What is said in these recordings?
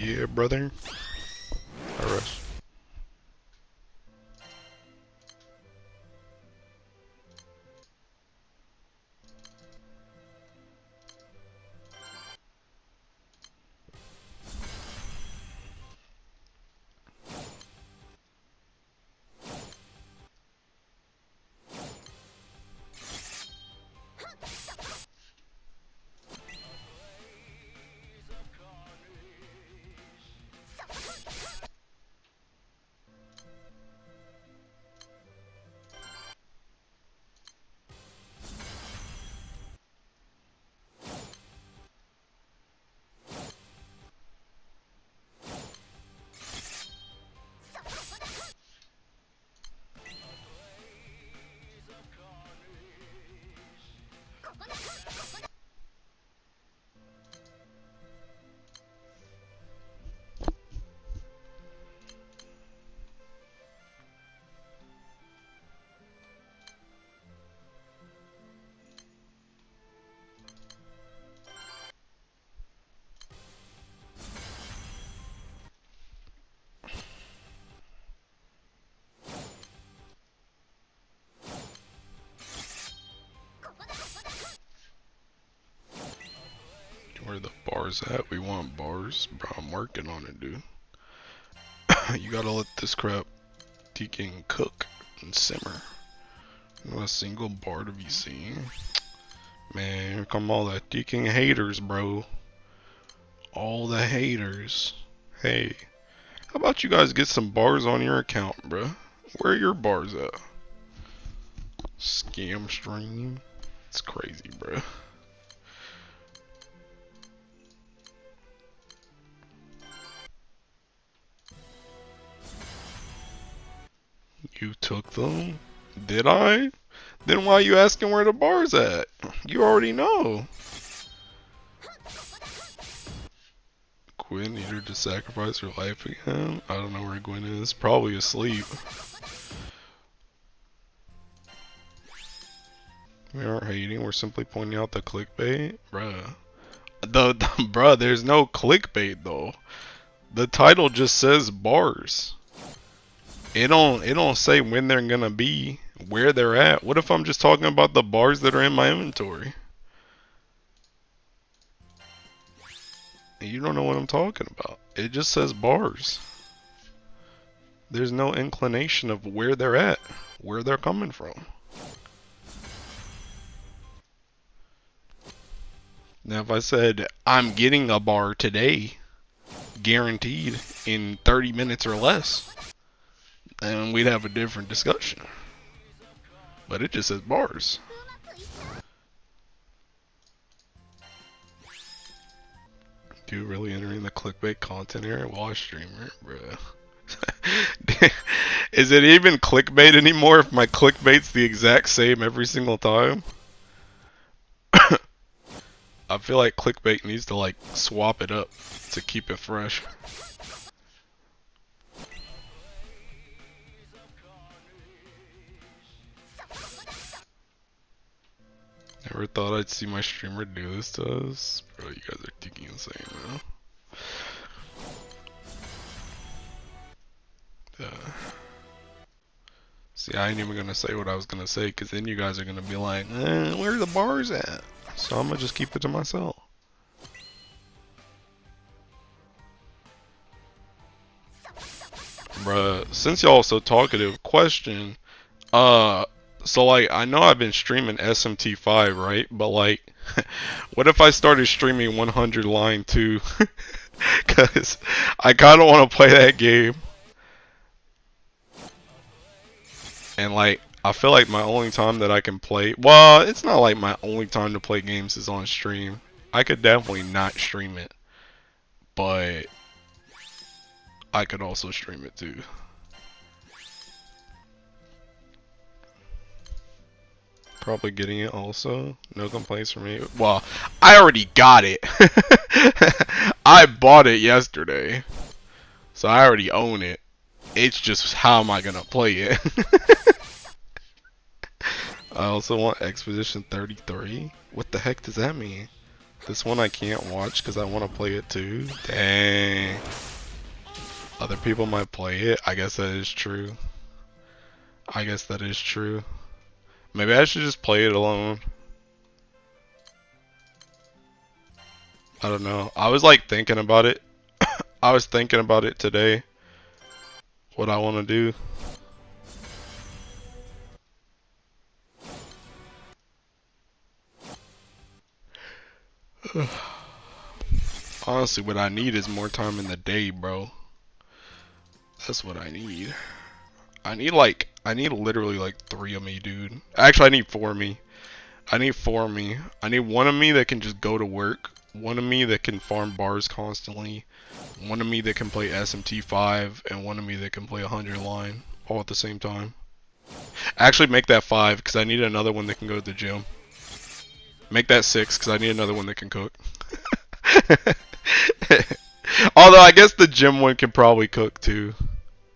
Yeah, brother. Alright. Where the bars at? We want bars. Bro, I'm working on it, dude. You gotta let this crap deacon cook and simmer. Not a single bar to be seen. Man, here come all the deacon haters, bro. All the haters. Hey, how about you guys get some bars on your account, bro? Where are your bars at? Scam stream. It's crazy, bro. You took them? Did I? Then why are you asking where the bar's at? You already know. Gwen needed to sacrifice her life again? I don't know where Gwen is. Probably asleep. We aren't hating, we're simply pointing out the clickbait. Bruh. Bruh, there's no clickbait though. The title just says bars. It don't say when they're gonna be, where they're at. What if I'm just talking about the bars that are in my inventory? You don't know what I'm talking about. It just says bars. There's no inclination of where they're at, where they're coming from. Now if I said, I'm getting a bar today, guaranteed, in 30 minutes or less, then we'd have a different discussion. But it just says bars. Dude, really entering the clickbait content area while I stream it, bruh. Is it even clickbait anymore if my clickbait's the exact same every single time? I feel like clickbait needs to like swap it up to keep it fresh. Never thought I'd see my streamer do this to us. Bro, you guys are thinking insane, man. See, I ain't even gonna say what I was gonna say, cause then you guys are gonna be like, where are the bars at? So I'm gonna just keep it to myself. Bruh, since y'all so talkative, question, so like, I know I've been streaming SMT5, right? But like, what if I started streaming 100 Line 2? Cause I kinda wanna play that game. And like, I feel like my only time that I can play, well, it's not like my only time to play games is on stream. I could definitely not stream it, but I could also stream it too. Probably getting it also. No complaints from me. Well, I already got it. I bought it yesterday. So I already own it. It's just how am I gonna play it? I also want Expedition 33. What the heck does that mean? This one I can't watch because I want to play it too. Dang. Other people might play it. I guess that is true. I guess that is true. Maybe I should just play it alone. I don't know. I was like thinking about it. I was thinking about it today. What I want to do. Honestly, what I need is more time in the day, bro. That's what I need. I need literally like 3 of me, dude. Actually, I need 4 of me. I need 4 of me. I need 1 of me that can just go to work. 1 of me that can farm bars constantly. 1 of me that can play SMT5. And 1 of me that can play 100 line. All at the same time. Actually, make that 5 because I need another one that can go to the gym. Make that 6 because I need another one that can cook. Although I guess the gym one can probably cook too.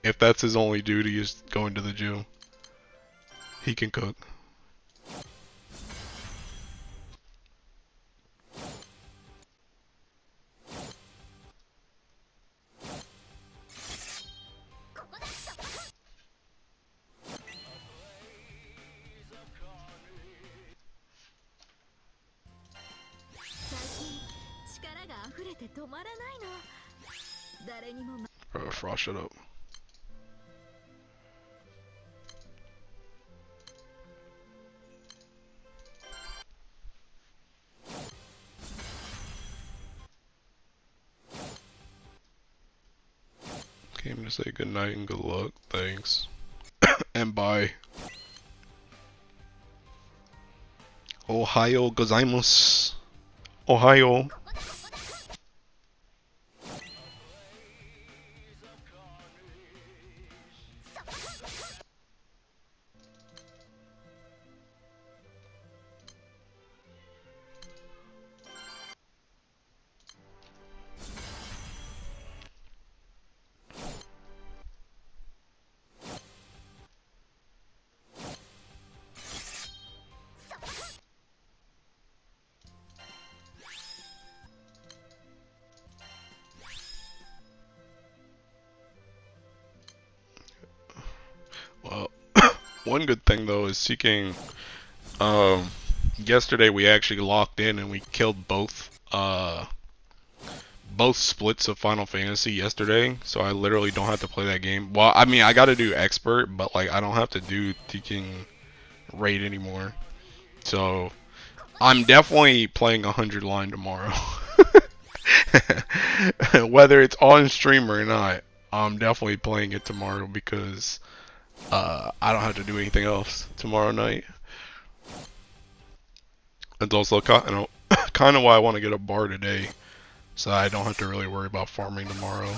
If that's his only duty is going to the gym. He can cook. Frost, shut up. Came to say good night and good luck. Thanks. And bye. Ohio gozaimasu. Ohio. Well, one good thing though is seeking. Yesterday we actually locked in and we killed both splits of Final Fantasy yesterday, so I literally don't have to play that game. Well, I mean, I gotta do expert, but like I don't have to do seeking raid anymore. So I'm definitely playing 100 line tomorrow. Whether it's on stream or not, I'm definitely playing it tomorrow because I don't have to do anything else tomorrow night. It's also kind of why I want to get a bar today, so I don't have to really worry about farming tomorrow.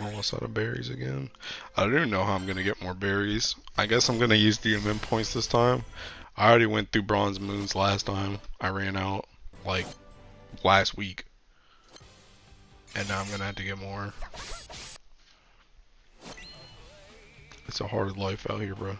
Almost out of berries again. I don't even know how I'm gonna get more berries. I guess I'm gonna use the event points this time. I already went through bronze moons last time. I ran out like last week, and now I'm gonna have to get more. It's a hard life out here, bro.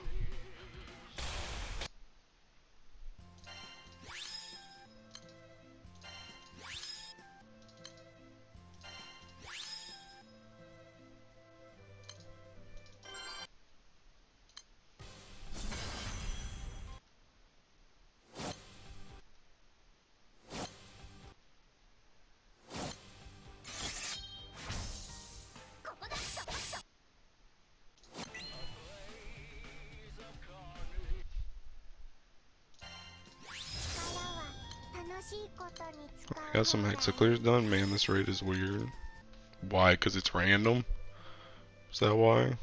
I got some Hexa clears done. Man, this raid is weird. Why? Because it's random? Is that why?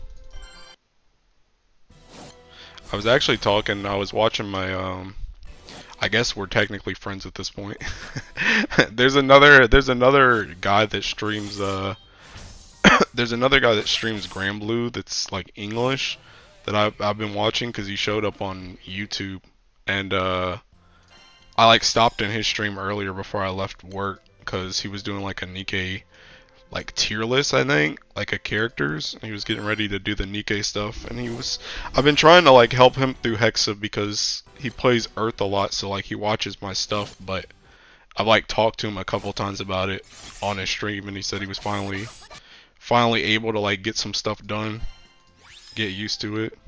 I was actually talking, I was watching my, I guess we're technically friends at this point. there's another guy that streams, there's another guy that streams Granblue that's like English that I've been watching because he showed up on YouTube, and I like stopped in his stream earlier before I left work because he was doing like a Nikkei like tier list, I think, like a characters, and he was getting ready to do the Nikkei stuff, and I've been trying to like help him through Hexa because he plays Earth a lot, so like he watches my stuff, but I've like talked to him a couple times about it on his stream, and he said he was finally able to like get some stuff done, get used to it.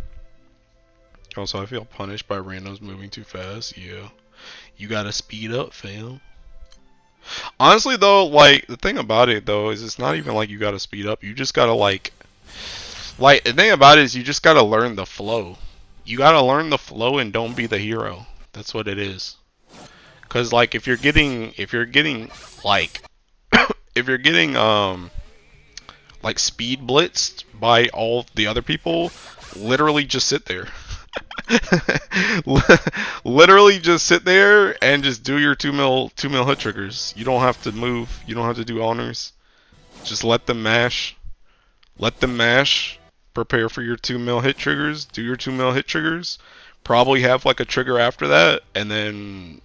Also, I feel punished by randoms moving too fast. Yeah, you gotta speed up, fam. Honestly though, like, the thing about it though is it's not even like you gotta speed up. You just gotta like the thing about it is you just gotta learn the flow. You gotta learn the flow and don't be the hero. That's what it is. Cause like if you're getting like if you're getting like speed blitzed by all the other people, literally just sit there. Literally just sit there and just do your 2 mil hit triggers. You don't have to move. You don't have to do honors. Just let them mash. Let them mash. Prepare for your 2 mil hit triggers. Do your 2 mil hit triggers. Probably have like a trigger after that, and then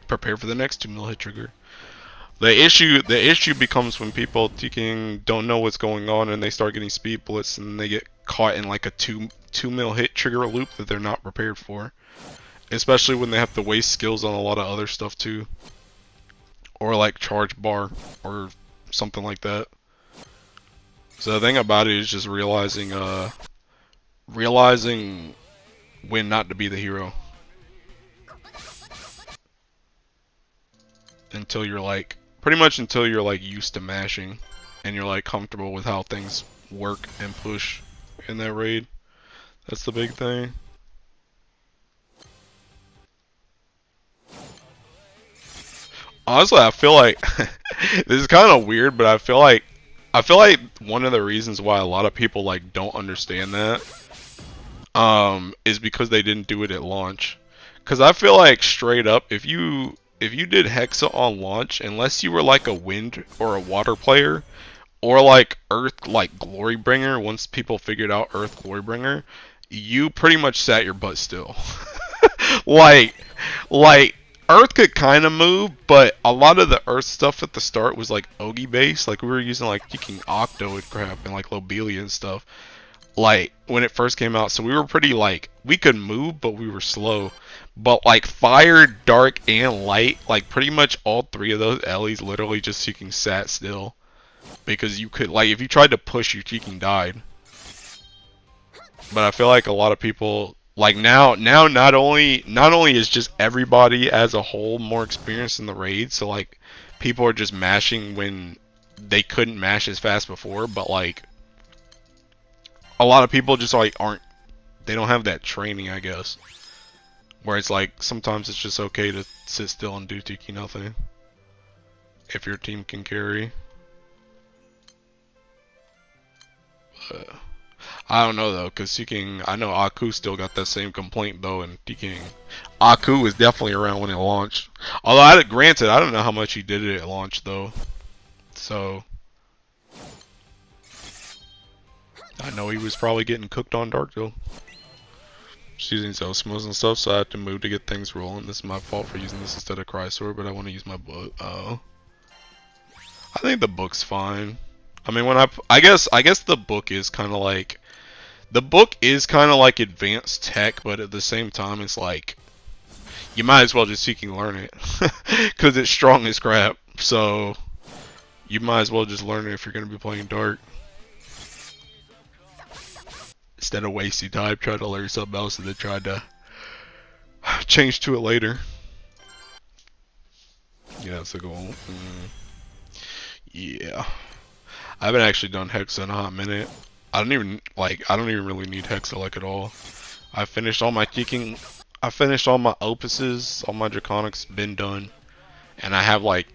prepare for the next 2 mil hit trigger. The issue becomes when people don't know what's going on and they start getting speed blitz and they get caught in like a 2 mil hit trigger loop that they're not prepared for. Especially when they have to waste skills on a lot of other stuff too. Or like charge bar or something like that. So the thing about it is just realizing when not to be the hero. Until you're like pretty much until you're like used to mashing and you're like comfortable with how things work and push in that raid. That's the big thing. Honestly, I feel like this is kind of weird, but I feel like one of the reasons why a lot of people like don't understand that is because they didn't do it at launch. Cuz I feel like straight up if you did Hexa on launch, unless you were like a wind or a water player, or like Earth like Glorybringer, once people figured out Earth Glorybringer, you pretty much sat your butt still. like Earth could kind of move, but a lot of the Earth stuff at the start was like Ogi based. Like we were using like freaking Octo and crap and like Lobelia and stuff. Like when it first came out, so we were pretty like we could move, but we were slow. But like fire, dark, and light, like pretty much all three of those Ellie's literally just freaking sat still. Because you could, like, if you tried to push, you freaking died. But I feel like a lot of people, like now not only is just everybody as a whole more experienced in the raid, so like people are just mashing when they couldn't mash as fast before, but like a lot of people just like they don't have that training, I guess. Where it's like sometimes it's just okay to sit still and do tiki nothing if your team can carry. I don't know though, cause I know Aku still got that same complaint though, and Aku was definitely around when it launched. Although granted, I don't know how much he did it at launch though, so I know he was probably getting cooked on Dark though. Just using Zosmos and stuff, so I have to move to get things rolling. This is my fault for using this instead of Chrysor, but I want to use my book. I think the book's fine. I mean, I guess the book is kind of like The book is kind of like advanced tech, but at the same time, it's like you might as well just seek and learn it because it's strong as crap. So you might as well just learn it if you're gonna be playing dark instead of wasting time trying to learn something else and then trying to change to it later. Yeah, that's a goal. Yeah, I haven't actually done Hexa in a hot minute. I don't even really need Hexa like at all. I finished all my teaking. I finished all my opuses, all my draconics been done, and I have like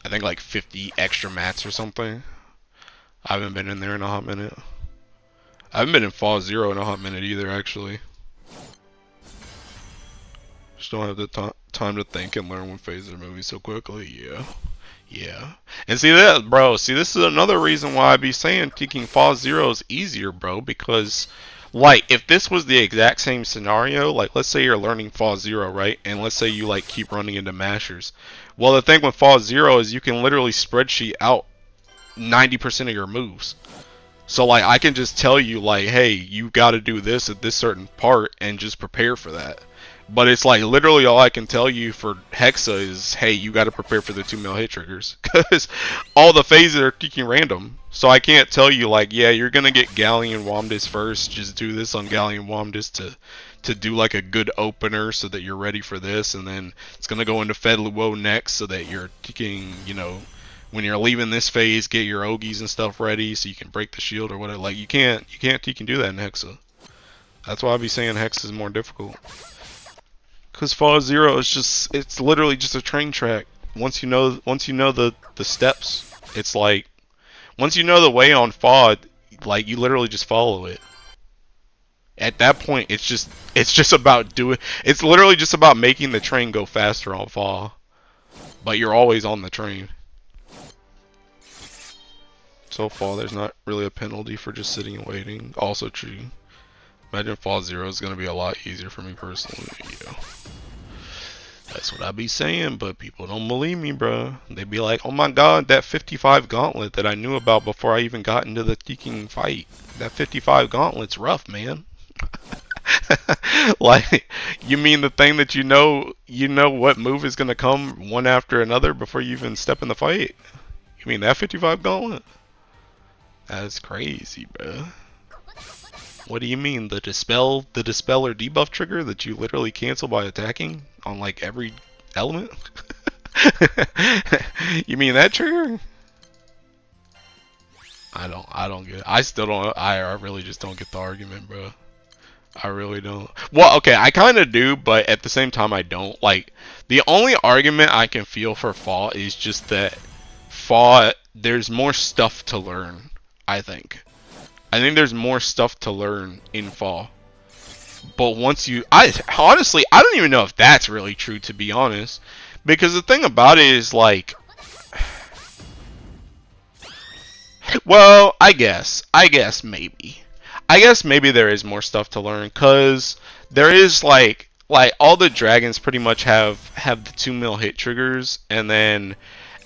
I think like 50 extra mats or something. I haven't been in there in a hot minute. I haven't been in Fall Zero in a hot minute either, actually. Just don't have the time to think and learn one phase of the movie so quickly. Yeah. And see that, bro. See, this is another reason why I be saying taking Fall Zero is easier, bro. Because, like, if this was the exact same scenario, like, let's say you're learning Fall Zero, right? And let's say you, like, keep running into mashers. Well, the thing with Fall Zero is you can literally spreadsheet out 90% of your moves. So, like, I can just tell you, like, hey, you got to do this at this certain part and just prepare for that. But it's like literally all I can tell you for Hexa is, hey, you got to prepare for the 2 mil hit triggers because all the phases are kicking random. So I can't tell you like, yeah, you're gonna get Galleon Womdis first. Just do this on Galleon Womdis to do like a good opener so that you're ready for this, and then it's gonna go into Fed Luo next so that you're kicking, you know, when you're leaving this phase, get your Ogies and stuff ready so you can break the shield or whatever. Like you can do that in Hexa. That's why I be saying Hexa is more difficult. Cause Fall Zero is just, it's literally just a train track. Once you know the steps, it's like, once you know the way on Fall, like you literally just follow it. At that point, it's just about it's literally just about making the train go faster on Fall. But you're always on the train. So Fall, there's not really a penalty for just sitting and waiting. Also true. Imagine Fall Zero is going to be a lot easier for me personally. Yeah. That's what I be saying, but people don't believe me, bro. They be like, oh my god, that 55 gauntlet that I knew about before I even got into the Teking fight. That 55 gauntlet's rough, man. Like, you mean the thing that you know what move is going to come one after another before you even step in the fight? You mean that 55 gauntlet? That's crazy, bro. What do you mean? The dispel or debuff trigger that you literally cancel by attacking on like every element? You mean that trigger? I don't get it. I still don't. I really just don't get the argument, bro. I really don't. Well, okay, I kind of do, but at the same time, I don't. Like, the only argument I can feel for Fall is just that Fall, there's more stuff to learn, I think. I think there's more stuff to learn in Fall. But once you... honestly, I don't even know if that's really true, to be honest. Because the thing about it is, like... Well, I guess maybe. I guess maybe there is more stuff to learn. Because there is, like all the dragons pretty much have the 2 mil hit triggers. And then...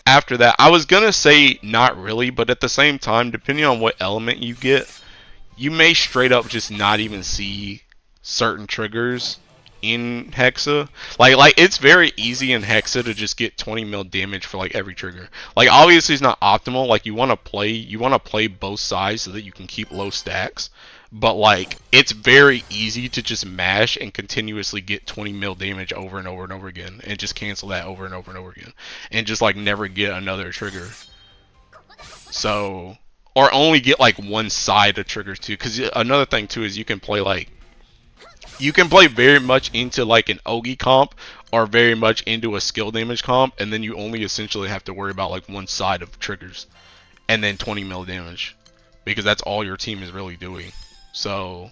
after that, I was gonna say not really, but at the same time, depending on what element you get, you may straight up just not even see certain triggers in Hexa. Like it's very easy in Hexa to just get 20 mil damage for like every trigger. Like obviously it's not optimal. Like you want to play both sides so that you can keep low stacks. But like it's very easy to just mash and continuously get 20 mil damage over and over and over again, and just cancel that over and over and over again, and just like never get another trigger. So, or only get like one side of triggers too. Because another thing too is you can play very much into like an Ogi comp or very much into a skill damage comp, and then you only essentially have to worry about like one side of triggers, and then 20 mil damage, because that's all your team is really doing. So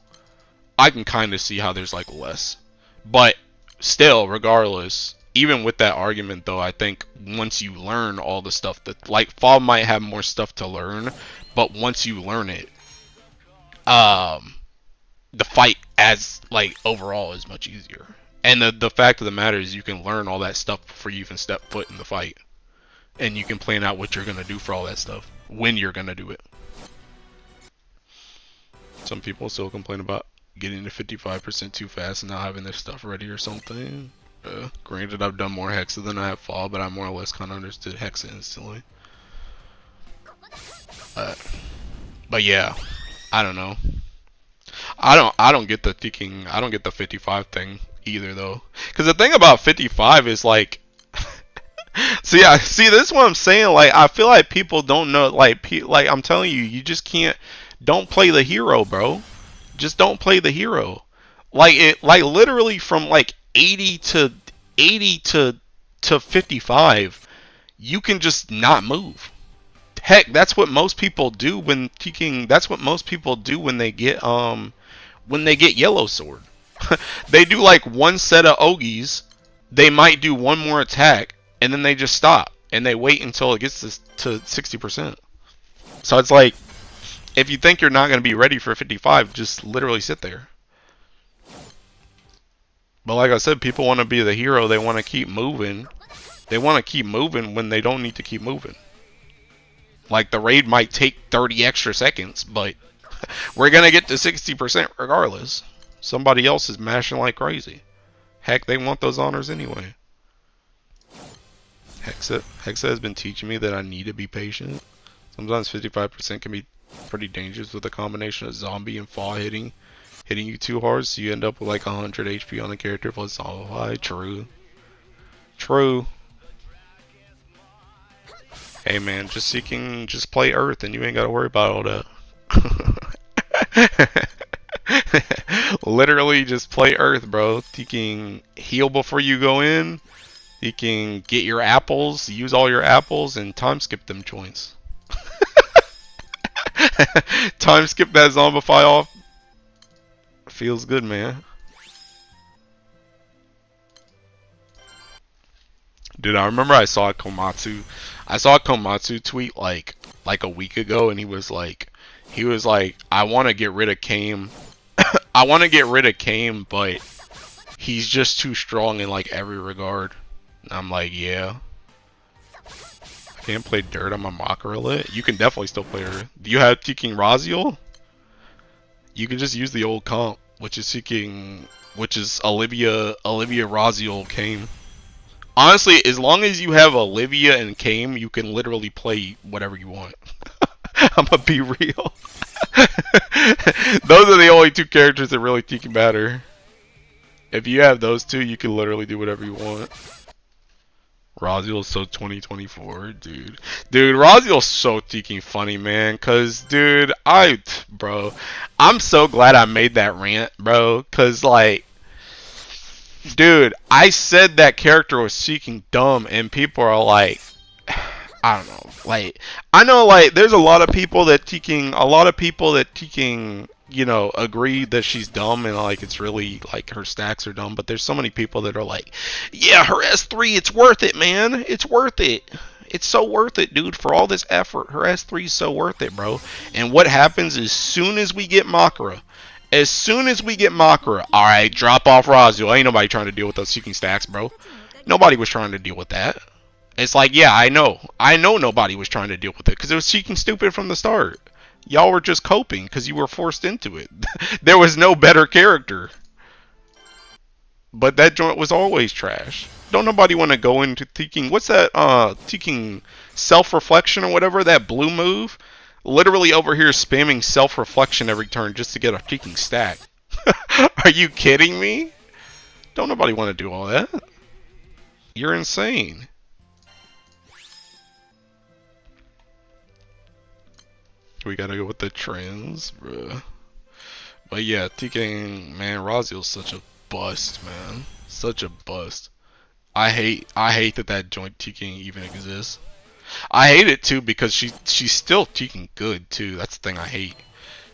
I can kind of see how there's like less, but still, regardless, even with that argument though, I think once you learn all the stuff that, like, Fall might have more stuff to learn, but once you learn it, the fight as like overall is much easier. And the fact of the matter is you can learn all that stuff before you even step foot in the fight, and you can plan out what you're gonna do for all that stuff when you're gonna do it. Some people still complain about getting to 55% too fast and not having their stuff ready or something. Granted, I've done more Hexa than I have Fall, but I more or less kind of understood Hexa instantly. But yeah, I don't know. I don't get the thinking. I don't get the 55 thing either though. Because the thing about 55 is like, see, this is what I'm saying. Like, I feel like people don't know. Like I'm telling you, you just can't. Don't play the hero, bro. Just don't play the hero. Like literally from like 80 to 55, you can just not move. Heck, that's what most people do when taking. That's what most people do when they get yellow sword. They do like one set of ogies. They might do one more attack, and then they just stop and they wait until it gets to 60%. So it's like, if you think you're not going to be ready for 55, just literally sit there. But like I said, people want to be the hero. They want to keep moving. They want to keep moving when they don't need to keep moving. Like, the raid might take 30 extra seconds, but we're going to get to 60% regardless. Somebody else is mashing like crazy. Heck, they want those honors anyway. Hexa has been teaching me that I need to be patient. Sometimes 55% can be pretty dangerous with a combination of zombie and fall hitting you too hard, so you end up with like 100 HP on the character plus zombify. True. Hey man, just play Earth and you ain't gotta worry about all that. Literally just play Earth, bro. You can heal before you go in. You can get your apples, use all your apples, and time skip them joints. Time skip that zombify off. Feels good, man. Dude, I remember I saw Komatsu. I saw a Komatsu tweet like a week ago, and he was like, I want to get rid of Kame. I want to get rid of Kame, but he's just too strong in like every regard. And I'm like, yeah. I can't play Dirt on my Makara lit. You can definitely still play her. Do you have Teking Raziel? You can just use the old comp, which is Olivia Raziel Kame. Honestly, as long as you have Olivia and Kame, you can literally play whatever you want. I'm gonna be real. Those are the only two characters that really Tiki matter. If you have those two, you can literally do whatever you want. Raziel's so 2024, dude. Dude, Raziel's so Tiki funny, man. Cause, dude, bro, I'm so glad I made that rant, bro. Cause, like, dude, I said that character was seeking dumb, and people are like, I don't know, like, I know, like, there's a lot of people that teaching, you know, agree that she's dumb and like it's really like her stacks are dumb, but there's so many people that are like, yeah, her S3, it's worth it, man, it's worth it. It's so worth it, dude, for all this effort. Her S3 is so worth it, bro. And what happens as soon as we get Makara? Alright, drop off Raziel. Ain't nobody trying to deal with those seeking stacks, bro. Nobody was trying to deal with that. It's like, yeah, I know nobody was trying to deal with it because it was seeking stupid from the start. Y'all were just coping because you were forced into it. There was no better character. But that joint was always trash. Don't nobody want to go into thinking, what's that, thinking self-reflection or whatever, that blue move? Literally over here spamming self-reflection every turn just to get a freaking stack. Are you kidding me? Don't nobody want to do all that. You're insane. We gotta go with the trends, bruh. But yeah, TKing, man, Raziel's such a bust, man. Such a bust. I hate that joint TKing even exists. I hate it too because she's still TKing good too. That's the thing I hate.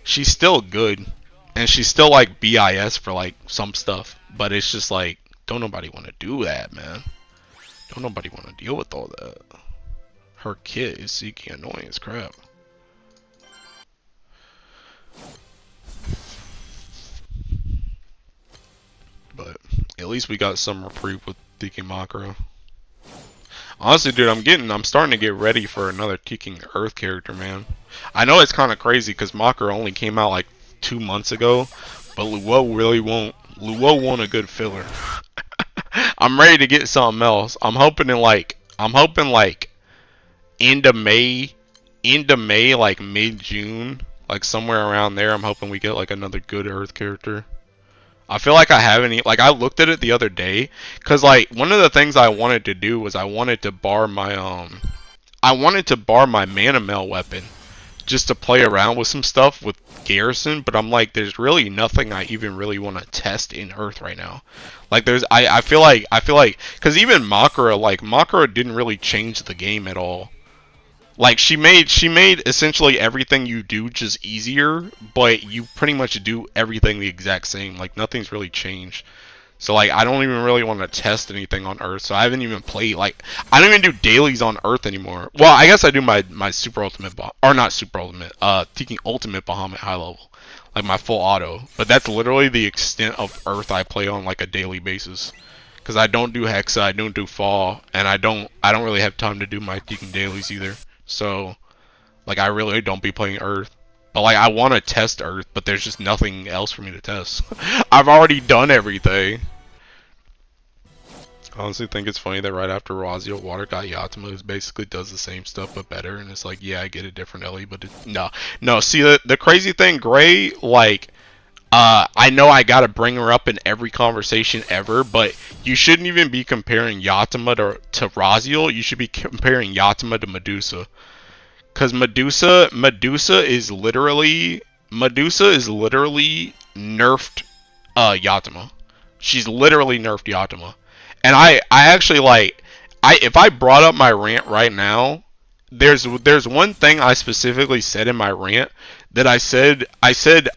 She's still good, and she's still like BIS for like some stuff. But it's just like, don't nobody want to do that, man. Don't nobody want to deal with all that. Her kit is seeking annoying as crap. But at least we got some reprieve with Tiki Makara. Honestly, dude, I'm starting to get ready for another Teking Earth character, man. I know it's kind of crazy because Makara only came out like 2 months ago, but Luo really won't. Luo want a good filler. I'm ready to get something else. I'm hoping like end of May, like mid-June, like somewhere around there. I'm hoping we get like another good Earth character. I feel like I haven't, like I looked at it the other day, cause like one of the things I wanted to do was I wanted to bar my mana mail weapon, just to play around with some stuff with Garrison, but I'm like, there's really nothing I even really want to test in Earth right now. Like I feel like, cause even Makara didn't really change the game at all. Like she made essentially everything you do just easier, but you pretty much do everything the exact same. Like nothing's really changed. So like I don't even really want to test anything on Earth. So I haven't even played, like I don't even do dailies on Earth anymore. Well, I guess I do my super ultimate or not super ultimate, taking ultimate Bahamut high level, like my full auto. But that's literally the extent of Earth I play on like a daily basis. Cause I don't do Hexa, I don't do Fall, and I don't really have time to do my taking dailies either. So, like, I really don't be playing Earth. But, like, I want to test Earth, but there's just nothing else for me to test. I've already done everything. I honestly think it's funny that right after Razio, Water got Yatima, who basically does the same stuff, but better. And it's like, yeah, I get a different Ellie, but no. See, the crazy thing, Gray, like, I know I gotta bring her up in every conversation ever, but you shouldn't even be comparing Yatima to Raziel. You should be comparing Yatima to Medusa. Cause Medusa is literally nerfed Yatima. She's literally nerfed Yatima. And I actually like, if I brought up my rant right now, there's one thing I specifically said in my rant that I said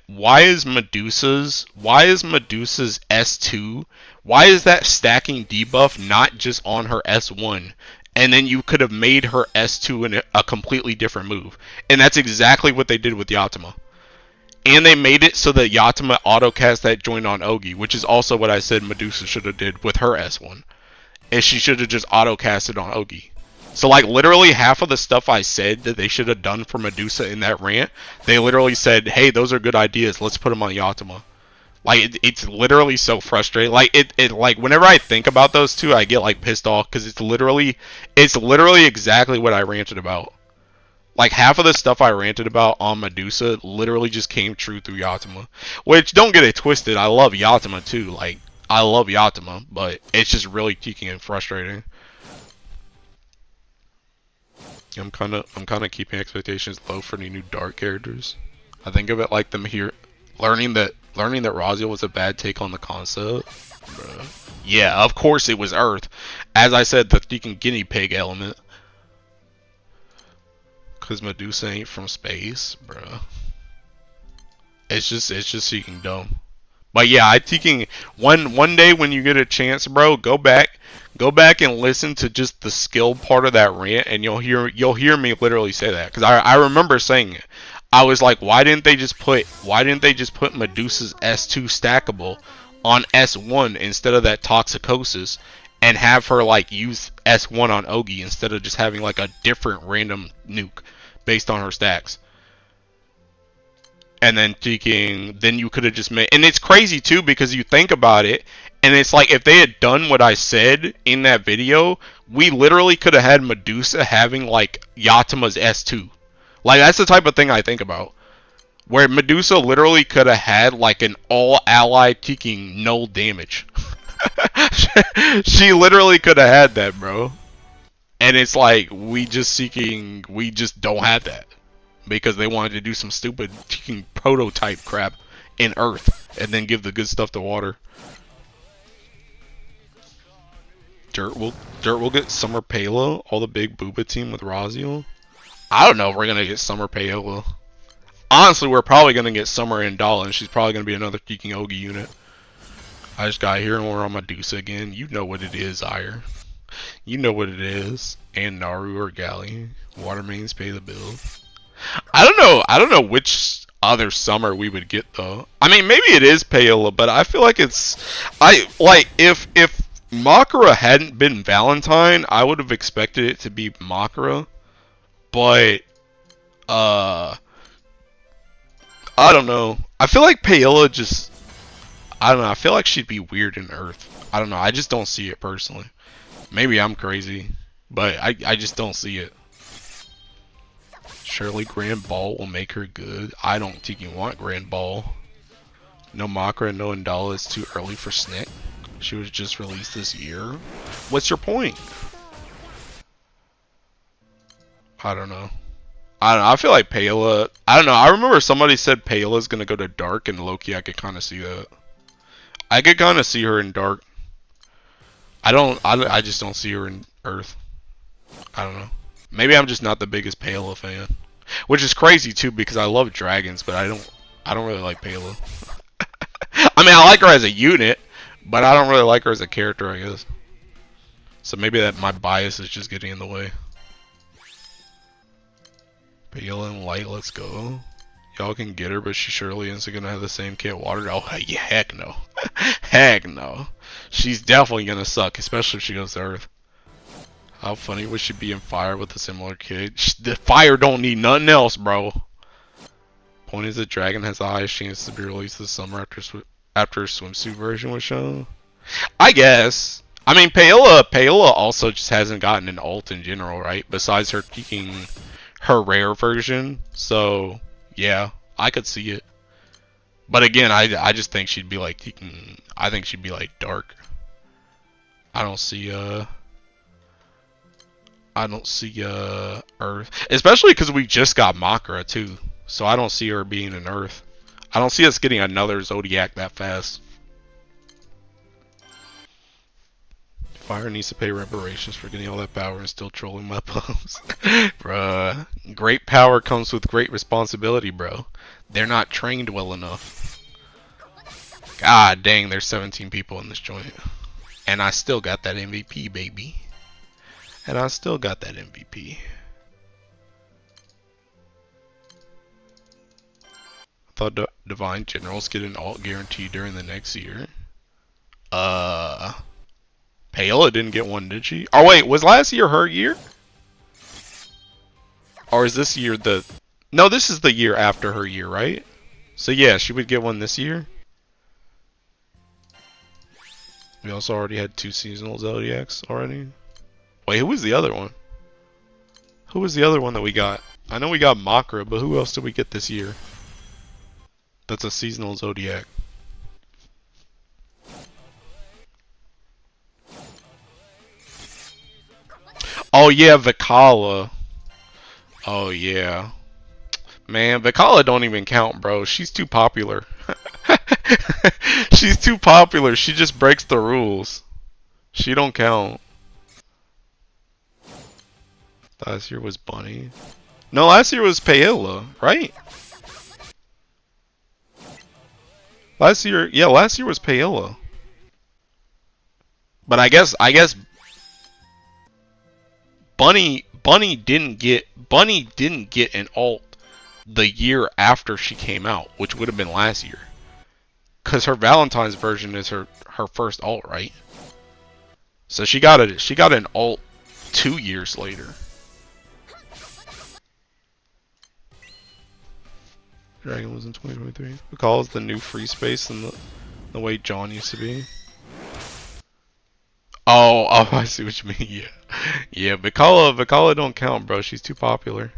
why is Medusa's S2, why is that stacking debuff not just on her S1, and then you could have made her S2 in a completely different move. And that's exactly what they did with Yatima. And they made it so that Yatima autocast that joint on Ogi, which is also what I said Medusa should have did with her S1, and she should have just autocasted on Ogi. So like literally half of the stuff I said that they should have done for Medusa in that rant, they literally said, hey, those are good ideas, let's put them on Yatima. Like it's literally so frustrating. Like it like whenever I think about those two, I get like pissed off because it's literally exactly what I ranted about. Like half of the stuff I ranted about on Medusa literally just came true through Yatima. Which, don't get it twisted, I love Yatima too. Like I love Yatima, but it's just really peaking and frustrating. I'm kind of keeping expectations low for any new dark characters. I think of it like them here learning that Raziel was a bad take on the concept. Bruh. Yeah, of course it was Earth. As I said, the freaking guinea pig element. Cause Medusa ain't from space, bruh. It's just freaking dumb. But yeah, I thinking one day when you get a chance, bro, go back and listen to just the skill part of that rant, and you'll hear me literally say that. Cause I remember saying it. I was like, why didn't they just put Medusa's S2 stackable on S1 instead of that Toxicosis, and have her like use S1 on Ogi instead of just having like a different random nuke based on her stacks. And then you could have just made, and it's crazy too because you think about it, and it's like if they had done what I said in that video, we literally could have had Medusa having like Yatima's S2. Like that's the type of thing I think about, where Medusa literally could have had like an all ally taking no damage. She literally could have had that, bro. And it's like we just don't have that. Because they wanted to do some stupid prototype crap in Earth and then give the good stuff to Water. Dirt will get Summer Palo, all the big booba team with Raziel. I don't know if we're gonna get Summer Palo. Honestly, we're probably gonna get Summer Indala, and she's probably gonna be another freaking Ogi unit. I just got here and we're on Medusa again. You know what it is, Ire. You know what it is. And Naru or Galley. Water mains pay the bill. I don't know which other summer we would get though. I mean, maybe it is Paola, but I feel like if Makara hadn't been Valentine, I would have expected it to be Makara. But I don't know. I feel like Paola just, I don't know. I feel like she'd be weird in Earth. I don't know. I just don't see it personally. Maybe I'm crazy, but I just don't see it. Surely Grand Ball will make her good. I don't think you want Grand Ball. No Makra, no Indala. It's too early for Snick. She was just released this year. What's your point? I don't know. I feel like Paola. I don't know. I remember somebody said Paola's gonna go to Dark, and Loki. I could kind of see that. I could kind of see her in Dark. I just don't see her in Earth. I don't know. Maybe I'm just not the biggest Paola fan, which is crazy too because I love dragons, but I don't really like Paola. I mean, I like her as a unit, but I don't really like her as a character, I guess. So maybe that my bias is just getting in the way. Paola and Light, let's go. Y'all can get her, but she surely isn't gonna have the same kit watered. Oh, yeah, heck no. Heck no. She's definitely gonna suck, especially if she goes to Earth. How funny would she be in Fire with a similar kit? The Fire don't need nothing else, bro. Point is that Dragon has the highest chance to be released this summer after a swimsuit version was shown. I guess. I mean, Paola also just hasn't gotten an ult in general, right? Besides her kicking her rare version. So, yeah, I could see it. But again, I just think she'd be like kicking. I think she'd be like Dark. I don't see Earth, especially because we just got Makra too, so I don't see her being an Earth. I don't see us getting another Zodiac that fast. Fire needs to pay reparations for getting all that power and still trolling my posts. Bruh, great power comes with great responsibility, bro. They're not trained well enough. God dang, there's 17 people in this joint, and I still got that MVP, baby. And I still got that MVP. I thought Divine Generals get an alt guarantee during the next year. Paola didn't get one, did she? Oh wait, was last year her year? Or is this year the... No, this is the year after her year, right? So yeah, she would get one this year. We also already had 2 seasonal Zodiacs already. Wait, who was the other one? Who was the other one that we got? I know we got Makra, but who else did we get this year? That's a seasonal Zodiac. Oh yeah, Vikala. Oh yeah. Man, Vikala don't even count, bro. She's too popular. She's too popular. She just breaks the rules. She don't count. Last year was Bunny. No, last year was Paola, right? Last year was Paola. But I guess Bunny didn't get an alt the year after she came out, which would have been last year. Cause her Valentine's version is her first alt, right? So she got an alt 2 years later. Dragon was in 2023. Recall is the new free space and the way John used to be. Oh, I see what you mean. Yeah, Vikala don't count, bro. She's too popular.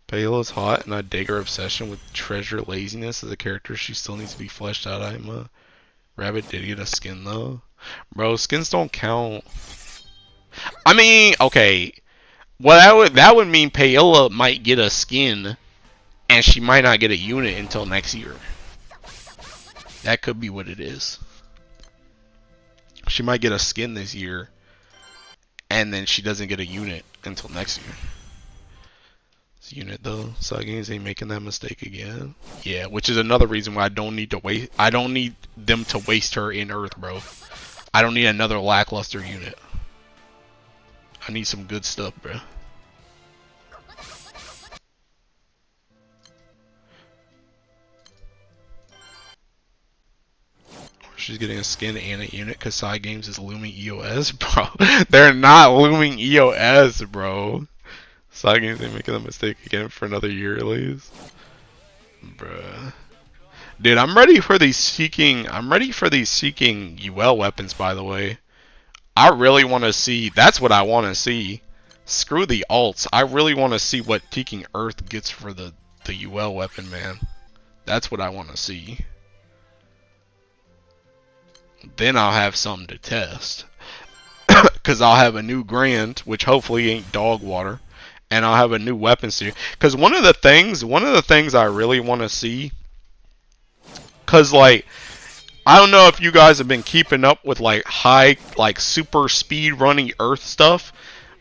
Paola's hot, and I dig her obsession with treasure laziness as a character. She still needs to be fleshed out. I'm a rabbit. Did get a skin though, bro. Skins don't count. I mean, okay. Well, that would mean Paola might get a skin. And she might not get a unit until next year. That could be what it is. She might get a skin this year. And then she doesn't get a unit until next year. This unit though. Sagames ain't making that mistake again. Yeah, which is another reason why I don't need them to waste her in Earth, bro. I don't need another lackluster unit. I need some good stuff, bro. She's getting a skin and a unit because Side Games is looming EOS, bro. They're not looming EOS, bro. Side Games ain't making a mistake again for another year at least. Bruh. Dude, I'm ready for these seeking UL weapons, by the way. I really want to see, that's what I want to see. Screw the alts. I really want to see what Teaking Earth gets for the UL weapon, man. That's what I want to see. Then I'll have something to test. Because I'll have a new Grand, which hopefully ain't dog water. And I'll have a new weapon series. Because one of the things I really want to see, because like, I don't know if you guys have been keeping up with like super speed running Earth stuff,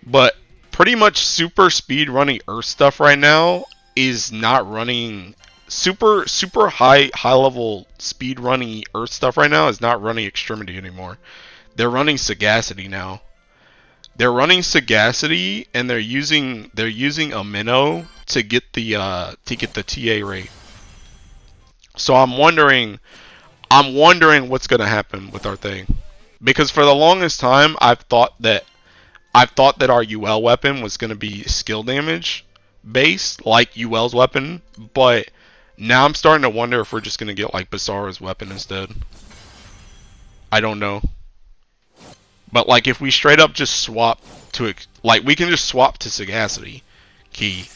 but pretty much super speed running Earth stuff right now is not running super high level speed running Earth stuff right now is not running Extremity anymore. They're running Sagacity now. They're running Sagacity and they're using a minnow to get the TA rate. So I'm wondering what's gonna happen with our thing, because for the longest time I've thought that our UL weapon was gonna be skill damage based, like UL's weapon, but now I'm starting to wonder if we're just gonna get like Basara's weapon instead. I don't know, but like if we straight up just swap to like we can just swap to Sagacity key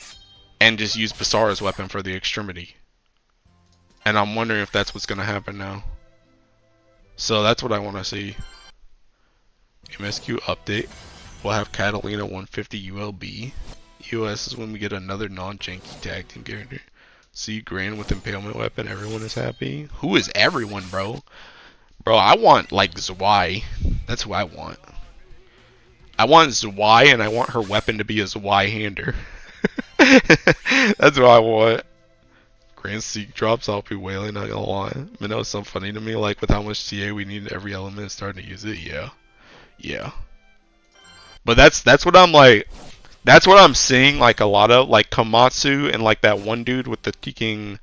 and just use Basara's weapon for the Extremity. And I'm wondering if that's what's going to happen now. So that's what I want to see. MSQ update. We'll have Catalina 150 ULB. US is when we get another non-janky tag team character. See Grand with Impalement weapon. Everyone is happy. Who is everyone, bro? Bro, I want like Zwei. That's who I want. I want Zwei and I want her weapon to be a Zwei hander. That's what I want. Grand Seek drops, I'll be wailing, not gonna lie. Minnow is so funny to me, like with how much TA we need every element starting to use it, yeah. Yeah. But that's what I'm like, that's what I'm seeing like a lot of, like Komatsu and like that one dude with the Teaking,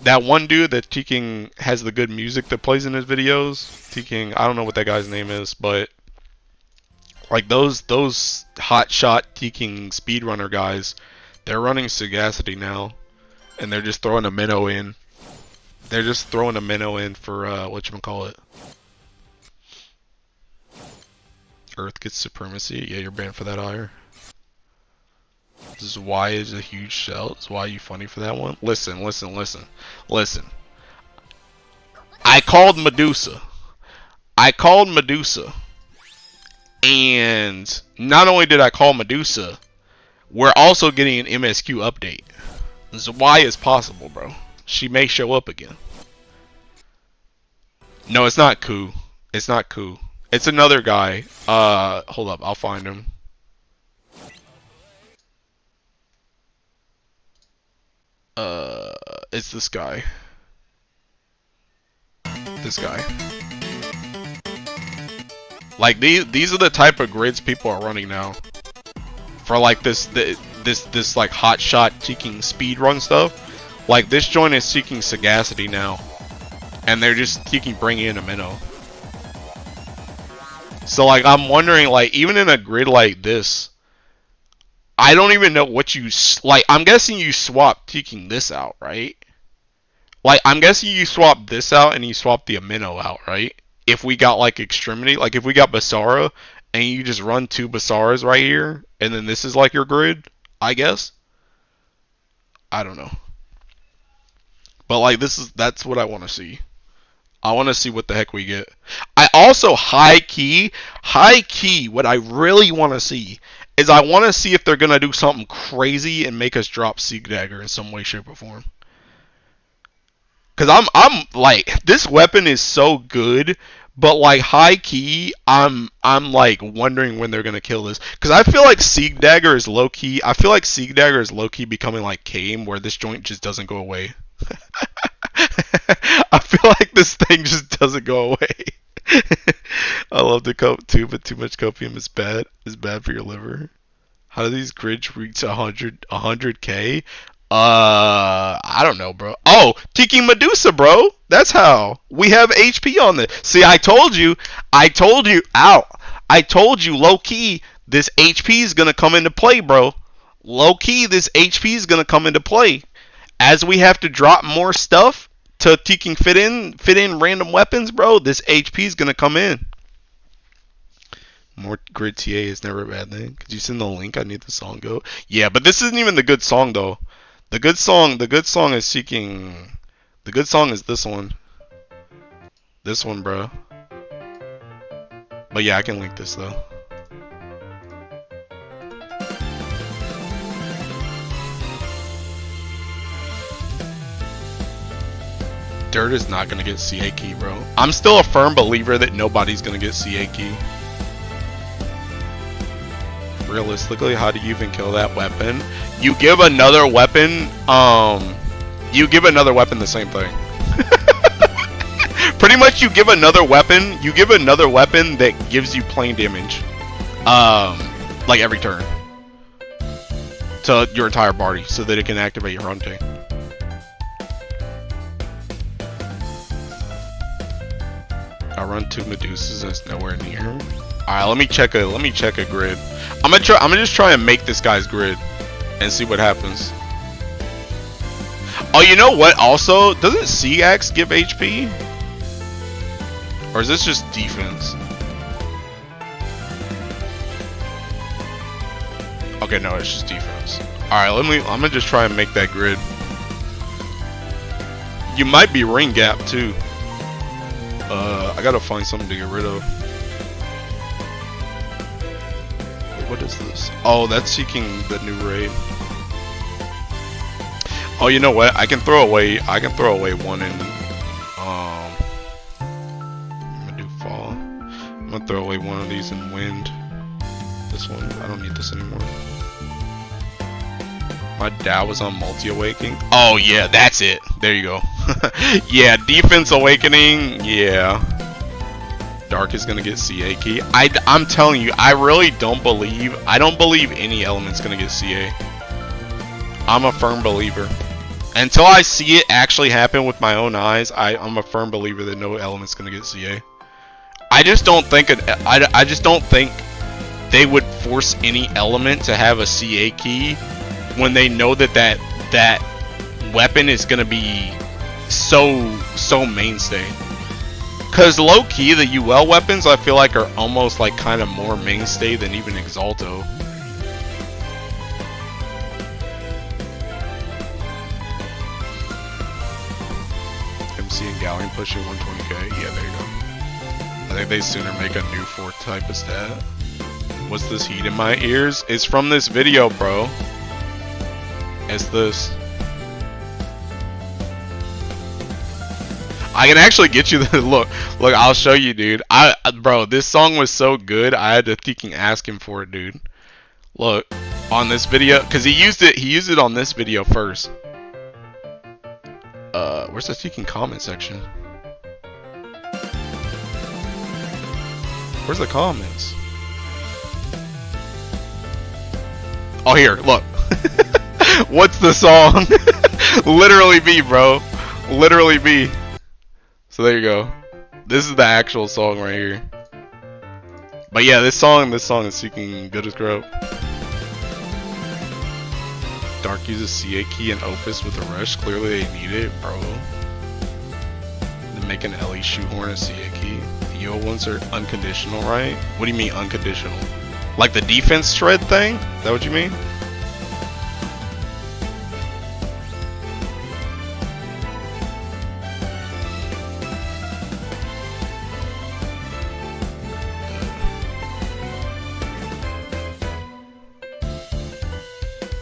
that one dude that Teaking has the good music that plays in his videos. Teaking, I don't know what that guy's name is, but like those hotshot Teaking speedrunner guys, they're running Sagacity now. And they're just throwing a minnow in. They're just throwing a minnow in for, whatchamacallit. Earth gets supremacy. Yeah, you're banned for that, Ire. Zwei is a huge shout. Zwei, you funny for that one? Listen. I called Medusa. And not only did I call Medusa, we're also getting an MSQ update. Zwei is possible, bro. She may show up again. No, it's not Ku. It's not Ku. It's another guy. Hold up. I'll find him. It's this guy. This guy. Like, these are the type of grids people are running now. For like this like hotshot seeking speedrun stuff. Like this joint is seeking Sagacity now. And they're just seeking bringing in a minnow. So like I'm wondering, like even in a grid like this, I don't even know what you like. I'm guessing you swap seeking this out, right? Like I'm guessing you swap this out and you swap the minnow out, right? If we got like Extremity, like if we got Basara and you just run two Basaras right here, and then this is like your grid, I guess. I don't know. But like that's what I want to see. I want to see what the heck we get. I also high key, what I really want to see is I want to see if they're going to do something crazy and make us drop Seek Dagger in some way, shape, or form. Cause I'm like, this weapon is so good, but like high key, I'm like wondering when they're gonna kill this. Cause I feel like Seek Dagger is low key. I feel like Seek Dagger is low key becoming like Kame, where this joint just doesn't go away. I feel like this thing just doesn't go away. I love the cope too, but too much copium is bad. Is bad for your liver. How do these grids reach 100k? I don't know, bro. Oh, Tiki Medusa, bro. That's how. We have HP on this. See, I told you, ow. I told you, low key, this HP is gonna come into play, bro. Low key, this HP is gonna come into play. as we have to drop more stuff to fucking fit in random weapons, bro, this HP is gonna come in. More grid TA is never a bad thing. Could you send the link? I need the song go. Yeah, but this isn't even the good song though. The good song is seeking. The good song is this one. This one, bro. But yeah, I can link this though. Dirt is not gonna get CA key, bro. I'm still a firm believer that nobody's gonna get CA key. Realistically, how do you even kill that weapon? You give another weapon, the same thing. Pretty much you give another weapon that gives you plain damage. Like every turn. To your entire body, so that it can activate your hunting. I run 2 Medusas and it's nowhere near. Alright, let me check a grid. I'm gonna just try and make this guy's grid and see what happens. Oh, you know what? Also, doesn't CX give HP? Or is this just defense? Okay, no, it's just defense. Alright, I'm gonna just try and make that grid. You might be ring gap too. I gotta find something to get rid of. What is this? Oh, that's seeking the new raid. Oh, you know what? I can throw away one in I'm gonna do fall. I'm gonna throw away one of these in wind. This one, I don't need this anymore. My dad was on multi-awakening. Oh yeah, that's it. There you go. Yeah, defense awakening, yeah. Dark is gonna get CA key. I'm telling you, I really don't believe any element's gonna get CA. I'm a firm believer. Until I see it actually happen with my own eyes, I'm a firm believer that no element's gonna get CA. I just don't think they would force any element to have a CA key when they know that weapon is gonna be so mainstay. Cause low key the UL weapons I feel like are almost like kind of more mainstay than even Exalto. MC and Galleon pushing 120k. Yeah, there you go. I think they sooner make a new 4th type of stat. What's this heat in my ears? It's from this video, bro. It's this. I can actually get you the look. Look, I'll show you, dude. Bro, this song was so good. I had to fucking ask him for it, dude. Look, on this video, cause he used it on this video first. Where's the fucking comment section? Where's the comments? Oh, here, look. What's the song? Literally me, bro. Literally me. So there you go. This is the actual song right here. But yeah, this song is seeking good as grow. Dark uses CA key and Opus with a rush. Clearly they need it, bro. They make an LE shoehorn a CA key. The UO ones are unconditional, right? What do you mean unconditional? Like the defense shred thing? Is that what you mean?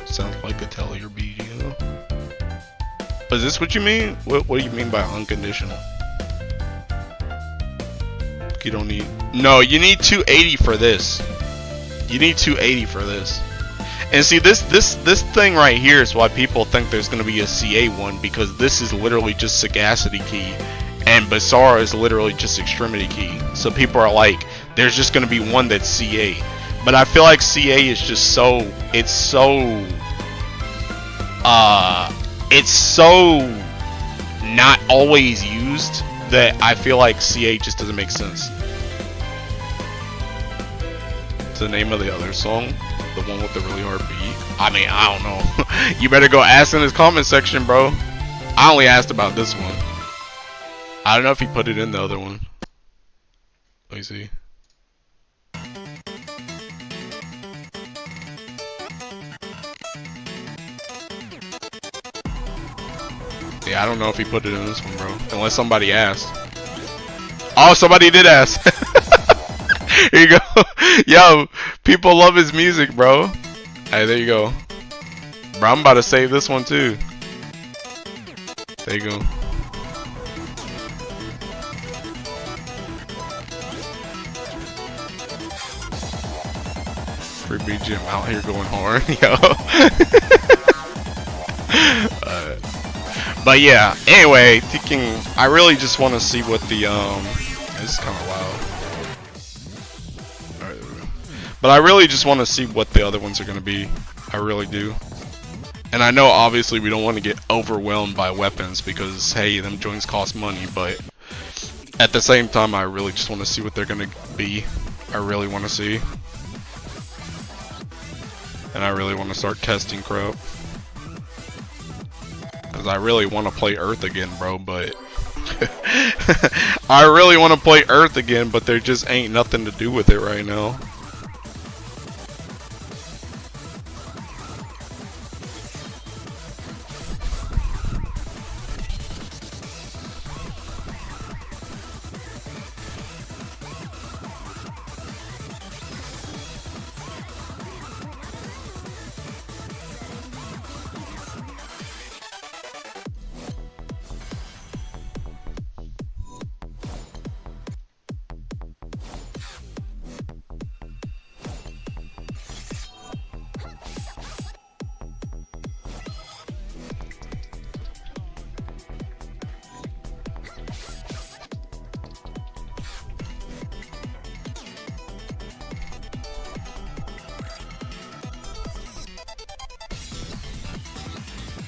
Sounds like a Tellier video. Is this what you mean? What do you mean by unconditional? You don't need... No, you need 280 for this. You need 280 for this. And see, this thing right here is why people think there's going to be a CA one, because this is literally just Sagacity key, and Basara is literally just Extremity key. So people are like, there's just going to be one that's CA. But I feel like CA is just so... It's so not always used that I feel like CA just doesn't make sense. What's the name of the other song? The one with the really hard beat? I mean, I don't know. You better go ask in his comment section, bro. I only asked about this one. I don't know if he put it in the other one. Let me see. Yeah, I don't know if he put it in this one, bro. Unless somebody asked. Oh, somebody did ask. Here you go. Yo, people love his music, bro. Hey, there you go. Bro, I'm about to save this one too. There you go. Free BGM out here going hard, yo. But yeah, anyway, I really just want to see what the, this is kind of loud. Alright, there we go. But I really just want to see what the other ones are going to be. I really do. And I know obviously we don't want to get overwhelmed by weapons because, hey, them joints cost money, but at the same time, I really just want to see what they're going to be. I really want to see. And I really want to start testing crap. Because I really want to play Earth again, bro, but... I really want to play Earth again, but there just ain't nothing to do with it right now.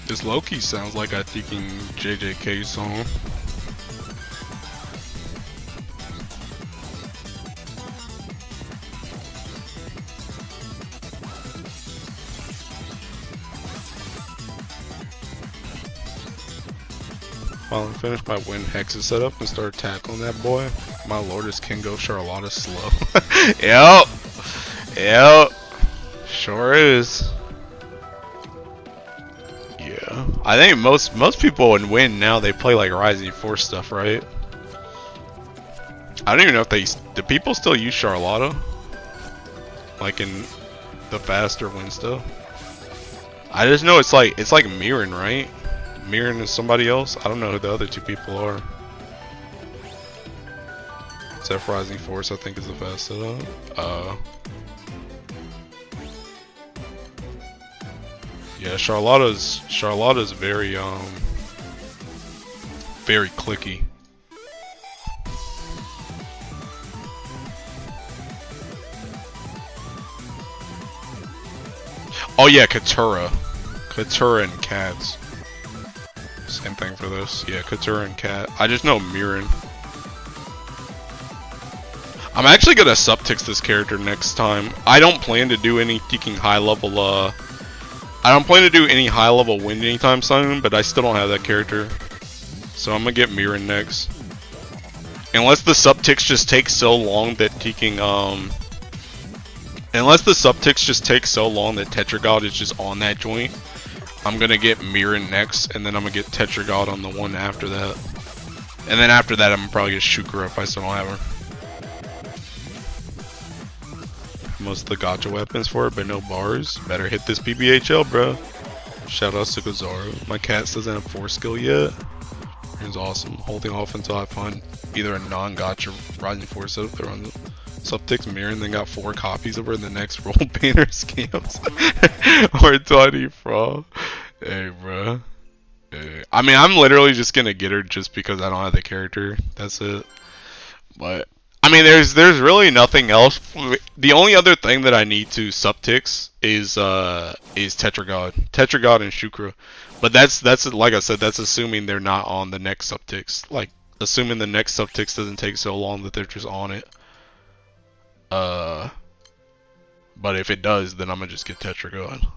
This low-key sounds like I thinking JJK song. Finally finished my win Hexa setup and start tackling that boy. My lord, is Kingo Charlotta slow. Yep. Yep. Sure is. Yeah. I think most people in Win now, they play like Rising Force stuff, right? I don't even know if do people still use Charlotta? Like in the faster Win stuff? I just know it's like Mirren, right? Mirren is somebody else? I don't know who the other two people are. Except for Rising Force, I think is the fast setup. Yeah, Charlotta's very very clicky. Oh yeah, Katura and Cats. Same thing for this. Yeah, Katura and Cat. I just know Mirren. I'm actually gonna subtix this character next time. I don't plan to do any high level I don't plan to do any high level win anytime soon, but I still don't have that character. So I'm gonna get Mirren next. Unless the subtics just take so long that unless the subtics just take so long that Tetragod is just on that joint, I'm gonna get Mirren next, and then I'm gonna get Tetragod on the one after that. And then after that, I'm gonna probably get Shukra if I still don't have her. Most of the gacha weapons for it, but no bars. Better hit this PBHL, bro. Shout out to Gazaru. My cat doesn't have 4 skill yet. It's awesome. Holding off until I find either a non-gacha Rising Force setup that runs Subtics Mirror and then got 4 copies of her in the next Roll Painter scams. Or Tiny Frog. Hey, bro. Hey. I mean, I'm literally just gonna get her just because I don't have the character. That's it. But I mean, there's really nothing else. The only other thing that I need to subtix is Tetragod and Shukra. But that's like I said, that's assuming they're not on the next subtix. Like assuming the next subtix doesn't take so long that they're just on it. But if it does, then I'm gonna just get Tetragod.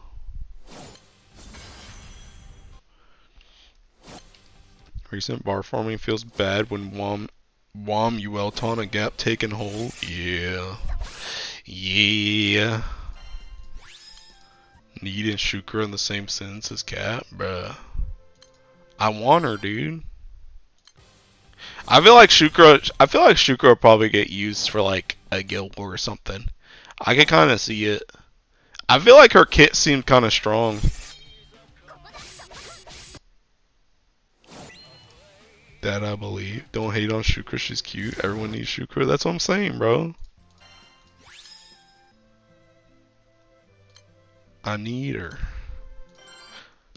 Recent bar farming feels bad when Wom Uelton a gap taken hold. Yeah. Yeah. Need and Shukra in the same sentence as Cat, bruh. I want her, dude. I feel like Shukra will probably get used for like a guild war or something. I can kind of see it. I feel like her kit seemed kind of strong. That I believe. Don't hate on Shukra, she's cute. Everyone needs Shukra. That's what I'm saying, bro. I need her.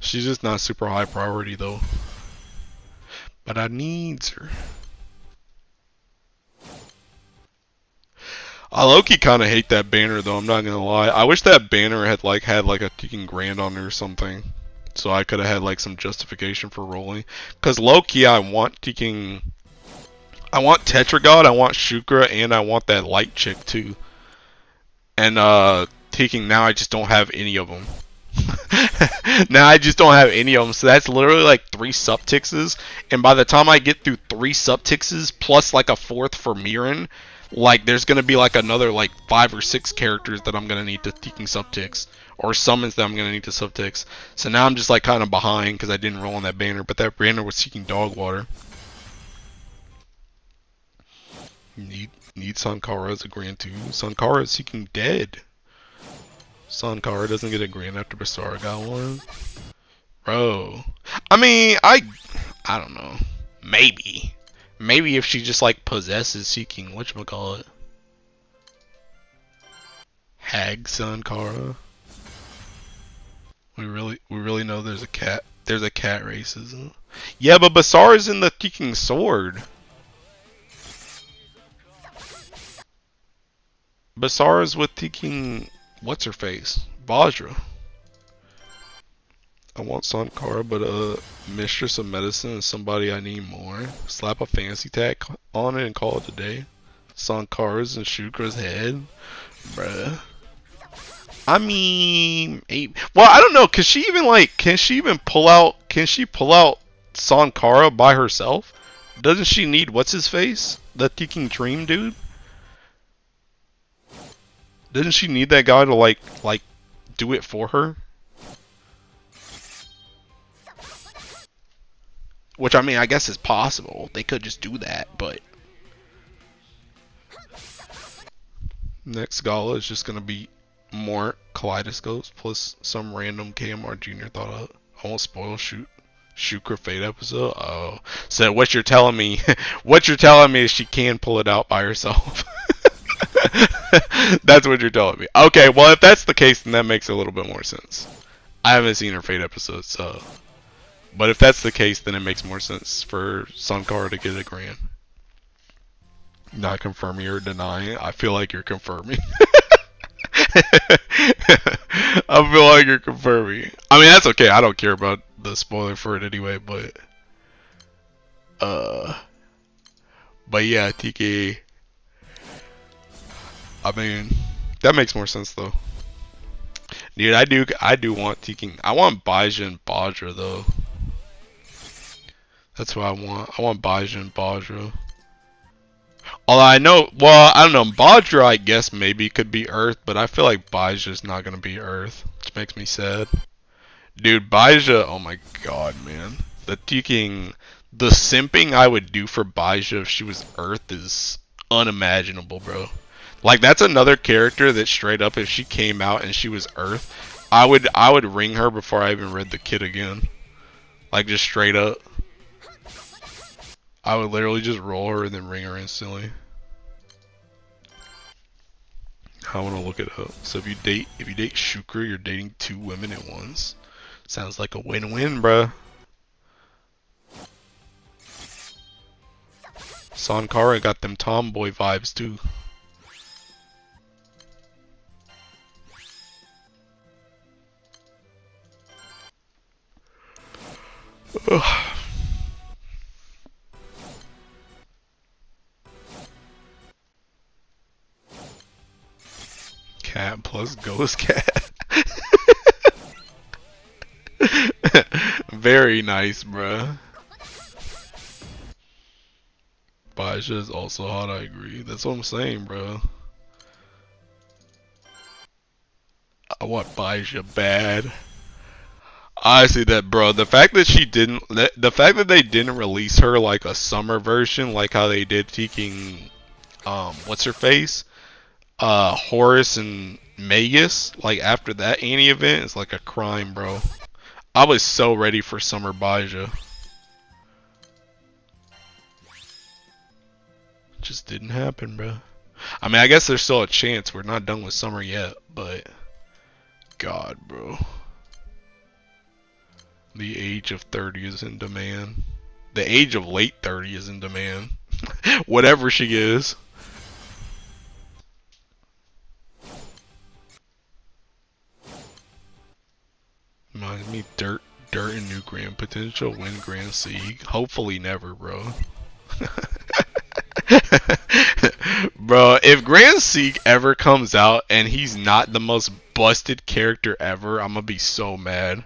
She's just not super high priority though. But I needs her. I low-key kind of hate that banner though, I'm not gonna lie. I wish that banner had like a ticking grand on it or something. So I could have had like some justification for rolling. Cause low-key I want Tetragod, I want Shukra, and I want that light chick too. And Teking, now I just don't have any of them. Now I just don't have any of them, so that's literally like 3 subtixes, and by the time I get through 3 subtixes plus like a 4th for Mirren, like there's gonna be like another like 5 or 6 characters that I'm gonna need to Teking subtix, or summons that I'm gonna need to subtix. So now I'm just like kind of behind because I didn't roll on that banner, but that banner was seeking dog water. Need Sankara as a grand too. Sankara is seeking dead. Sankara doesn't get a grand after Basara got one. Bro. I mean, I don't know. Maybe. Maybe if she just like possesses seeking whatchamacallit. Hag Sankara. We really know there's a cat race, isn't it? Yeah, but Basara's in the seeking sword. Basara's with seeking what's her face? Vajra. I want Sankara, but Mistress of Medicine is somebody I need more. Slap a fancy tag on it and call it a day. Sankara's and Shukra's head, bruh. I mean, well, I don't know. Can she even pull out Sankara by herself? Doesn't she need what's his face? The Teking Dream dude? Doesn't she need that guy to like do it for her? Which, I mean, I guess is possible. They could just do that, but... Next gala is just going to be more kaleidoscopes plus some random KMR Jr. thought up. I won't spoil Shukra Fate episode. Oh. So what you're telling me... what you're telling me is she can pull it out by herself. That's what you're telling me. Okay, well, if that's the case, then that makes a little bit more sense. I haven't seen her Fate episode, so... But if that's the case, then it makes more sense for Sankara to get a grand. Not confirming or denying. I feel like you're confirming. I feel like you're confirming. I mean, that's okay. I don't care about the spoiler for it anyway, but... But yeah, TK... I mean, that makes more sense, though. Dude, I do want Teking... I want Baija and Bajra, though. That's what I want. I want Baija and Bajra. Although I know, well, I don't know, Bajra I guess maybe could be Earth, but I feel like Baija's not gonna be Earth, which makes me sad. Dude, Baija, oh my god, man. The simping I would do for Baija if she was Earth is unimaginable, bro. Like, that's another character that straight up, if she came out and she was Earth, I would ring her before I even read the kit again. Like, just straight up. I would literally just roll her and then ring her instantly. I want to look it up. So if you date Shukra, you're dating 2 women at once. Sounds like a win-win, bruh. Sankara got them tomboy vibes too. Ugh. Cat plus ghost cat. Very nice, bruh. Baisha is also hot, I agree. That's what I'm saying, bro. I want Baisha bad. I see that, bro. The fact that the fact that they didn't release her like a summer version, like how they did taking, what's her face? Horus and Magus, like after that Annie event, is like a crime, bro. I was so ready for summer Baisha. Just didn't happen, bro. I mean, I guess there's still a chance. We're not done with summer yet, but God, bro. The age of 30 is in demand. The age of late 30 is in demand. Whatever she is. Reminds me, dirt and new grand potential, win grand sieg. Hopefully never, bro. Bro, if Grand Sieg ever comes out and he's not the most busted character ever, I'm gonna be so mad.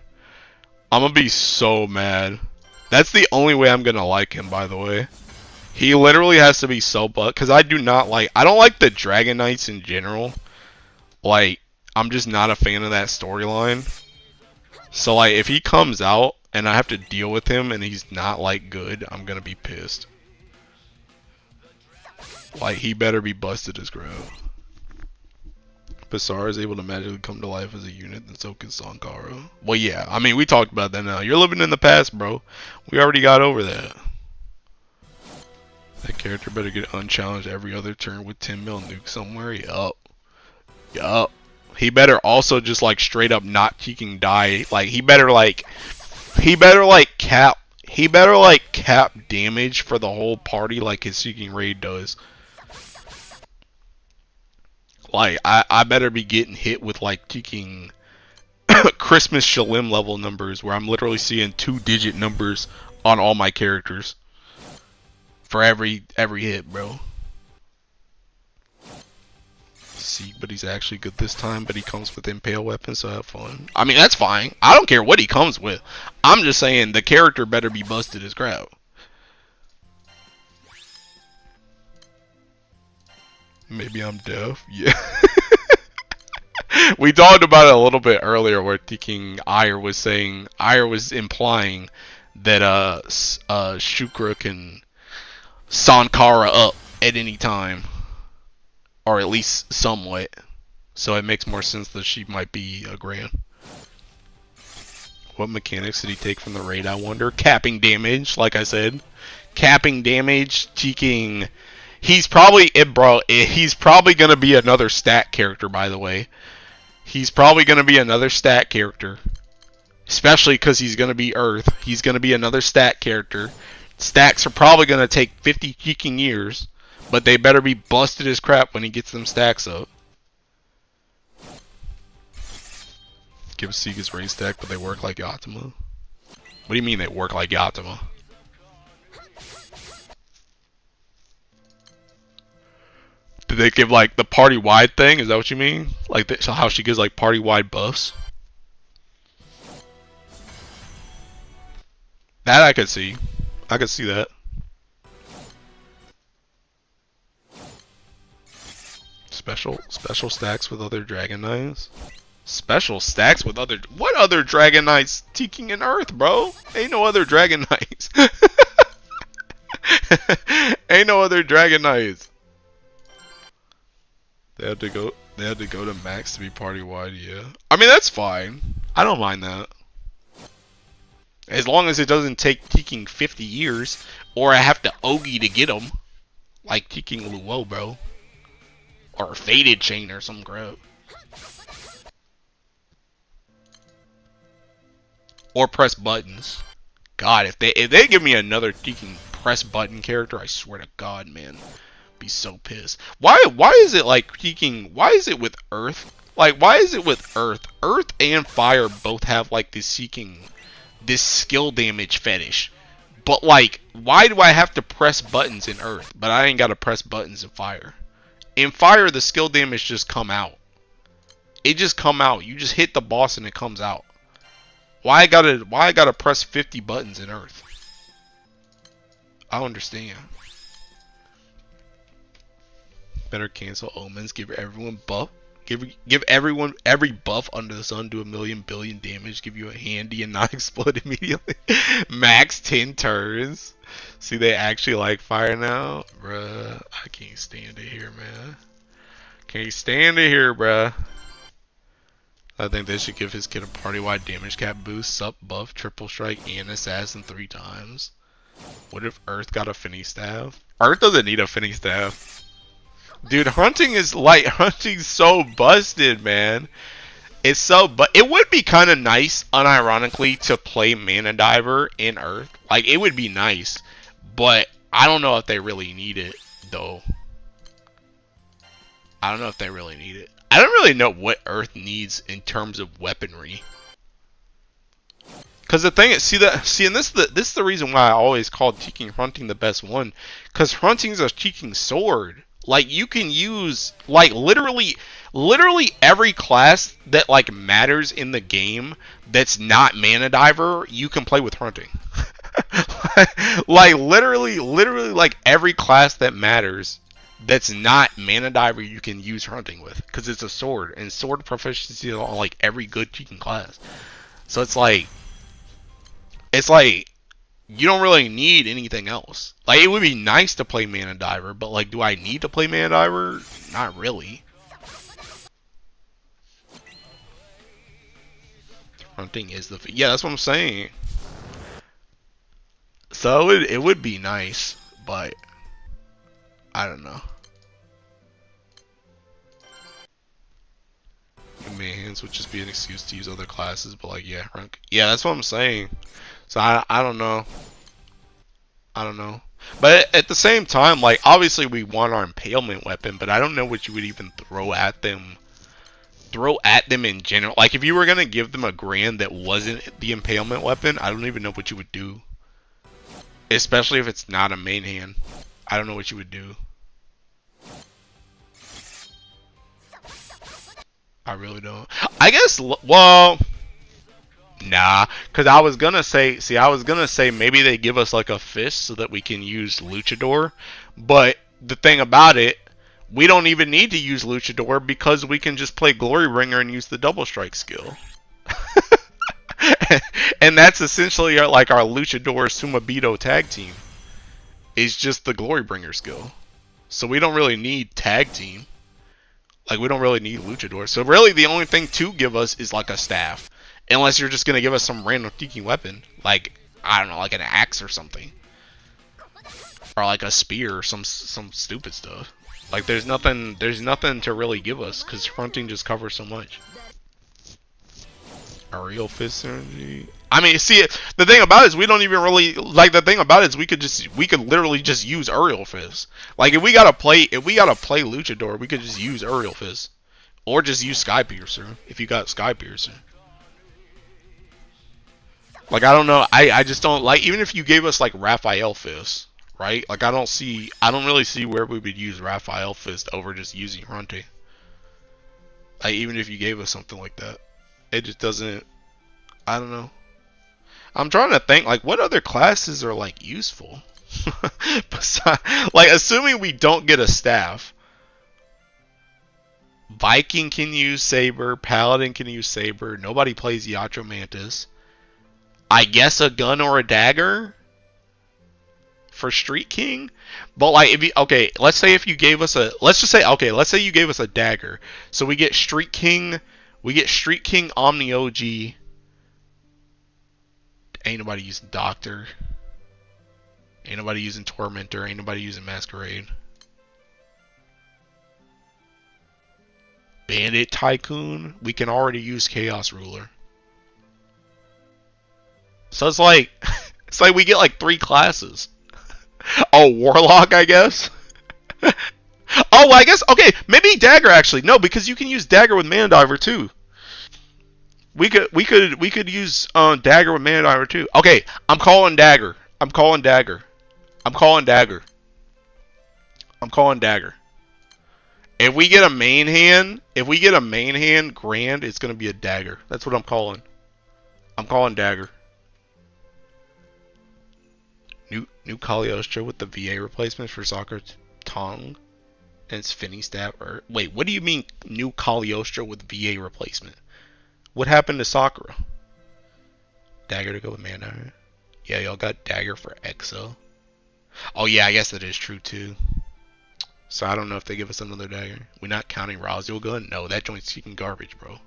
I'm gonna be so mad. That's the only way I'm gonna like him, by the way. He literally has to be so busted, because I don't like the Dragon Knights in general. Like, I'm just not a fan of that storyline. So, like, if he comes out and I have to deal with him and he's not, like, good, I'm gonna be pissed. Like, he better be busted as crap. Basara is able to magically come to life as a unit, and so can Sankara. Well, yeah, I mean, we talked about that now. You're living in the past, bro. We already got over that. That character better get unchallenged every other turn with 10 mil nuke somewhere. Yup. Yup. He better also just, like, straight up not cheeking die. Like, he better cap damage for the whole party like his Seeking Raid does. Like, I better be getting hit with, like, taking Christmas Shalim level numbers where I'm literally seeing 2-digit numbers on all my characters for every hit, bro. See, but he's actually good this time, but he comes with impale weapons, so have fun. I mean, that's fine. I don't care what he comes with. I'm just saying the character better be busted as crap. Maybe I'm deaf. Yeah. We talked about it a little bit earlier where thinking Ire was implying that Shukra can Sankara up at any time. Or at least somewhat. So it makes more sense that she might be a Grand. What mechanics did he take from the raid, I wonder? Capping damage, like I said. Capping damage, cheeking. He's probably gonna be another stat character, by the way. He's probably gonna be another stat character. Especially because he's gonna be Earth. He's gonna be another stat character. Stacks are probably gonna take 50 cheeking years. But they better be busted as crap when he gets them stacks up. Give Sega's raid stack, but they work like Yatima. What do you mean they work like Yatima? Did they give like the party-wide thing? Is that what you mean? Like how she gives like party-wide buffs? That I could see. I could see that. Special stacks with other Dragon Knights. Special stacks with other... What other Dragon Knights teaking in Earth, bro? Ain't no other Dragon Knights. Ain't no other Dragon Knights. They had to go to max to be party wide, yeah. I mean, that's fine. I don't mind that. As long as it doesn't take teaking 50 years, or I have to Ogi to get them. Like teaking Luo, bro. Or a faded chain or some crap. Or press buttons. God, if they give me another teaking press button character, I swear to God, man, be so pissed. Why is it like teaking? Why is it with Earth? Like, why is it with Earth? Earth and Fire both have like this skill damage fetish. But like, why do I have to press buttons in Earth, but I ain't gotta press buttons in Fire? In Fire, the skill damage just come out. It just come out. You just hit the boss and it comes out. Why I gotta press 50 buttons in Earth? I don't understand. Better cancel omens. Give everyone buff. Give everyone every buff under the sun. Do 1,000,000 billion damage. Give you a handy and not explode immediately. Max 10 turns. See, they actually like fire now, bruh. I can't stand it here, man. Can't stand it here, bruh. I think they should give his kid a party-wide damage cap boost, sup buff, triple strike, and assassin 3 times. What if Earth got a Finny staff? Earth doesn't need a Finny staff. Dude, hunting's so busted, man. It's so, but it would be kind of nice, unironically, to play Mana Diver in Earth. Like, it would be nice, but I don't know if they really need it, though. I don't know if they really need it. I don't really know what Earth needs in terms of weaponry. Because the thing is, and this is the reason why I always called Teaking Hunting the best one. Because Hunting's a Teaking sword. Like, you can use, like, literally every class that, like, matters in the game that's not Mana Diver, you can play with Hunting. Like, literally, like, every class that matters that's not Mana Diver, you can use Hunting with. Because it's a sword, and sword proficiency on, like, every good Teaking class. So it's like, you don't really need anything else. Like, it would be nice to play Mana Diver, but, like, do I need to play Mana Diver? Not really. Hunting is the... Yeah, that's what I'm saying. So, it would be nice, but... I don't know. Hands would just be an excuse to use other classes, but, like, yeah, yeah, that's what I'm saying. So I don't know. I don't know. But at the same time, like, obviously we want our impalement weapon, but I don't know what you would even throw at them. Throw at them in general. Like, if you were gonna give them a grand that wasn't the impalement weapon, I don't even know what you would do. Especially if it's not a main hand. I don't know what you would do. I really don't. I guess, well... Nah, because I was gonna say, maybe they give us like a fist so that we can use Luchador, but the thing about it, we don't even need to use Luchador because we can just play Glorybringer and use the double strike skill. And that's essentially our Luchador Sumabito tag team. It's just the Glorybringer skill. So we don't really need tag team. Like, we don't really need Luchador. So really the only thing to give us is like a staff. Unless you're just going to give us some random Teaking weapon. Like, I don't know, like an axe or something. Or like a spear or some stupid stuff. Like, there's nothing to really give us. Because Hunting just covers so much. Aerial Fist Energy. I mean, see, the thing about it is we don't even really... Like, the thing about it is we could literally just use Aerial Fist. Like, if we gotta play Luchador, we could just use Aerial Fist. Or just use Sky Piercer, if you got Sky Piercer. Like, I don't know, I just don't, like, even if you gave us, like, Raphael Fist, right? Like, I don't really see where we would use Raphael Fist over just using Hunting. Like, even if you gave us something like that. It just doesn't, I don't know. I'm trying to think, like, what other classes are, like, useful? Besides, like, assuming we don't get a staff. Viking can use Saber, Paladin can use Saber, nobody plays Yatro Mantis. I guess a gun or a dagger for Street King, but like if you let's say you gave us a dagger, so we get Street King, Omni OG. Ain't nobody using Doctor, ain't nobody using Tormentor, ain't nobody using Masquerade. Bandit Tycoon, we can already use Chaos Ruler. So it's like we get like 3 classes. Oh, Warlock, I guess. Oh, well, I guess, okay, maybe Dagger actually. No, because you can use Dagger with Mana Diver too. We could use Dagger with Mana Diver too. Okay, I'm calling Dagger. If we get a main hand, grand, it's gonna be a dagger. That's what I'm calling. I'm calling dagger. New Cagliostro with the VA replacement for Soccer Tongue and its Finny stab. Wait, what do you mean new Cagliostro with VA replacement? What happened to Sakura? Dagger to go with mana. Yeah, y'all got dagger for Hexa. Oh yeah, I guess that is true too. So I don't know if they give us another dagger. We're not counting Razio gun. No, that joint's seeking garbage, bro.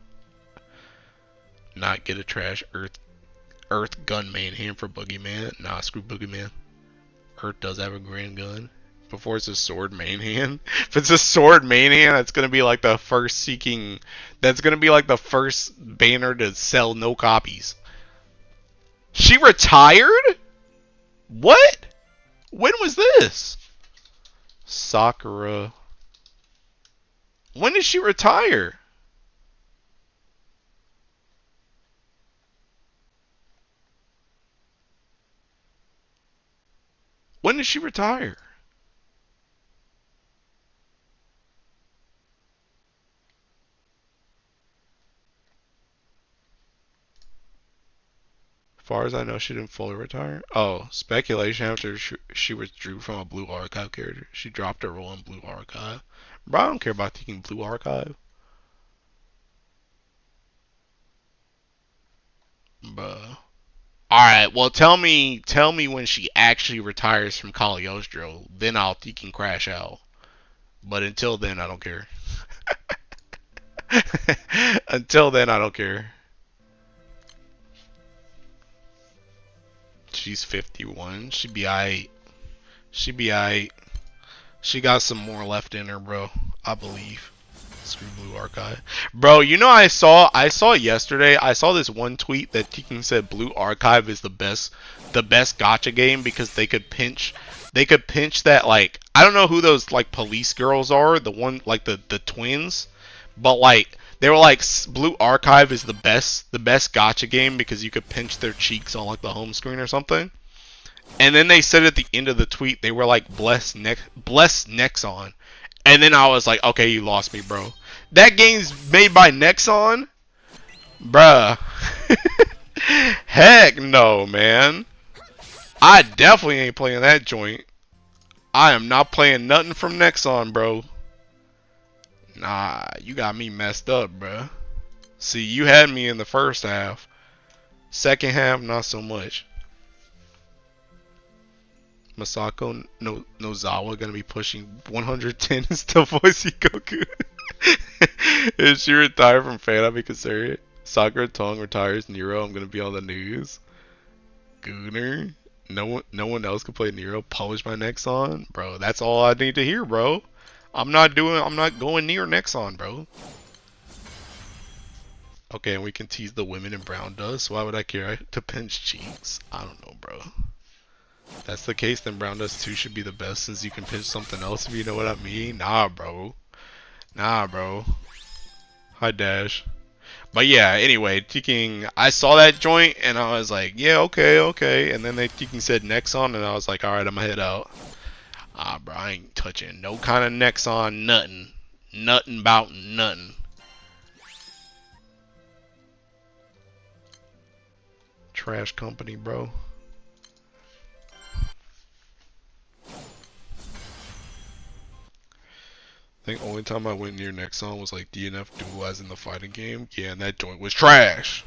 Not get a trash Earth gun main hand for Boogeyman. Nah, screw Boogeyman. Earth does have a grand gun. Before it's a sword main hand. If it's a sword main hand, that's gonna be like the first seeking. That's gonna be like the first banner to sell no copies. She retired? What? When was this? Sakura. When did she retire? When did she retire? As far as I know, she didn't fully retire. Oh, speculation after she withdrew from a Blue Archive character. She dropped her role in Blue Archive. Bro, I don't care about taking Blue Archive. Bruh. Alright, well tell me when she actually retires from Cagliostro. Then I'll think and crash out. But until then, I don't care. Until then, I don't care. She's 51. She be aight. She be aight. She got some more left in her, bro. I believe. Screw Blue Archive. Bro, you know I saw yesterday, I saw this one tweet that Tekken said Blue Archive is the best gacha game because they could pinch that, like, I don't know who those like police girls are, the one like the twins, but like they were like Blue Archive is the best gacha game because you could pinch their cheeks on like the home screen or something. And then they said at the end of the tweet they were like bless Nexon. And then I was like, okay, you lost me, bro. That game's made by Nexon? Bruh. Heck no, man. I definitely ain't playing that joint. I am not playing nothing from Nexon, bro. Nah, you got me messed up, bruh. See, you had me in the first half. Second half, not so much. Masako Nozawa gonna be pushing 110 to voice Goku. If she retired from fan, I'd be concerned. Sakura Tong retires Nero, I'm gonna be on the news. Gooner. No one else can play Nero. Publish my Nexon, bro. That's all I need to hear, bro. I'm not going near Nexon, bro. Okay, and we can tease the women in brown dust. Why would I care to pinch cheeks? I don't know, bro. If that's the case, then brown dust 2 should be the best since you can pinch something else, if you know what I mean. Nah, bro. Nah, bro. Hi, Dash. But yeah, anyway, Tekken, I saw that joint and I was like, yeah, okay. And then Tekken said Nexon and I was like, alright, I'm gonna head out. Ah, bro, I ain't touching no kind of Nexon, nothing. Nothing about nothing. Trash company, bro. I think only time I went near Nexon was like DNF Duel as in the fighting game. Yeah, and that joint was trash.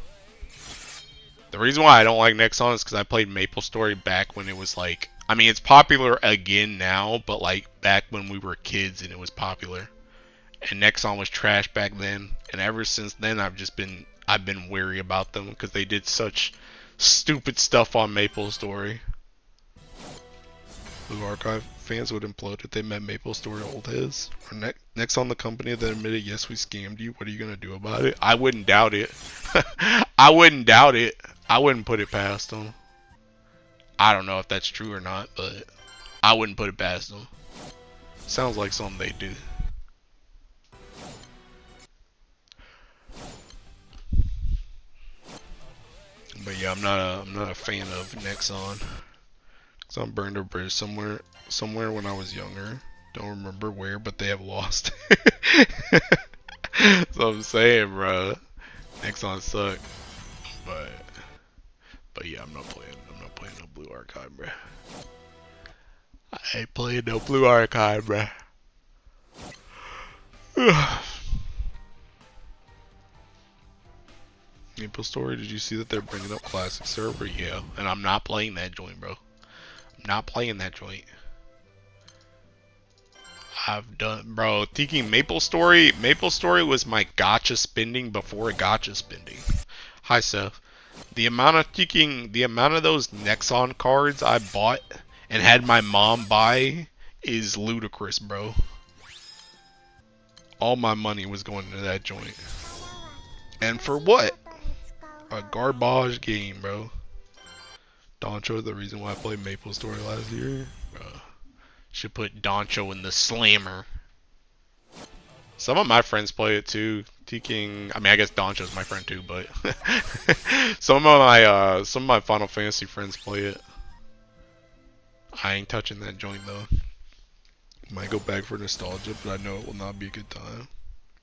The reason why I don't like Nexon is because I played Maple Story back when it was like, I mean, it's popular again now, but like back when we were kids and it was popular. And Nexon was trash back then, and ever since then I've been wary about them because they did such stupid stuff on Maple Story. Blue Archive fans would implode if they met Maple Story old his. Or Nexon, the company that admitted, yes, we scammed you. What are you gonna do about it? I wouldn't doubt it. I wouldn't doubt it. I wouldn't put it past them. I don't know if that's true or not, but I wouldn't put it past them. Sounds like something they do. But yeah, I'm not a fan of Nexon. So I burned a bridge somewhere when I was younger. Don't remember where, but they have lost. That's what I'm saying, bro. Nexon suck. But yeah, I'm not playing no blue archive, bro. I ain't playing no blue archive, bro. Maple Story, did you see that they're bringing up Classic Server? Yeah, and I'm not playing that joint, bro. I'm not playing that joint. I've done, bro, thinking Maple Story was my gotcha spending before gotcha spending. Hi, Seth. The amount of those Nexon cards I bought and had my mom buy is ludicrous, bro. All my money was going into that joint. And for what? A garbage game, bro. Doncho is the reason why I played Maple Story last year. Should put Doncho in the slammer. Some of my friends play it too. T-King, I mean, I guess Doncho's my friend too, but some of my Final Fantasy friends play it. I ain't touching that joint though. Might go back for nostalgia, but I know it will not be a good time.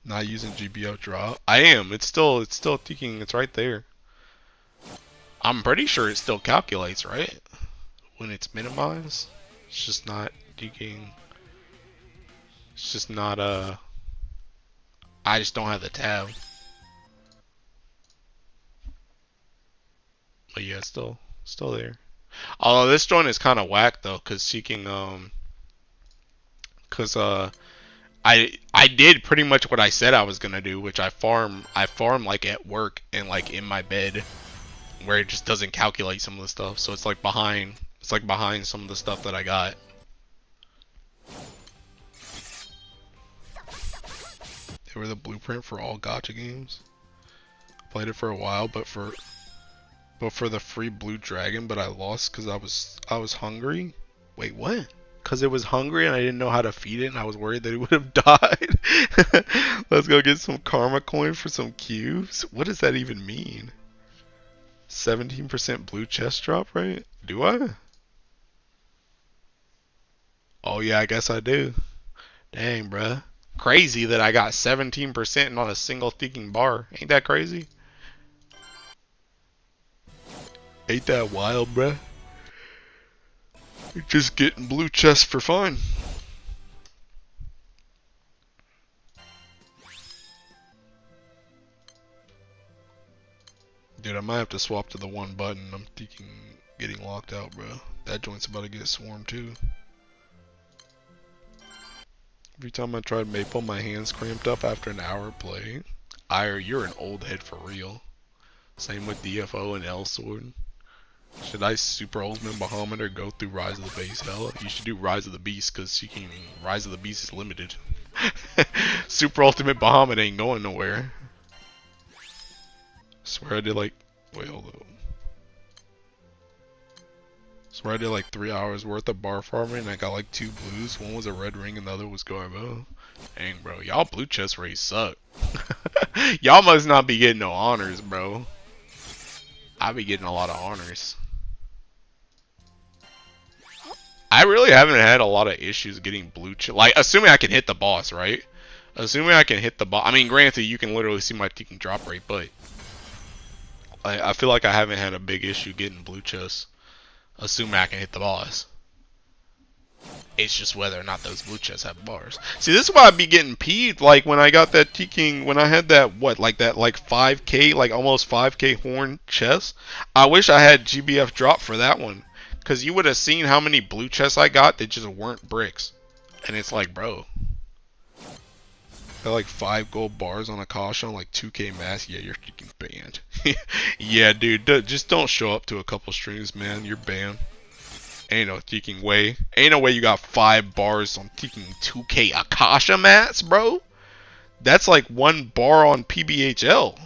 Not using GBF drop. I am. It's still T-King. It's right there. I'm pretty sure it still calculates, right? When it's minimized. It's just not T-King. It's just not I just don't have the tab. But yeah, it's still there. Although this joint is kind of whack though, cause seeking I did pretty much what I said I was gonna do, which I farm like at work and like in my bed, where it just doesn't calculate some of the stuff. So it's like behind some of the stuff that I got. They were the blueprint for all gacha games. Played it for a while, but for the free blue dragon, but I lost because I was hungry. Wait, what? Because it was hungry and I didn't know how to feed it, and I was worried that it would have died. Let's go get some karma coin for some cubes. What does that even mean? 17% blue chest drop, right? Do I? Oh yeah, I guess I do. Dang, bruh. Crazy that I got 17% on a single thinking bar. Ain't that crazy? Ain't that wild, bruh? You're just getting blue chests for fun. Dude, I might have to swap to the one button. I'm thinking getting locked out, bro. That joint's about to get swarmed too. Every time I tried Maple, my hands cramped up after an hour of play. Ire, you're an old head for real. Same with DFO and L Sword. Should I Super Ultimate Bahamut or go through Rise of the Beast? Hell, you should do Rise of the Beast, because Rise of the Beast is limited. Super Ultimate Bahamut ain't going nowhere. Swear I did like, wait, hold up. Swear I did like 3 hours worth of bar farming and I got like 2 blues. One was a red ring and the other was Garbo. Dang, bro, y'all blue chest rates suck. Y'all must not be getting no honors, bro. I be getting a lot of honors. I really haven't had a lot of issues getting blue chest. Like, assuming I can hit the boss, right? Assuming I can hit the boss. I mean, granted, you can literally see my ticking drop rate, but I feel like I haven't had a big issue getting blue chests. Assuming I can hit the boss. It's just whether or not those blue chests have bars. See, this is why I'd be getting peeved, like, when I got that T-King, when I had that, what, like, that, like, 5k, like, almost 5k horn chest. I wish I had GBF drop for that one. Because you would have seen how many blue chests I got that just weren't bricks. And it's like, bro. Got like 5 gold bars on Akasha on like 2k mask. Yeah, you're freaking banned. Yeah, dude, just don't show up to a couple streams, man. You're banned. Ain't no teaking way. Ain't no way you got 5 bars on teaking 2k Akasha mats, bro. That's like 1 bar on PBHL.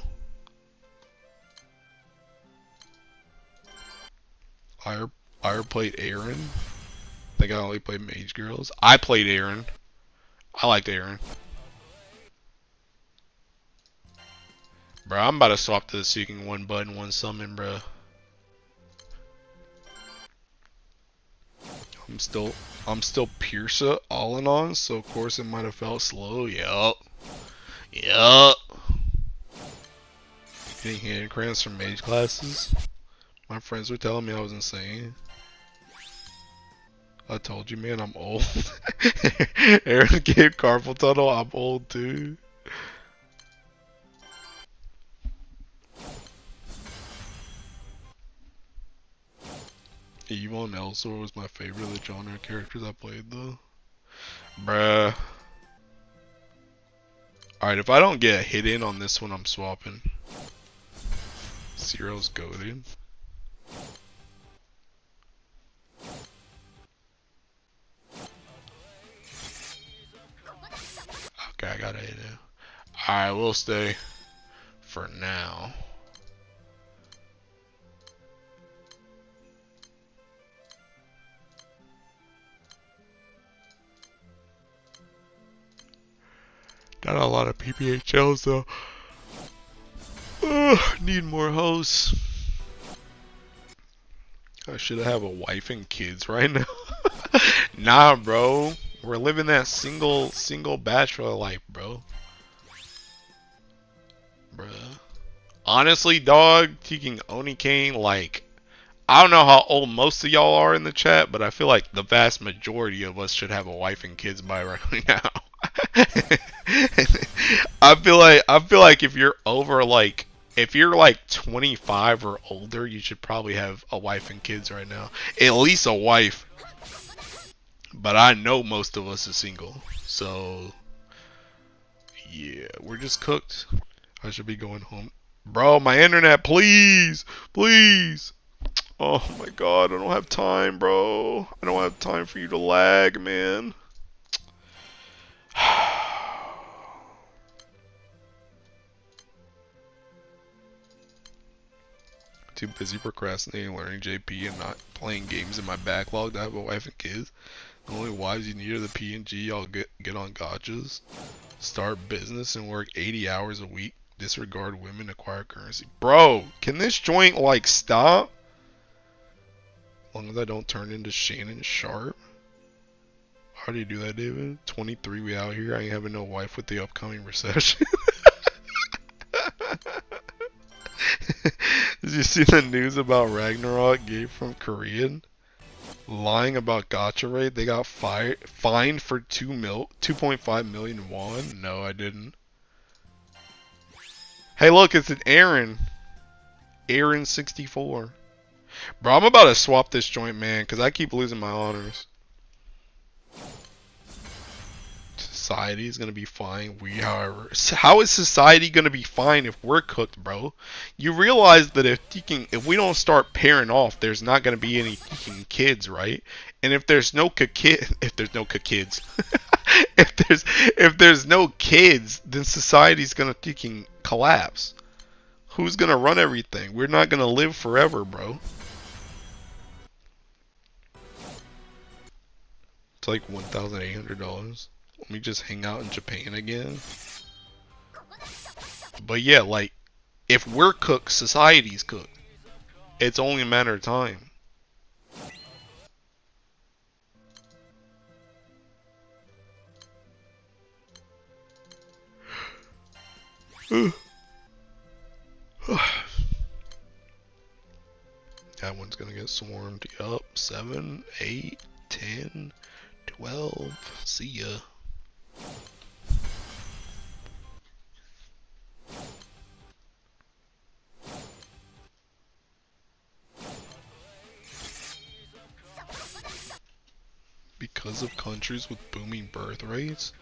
I played Aaron. I think I only played Mage Girls. I played Aaron. I liked Aaron. Bro, I'm about to swap to the seeking 1 button, 1 summon, bro. I'm still Piercer all in on, so of course it might have felt slow. Yup. Yup. Getting hand cramps from mage classes. My friends were telling me I was insane. I told you, man, I'm old. Aaron gave carpal tunnel. I'm old too. Evil and Elsor was my favorite of the genre characters I played though. Bruh. Alright, if I don't get a hit in on this one, I'm swapping. Zero's goated. Okay, I got a hit in. Alright, we'll stay for now. Not a lot of PPHLs though. Ugh, need more hosts. I should have a wife and kids right now. Nah, bro. We're living that single bachelor life, bro. Bruh. Honestly, dog, taking Onikane, like, I don't know how old most of y'all are in the chat, but I feel like the vast majority of us should have a wife and kids by right now. I feel like if you're over if you're like 25 or older, you should probably have a wife and kids right now. At least a wife. But I know most of us are single. So yeah, we're just cooked. I should be going home. Bro, my internet, please. Please. Oh my god, I don't have time, bro. I don't have time for you to lag, man. Too busy procrastinating, learning JP, and not playing games in my backlog to have a wife and kids. The only wives you need are the PNG. I'll get on gotchas. Start business and work 80 hours a week. Disregard women, acquire currency. Bro, can this joint like stop? As long as I don't turn into Shannon Sharp. How do you do that, David? 23, we out here. I ain't having no wife with the upcoming recession. Did you see the news about Ragnarok gave from Korean? Lying about gacha rate, they got fined for 2.5 million won? No, I didn't. Hey look, it's an Aaron. Aaron64. Bro, I'm about to swap this joint, man, because I keep losing my honors. Society is going to be fine. How is society going to be fine if we're cooked, bro? You realize that if we don't start pairing off, there's not going to be any kids, right? And if there's no kids, if there's no kids, then society's going to collapse. Who's going to run everything? We're not going to live forever, bro. It's like $1,800. Let me just hang out in Japan again. But yeah, like, if we're cooked, society's cooked. It's only a matter of time. That one's gonna get swarmed. Yup, 7, 8, 10, 12. See ya. Because of countries with booming birth rates?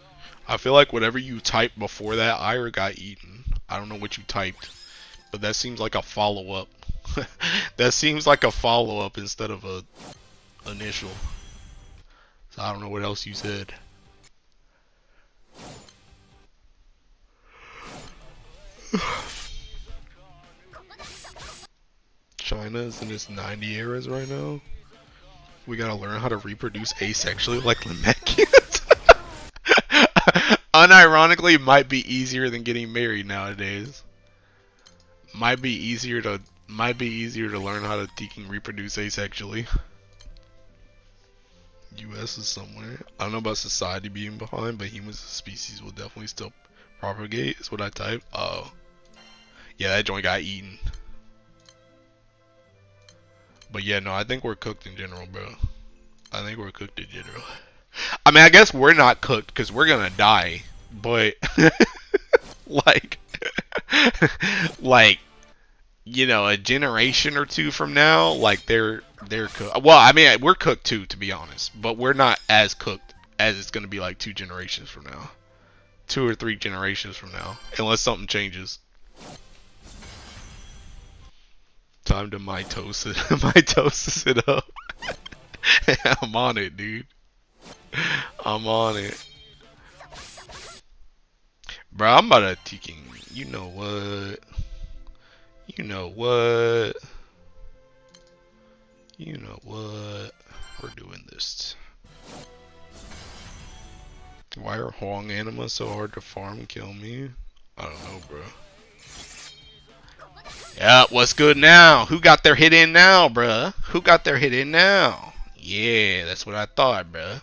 I feel like whatever you typed before that, Ira got eaten. I don't know what you typed, but that seems like a follow-up. That seems like a follow-up instead of a initial. So I don't know what else you said. China is in its 90 eras right now. We gotta learn how to reproduce asexually like Lemeckians. Unironically, might be easier than getting married nowadays. Might be easier to learn how to reproduce asexually. US is somewhere. I don't know about society being behind, but humans as a species will definitely still propagate, is what I typed. Oh. Yeah, that joint got eaten. But yeah, no, I think we're cooked in general, bro. I think we're cooked in general. I mean, I guess we're not cooked because we're gonna die. But, like, like, you know, a generation or two from now, like, they're cooked. Well, I mean, we're cooked too, to be honest. But we're not as cooked as it's gonna be like 2 generations from now. 2 or 3 generations from now. Unless something changes. Time to mitosis, mitosis it up. I'm on it, dude. I'm on it. Bro, I'm about to taking. You know what? You know what? You know what? We're doing this. Why are Huang anima so hard to farm and kill me? I don't know, bro. Yeah, what's good now? Who got their hit in now, bruh? Who got their hit in now? Yeah, that's what I thought, bruh.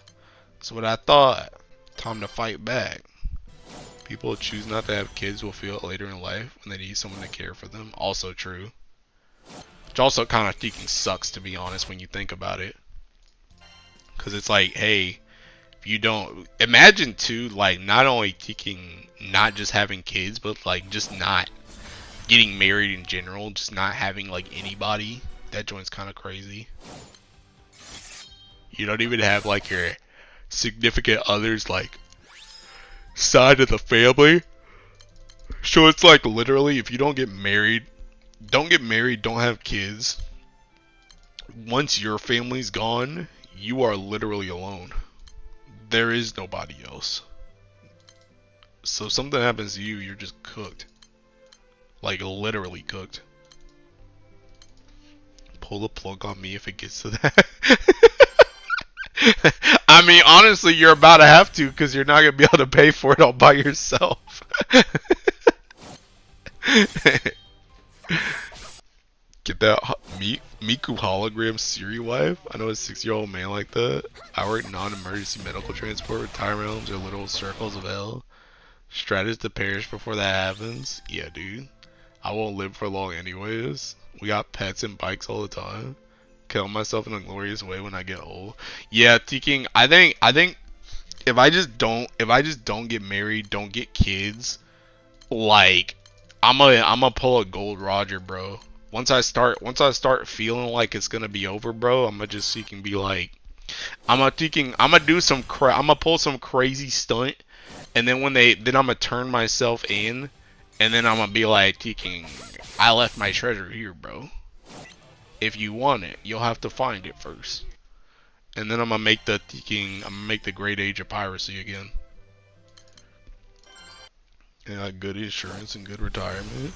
That's what I thought. Time to fight back. People who choose not to have kids will feel it later in life when they need someone to care for them. Also true. Which also kind of freaking sucks, to be honest, when you think about it. Because it's like, hey, if you don't... Imagine, too, like, not only taking... Not just having kids, but, like, just not getting married in general. Just not having, like, anybody. That joint's kind of crazy. You don't even have, like, your significant others, like, side of the family. So it's like, literally, if you don't get married, don't have kids. Once your family's gone, you are literally alone. There is nobody else. So if something happens to you, you're just cooked. Like, literally cooked. Pull the plug on me if it gets to that. I mean, honestly, you're about to have to, because you're not going to be able to pay for it all by yourself. Get that Miku hologram Siri wife? I know a 6-year-old man like that. I work non-emergency medical transport. Retirement homes are literal circles of hell. Strategies to perish before that happens. Yeah, dude. I won't live for long anyways. We got pets and bikes all the time. Kill myself in a glorious way when I get old. Yeah, Teking, I think if I just don't get married, don't get kids, like I'm gonna pull a Gold Roger, bro. Once I start feeling like it's gonna be over, bro, I'm gonna just seek and be like, I'm gonna pull some crazy stunt, and then then I'm gonna turn myself in, and then I'm gonna be like, Teking, I left my treasure here, bro. If you want it, you'll have to find it first. And then I'm gonna make the great age of piracy again. And got good insurance and good retirement.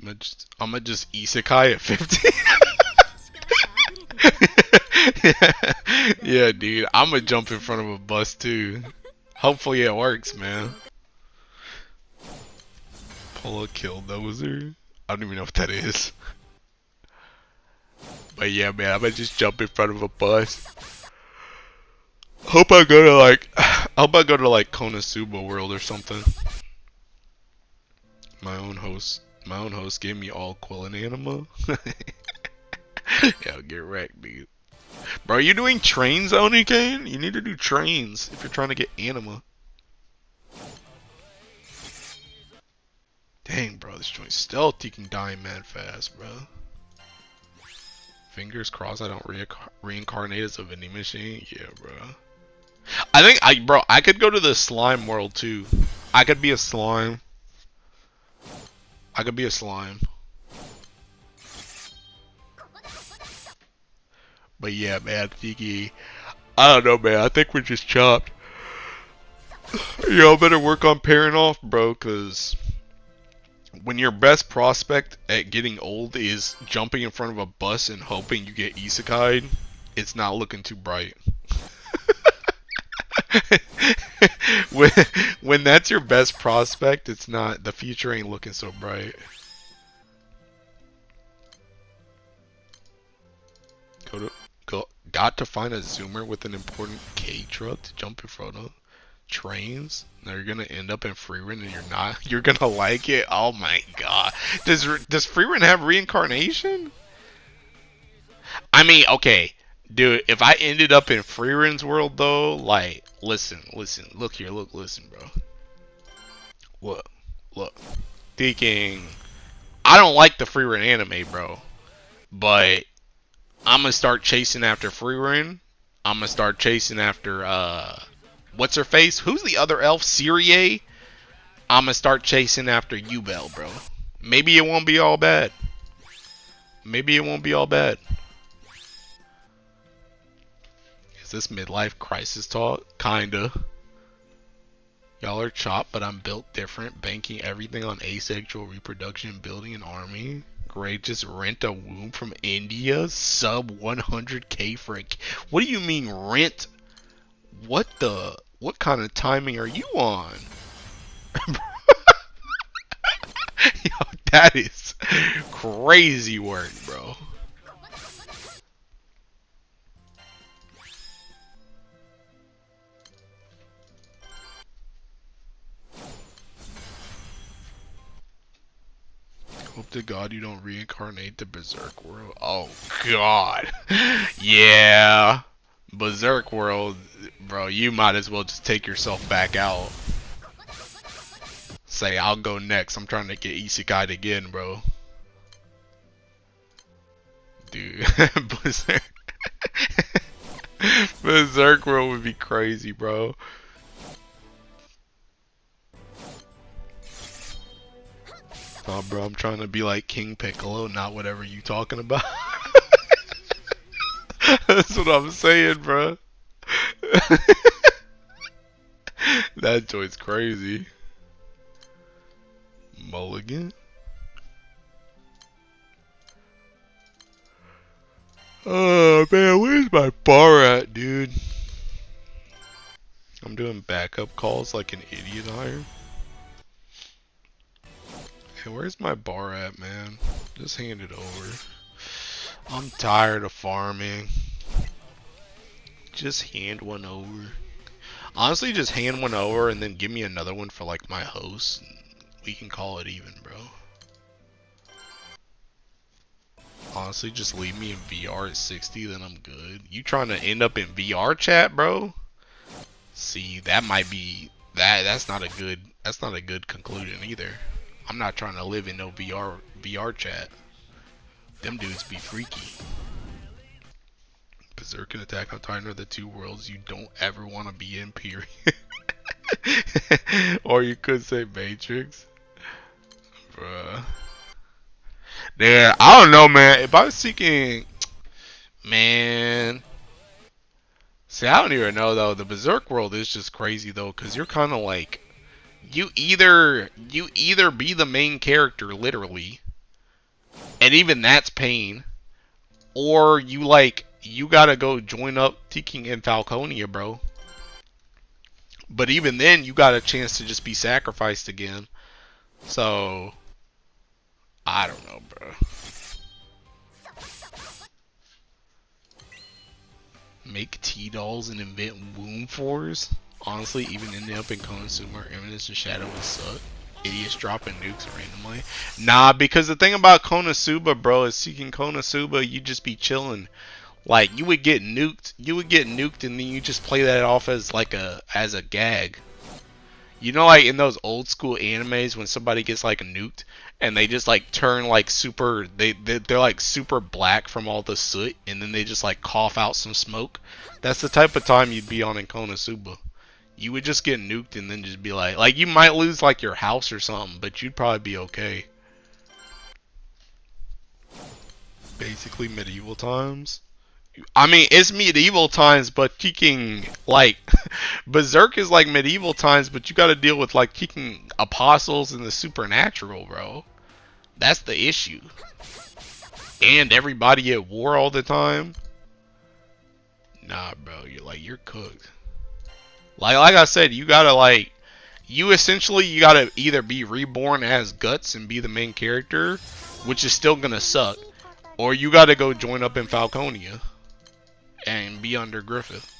I'm gonna just Isekai at 50. Yeah, dude. I'm gonna jump in front of a bus too. Hopefully it works, man. Pull a Killdozer. I don't even know what that is. But yeah, man, I'm gonna just jump in front of a bus. Hope I go to like Konosuba World or something. My own host gave me all Quillen anima. Yeah, get wrecked, dude. Bro, are you doing trains, Onikane? You need to do trains if you're trying to get anima. Dang, bro, this joint's stealth. You can die mad fast, bro. Fingers crossed I don't reincarnate as a vending machine. Yeah, bro. I could go to the slime world too. I could be a slime. But yeah, man, Tiki. I don't know, man. I think we're just chopped. Y'all better work on pairing off, bro, because when your best prospect at getting old is jumping in front of a bus and hoping you get isekai'd, it's not looking too bright. when when that's your best prospect, it's not, the future ain't looking so bright. Got to find a zoomer with an important K truck to jump in front of. Trains. Now you're gonna end up in Freerun and you're not. You're gonna like it. Oh my god. Does Freerun have reincarnation? I mean, okay, dude. If I ended up in Freerun's world though, like, listen, look here, listen, bro. Look. Thinking, I don't like the Freerun anime, bro, but I'm gonna start chasing after Freerun. I'm gonna start chasing after what's her face? Who's the other elf? Syrie? I'm gonna start chasing after Ubel, bro. Maybe it won't be all bad. Maybe it won't be all bad. Is this midlife crisis talk? Kinda. Y'all are chopped, but I'm built different. Banking everything on asexual reproduction, building an army. Great, just rent a womb from India. Sub 100k for a... What do you mean rent? What kind of timing are you on? Yo, that is crazy work, bro. Hope to God you don't reincarnate the Berserk world. Oh God. Yeah. Berserk world, bro, you might as well just take yourself back out. Say, I'll go next. I'm trying to get Isekai again, bro. Dude, Berserk. Berserk world would be crazy, bro. Oh, bro, I'm trying to be like King Piccolo, not whatever you talking about. That's what I'm saying, bro. That joint's crazy. Mulligan? Oh, man, where's my bar at, dude? I'm doing backup calls like an idiot here. Hey, where's my bar at, man? Just hand it over. I'm tired of farming. Just hand one over. Honestly, just hand one over and then give me another one for like my host. We can call it even, bro. Honestly, just leave me in VR at 60, then I'm good. You trying to end up in VR chat, bro? See, that might be that's not a good conclusion either. I'm not trying to live in no VR chat. Them dudes be freaky. Berserk and Attack on Titan are the two worlds you don't ever want to be in, period. Or you could say Matrix. Bruh. Yeah, I don't know, man. If I was seeking... Man... See, I don't even know, though. The Berserk world is just crazy, though, because you're kind of like... You either be the main character, literally, and even that's pain, or you gotta go join up King in Falconia, bro. But even then, you got a chance to just be sacrificed again. So, I don't know, bro. Make T-dolls and invent womb fours? Honestly, even ending up in Konosuba or Eminence and Shadow would suck. Idiots dropping nukes randomly. Nah, because the thing about Konosuba, bro, is seeking Konosuba, you just be chilling. Like, you would get nuked, and then you just play that off as like as a gag. You know, like in those old school animes when somebody gets like nuked and they just like turn like super, they're like super black from all the soot, and then they just like cough out some smoke. That's the type of time you'd be on in Konosuba. You would just get nuked and then just be like you might lose like your house or something, but you'd probably be okay. Basically medieval times. I mean, it's medieval times, but kicking, like, Berserk is like medieval times, but you gotta deal with, like, kicking apostles and the supernatural, bro. That's the issue. And everybody at war all the time. Nah, bro, you're cooked. Like I said, you gotta like, you gotta either be reborn as Guts and be the main character, which is still gonna suck, or you gotta go join up in Falconia and be under Griffith,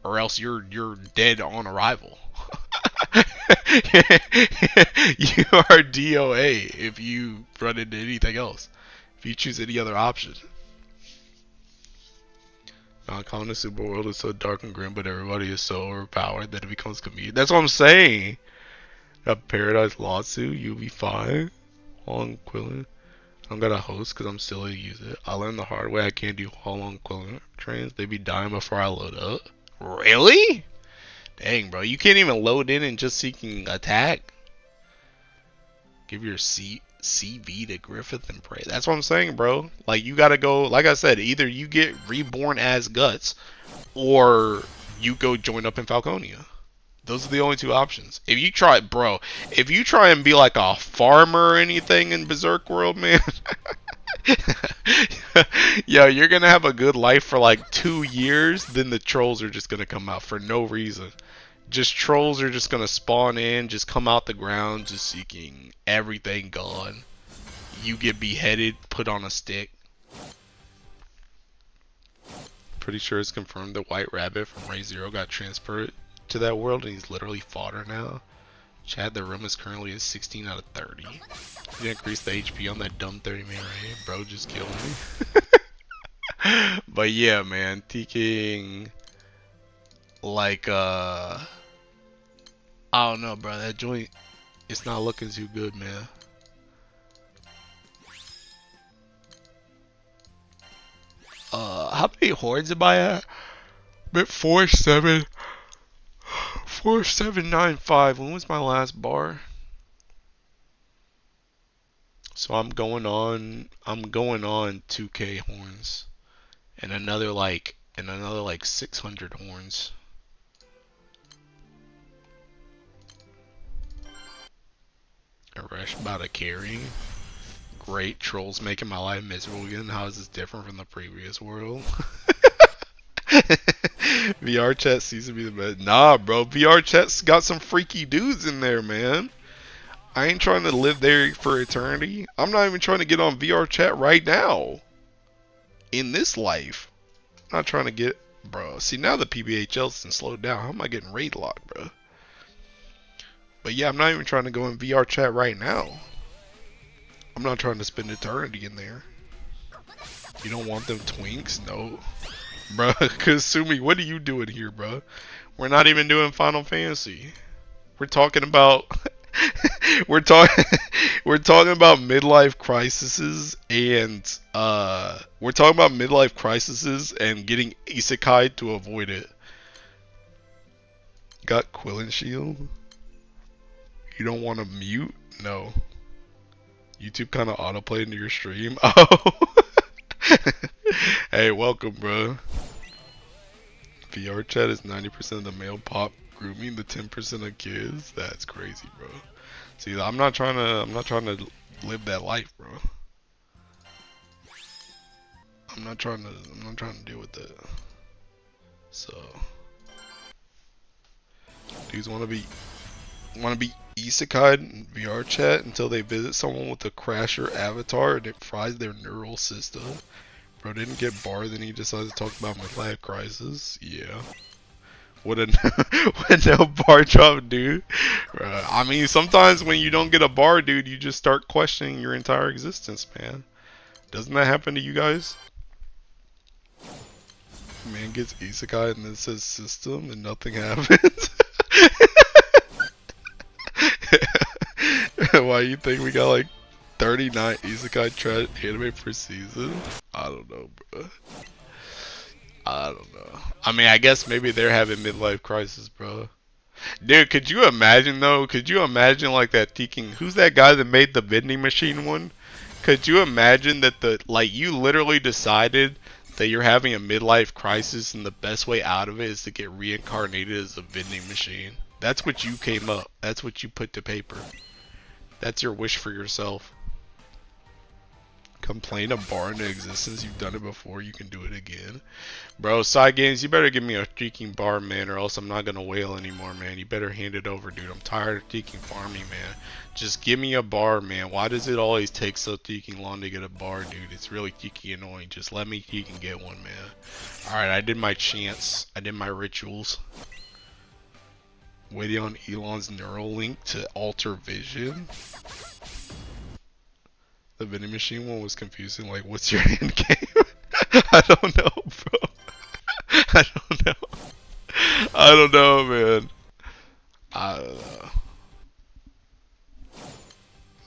or else you're dead on arrival. You are DOA if you run into anything else. If you choose any other option. Common Superworld is so dark and grim, but everybody is so overpowered that it becomes comedic. That's what I'm saying. A Paradise Lawsuit, you'll be fine. Long Quillen. I don't got a host because I'm still to use it. I learned the hard way I can't do Haul on Quillen trains. They be dying before I load up. Really? Dang, bro. You can't even load in and just seeking attack. Give your CV to Griffith and pray. That's what I'm saying, bro. Like, you gotta go, like I said, either you get reborn as Guts, or you go join up in Falconia. Those are the only two options. If you try, bro, if you try and be like a farmer or anything in Berserk World, man, yo, you're gonna have a good life for like 2 years, then the trolls are just gonna come out for no reason. Just trolls are just gonna spawn in, just come out the ground, just seeking everything gone. You get beheaded, put on a stick. Pretty sure it's confirmed that White Rabbit from Ray Zero got transferred to that world and he's literally fodder now. Chad, the room is currently at 16 out of 30. You increase the HP on that dumb 30-man raid. Bro just killed me. But yeah, man, TKing like I don't know, bro. That joint, it's not looking too good, man. How many hordes am I at? I'm at 4795. When was my last bar? So I'm going on 2K horns and another like 600 horns. Arash about to carry. Great, trolls making my life miserable again. How is this different from the previous world? VR chat seems to be the best. Nah, bro. VR chat's got some freaky dudes in there, man. I ain't trying to live there for eternity. I'm not even trying to get on VR chat right now. In this life. I'm not trying to get... Bro, see, now the PBHL's slowed down. How am I getting raid locked, bro? But yeah, I'm not even trying to go in VR chat right now. I'm not trying to spend eternity in there. You don't want them twinks? No. Bruh, Kasumi, what are you doing here, bruh? We're not even doing Final Fantasy. We're talking about... we're talking about midlife crises and getting Isekai to avoid it. Got Quillen Shield? You don't want to mute? No. YouTube kind of autoplayed into your stream. Oh. Hey, welcome, bro. VR chat is 90% of the male pop grooming, the 10% of kids. That's crazy, bro. See, I'm not trying to live that life, bro. I'm not trying to deal with it. So, dudes want to be isekai in VR chat until they visit someone with a crasher avatar and it fries their neural system. Bro didn't get barred, then he decided to talk about midlife crisis. Yeah. What no bar drop, dude. I mean, sometimes when you don't get a bar, dude, you just start questioning your entire existence, man. Doesn't that happen to you guys? Man gets isekai and then says system and nothing happens. Why you think we got like 39 isekai trash anime per season? I don't know, bro. I don't know. I mean, I guess maybe they're having midlife crisis, bro. Dude, could you imagine though? Could you imagine like that thinking? Who's that guy that made the vending machine one? Could you imagine that you literally decided that you're having a midlife crisis and the best way out of it is to get reincarnated as a vending machine? That's what you came up. That's what you put to paper. That's your wish for yourself. Complain a bar into existence. You've done it before. You can do it again. Bro, side games, you better give me a freaking bar, man, or else I'm not gonna wail anymore, man. You better hand it over, dude. I'm tired of freaking farming, man. Just give me a bar, man. Why does it always take so freaking long to get a bar, dude? It's really freaking annoying. Just let me freaking get one, man. Alright, I did my chants. I did my rituals. Waiting on Elon's neural link to alter vision. The vending machine one was confusing. Like, what's your end game? I don't know, bro. I don't know. I don't know, man. I don't know.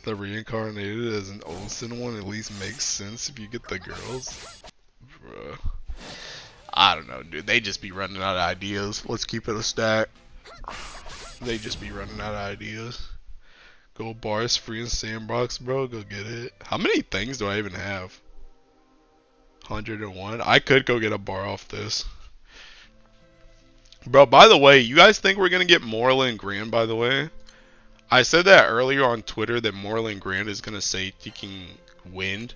The reincarnated as an Olsen one at least makes sense if you get the girls. Bruh. I don't know, dude. They just be running out of ideas. Let's keep it a stack. They just be running out of ideas. Go bars free in sandbox, bro. Go get it. How many things do I even have? 101. I could go get a bar off this. Bro, by the way, you guys think we're gonna get Moreland Grand, by the way? I said that earlier on Twitter that Moreland Grand is gonna say freaking wind.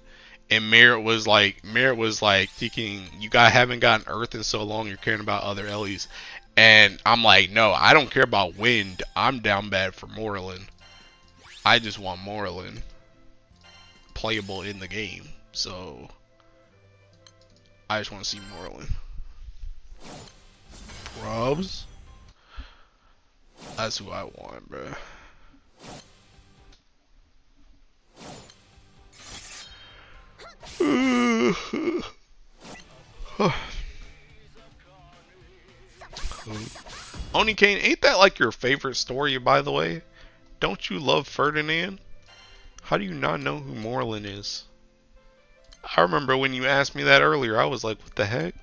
And Merritt was like, freaking, you guys haven't gotten Earth in so long, you're caring about other Ellies. And I'm like, no, I don't care about wind. I'm down bad for Moreland. I just want Moreland playable in the game. So I just want to see Moreland. Probs? That's who I want, bro. Oni Kane, ain't that like your favorite story, by the way? Don't you love Ferdinand? How do you not know who Moreland is? I remember when you asked me that earlier, I was like, what the heck?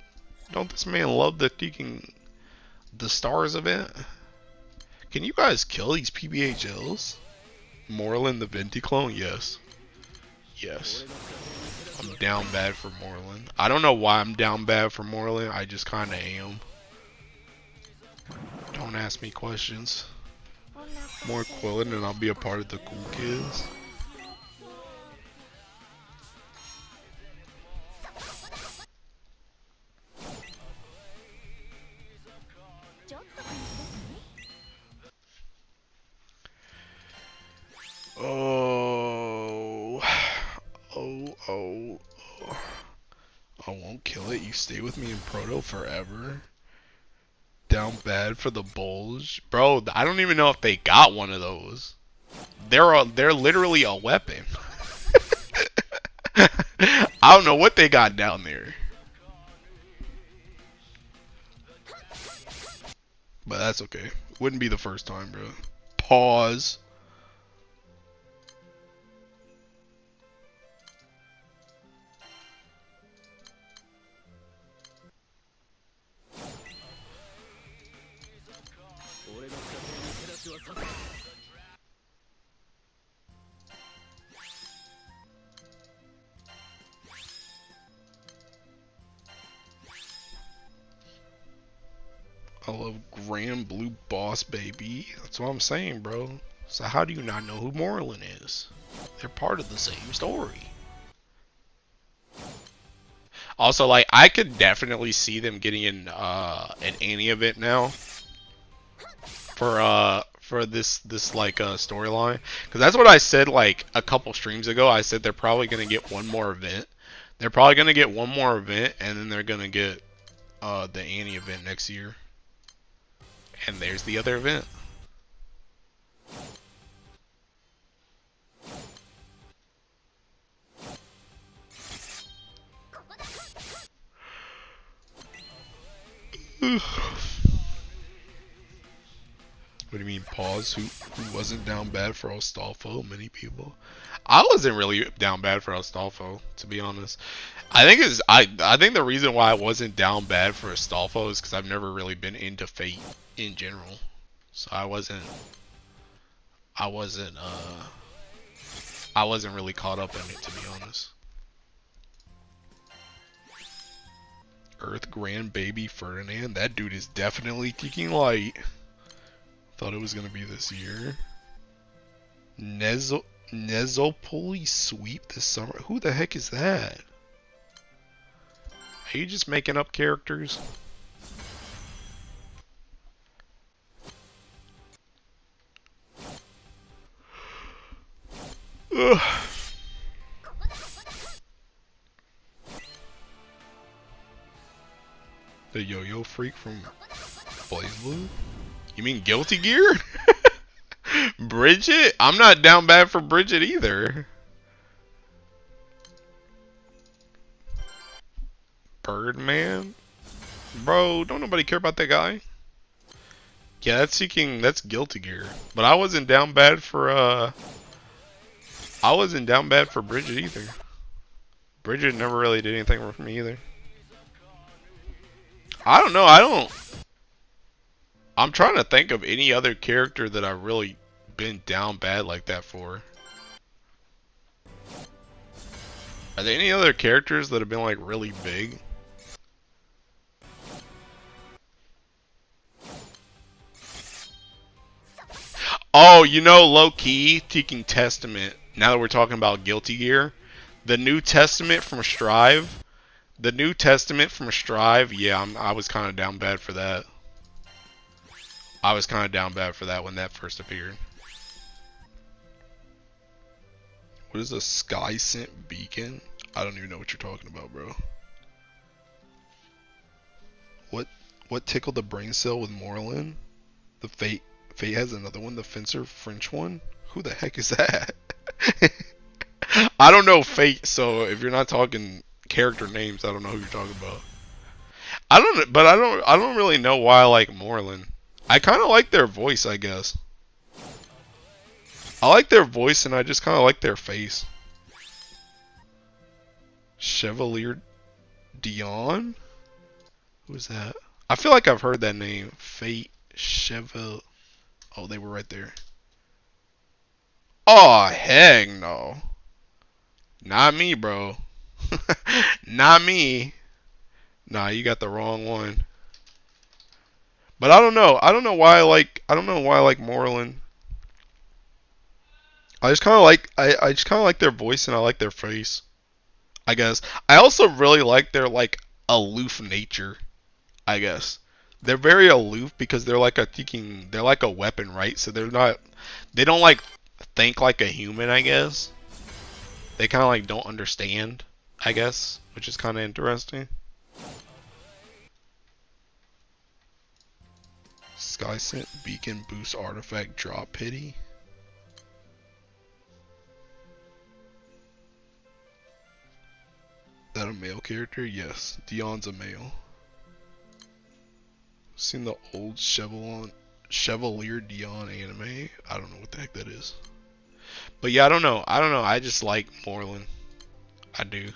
Don't this man love the Stars event? Can you guys kill these PBHLs? Moreland the Venti clone? Yes. Yes. I'm down bad for Moreland. I don't know why I'm down bad for Moreland. I just kind of am. Don't ask me questions. More Quillen and I'll be a part of the cool kids. Oh. I won't kill it. You stay with me in Proto forever. Down bad for the Bulge. Bro, I don't even know if they got one of those. They're literally a weapon. I don't know what they got down there. But that's okay. Wouldn't be the first time, bro. Pause. I love Grand Blue Boss, baby. That's what I'm saying, bro. So how do you not know who Moreland is? They're part of the same story. Also, like, I could definitely see them getting an Annie event now for this like storyline, because that's what I said like a couple streams ago. I said they're probably gonna get one more event. They're probably gonna get one more event, and then they're gonna get the Annie event next year. And there's the other event. What do you mean pause? Who wasn't down bad for Astolfo? Many people. I wasn't really down bad for Astolfo, to be honest. I think the reason why I wasn't down bad for Astolfo is because I've never really been into Fate in general. So I wasn't really caught up in it, to be honest. Earth Grandbaby Ferdinand, that dude is definitely kicking light. Thought it was gonna be this year. Nezopoli sweep this summer. Who the heck is that? Are you just making up characters? Ugh. The yo-yo freak from Blaze Blue? You mean Guilty Gear? Bridget? I'm not down bad for Bridget either. Birdman? Bro, don't nobody care about that guy. Yeah, that's Guilty Gear. But I wasn't down bad for Bridget either. Bridget never really did anything for me either. I don't know, I'm trying to think of any other character that I've really been down bad like that for. Are there any other characters that have been like really big? Oh, you know, low key, taking Testament. Now that we're talking about Guilty Gear, the New Testament from Strive. The New Testament from Strive. Yeah, I was kind of down bad for that. I was kind of down bad for that when that first appeared. What is a Sky Scent Beacon? I don't even know what you're talking about, bro. What tickled the brain cell with Moreland? The Fate has another one, the Fencer French one? Who the heck is that? I don't know Fate, so if you're not talking character names, I don't know who you're talking about. I don't really know why I like Moreland. I kind of like their voice, I guess. I like their voice and I just kind of like their face. Chevalier Dion? Who's that? I feel like I've heard that name. Fate Cheval. Oh, they were right there. Oh, heck no. Not me, bro. Not me. Nah, you got the wrong one. But I don't know. I don't know why I like Moreland. I just kind of like I just kind of like their voice and I like their face. I guess. I also really like their like aloof nature. I guess. They're very aloof because they're like they're like a weapon, right? So they don't like think like a human, I guess. They kind of like don't understand, I guess, which is kind of interesting. Sky Scent Beacon boost artifact drop pity. Is that a male character? Yes, Dion's a male. Seen the old Chevalier Dion anime? I don't know what the heck that is. But yeah, I don't know. I just like Moreland. I do.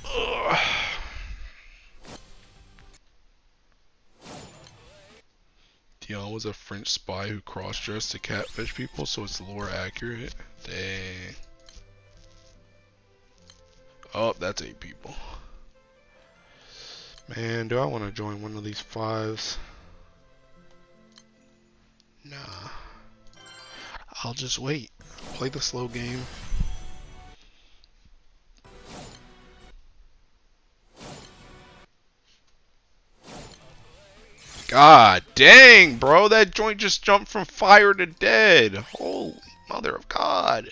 Ugh. Dion was a French spy who cross-dressed to catfish people, so it's lore accurate. Dang. Oh, that's 8 people. Man, do I want to join one of these 5s? Nah. I'll just wait. Play the slow game. God dang, bro. That joint just jumped from fire to dead. Holy mother of God.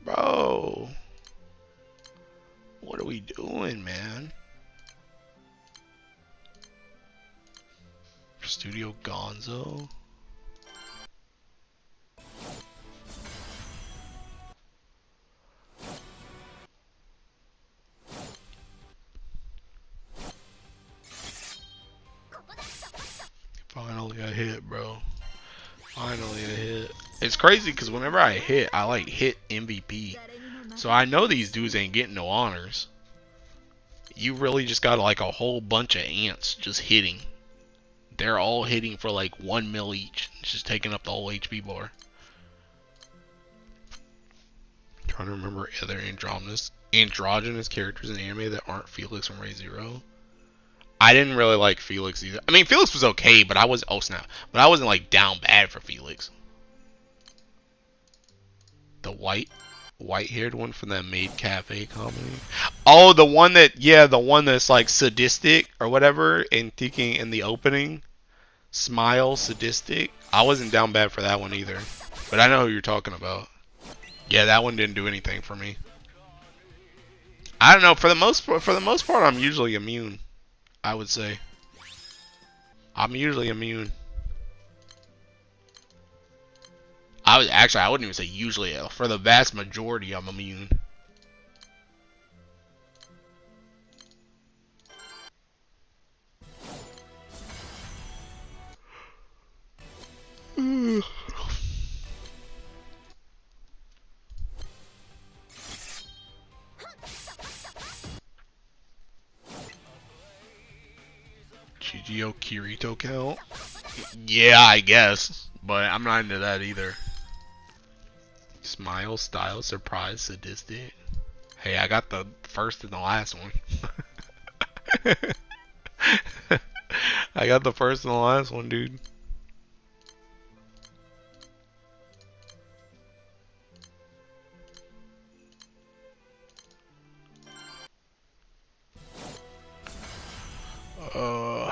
Bro. What are we doing, man? Studio Gonzo. Finally a hit, bro. Finally a hit. It's crazy because whenever I hit, I like hit MVP. So I know these dudes ain't getting no honors. You really just got like a whole bunch of ants just hitting. They're all hitting for like 1 mil each. It's just taking up the whole HP bar. I'm trying to remember other androgynous characters in anime that aren't Felix from Re:Zero. I didn't really like Felix either. I mean, Felix was okay, but I was oh snap, but I wasn't like down bad for Felix. The white-haired one from that Maid Cafe comedy. Oh, the one that the one that's like sadistic or whatever, and thinking in the opening, smile sadistic. I wasn't down bad for that one either, but I know who you're talking about. Yeah, that one didn't do anything for me. I don't know. For the most part, I'm usually immune. I would say I'm usually immune. I wouldn't even say usually. For the vast majority, I'm immune. GGO Kirito count? Yeah, I guess. But I'm not into that either. Smile, style, surprise, sadistic. Hey, I got the first and the last one. I got the first and the last one, dude. Uh...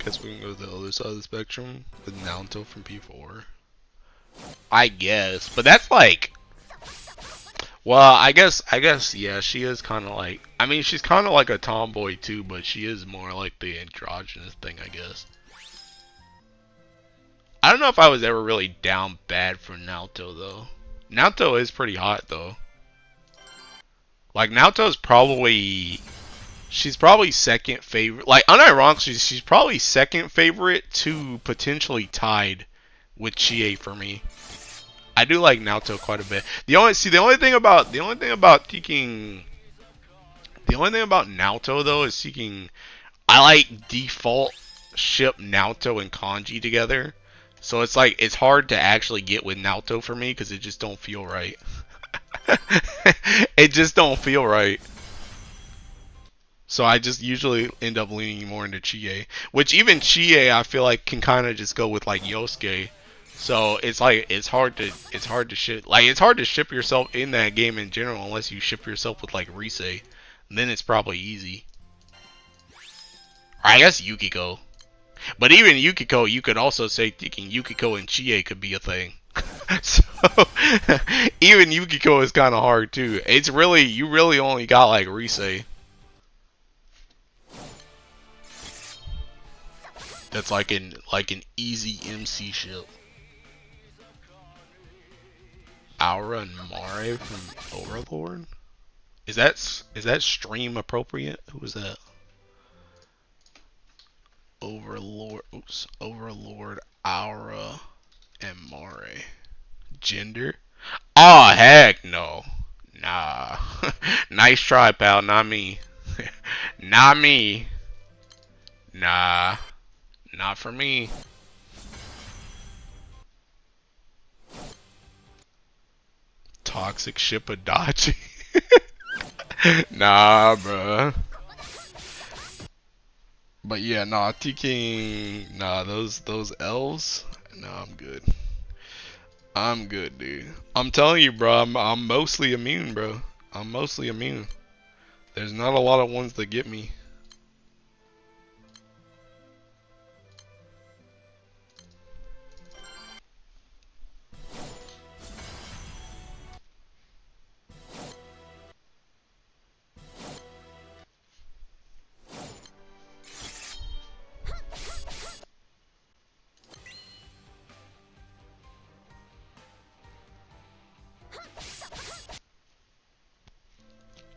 Guess we can go to the other side of the spectrum with Naruto from P4. I guess, but that's like, well, yeah, she is kind of like, I mean, she's kind of like a tomboy too, but she is more like the androgynous thing, I guess. I don't know if I was ever really down bad for Naruto though. Naruto is pretty hot though. Like Naruto's probably, she's probably second favorite. Like unironically, she's probably second favorite to potentially tied with Chie for me. I do like Naruto quite a bit. The only thing about Naruto though is seeking. I like default ship Naruto and Kanji together, so it's like it's hard to actually get with Naruto for me because it just don't feel right. It just don't feel right. So I just usually end up leaning more into Chie, which even Chie I feel like can kind of just go with like Yosuke. So it's like it's hard to ship yourself in that game in general unless you ship yourself with like Rise. And then it's probably easy. Or I guess Yukiko. But even Yukiko, you could also say thinking Yukiko and Chie could be a thing. So even Yukiko is kind of hard too. It's really you really only got like Rise. That's like an easy MC ship. Aura and Mare from Overlord? Is that stream appropriate? Who is that? Overlord. Oops. Overlord, Aura, and Mare. Gender? Oh heck no. Nah. Nice try, pal. Not me. Not me. Nah. Not for me. Toxic ship Adachi. Nah, bruh. But yeah, nah, TKing, nah, those elves, nah, I'm good. I'm good, dude. I'm telling you, bro, I'm mostly immune, bro. I'm mostly immune. There's not a lot of ones that get me.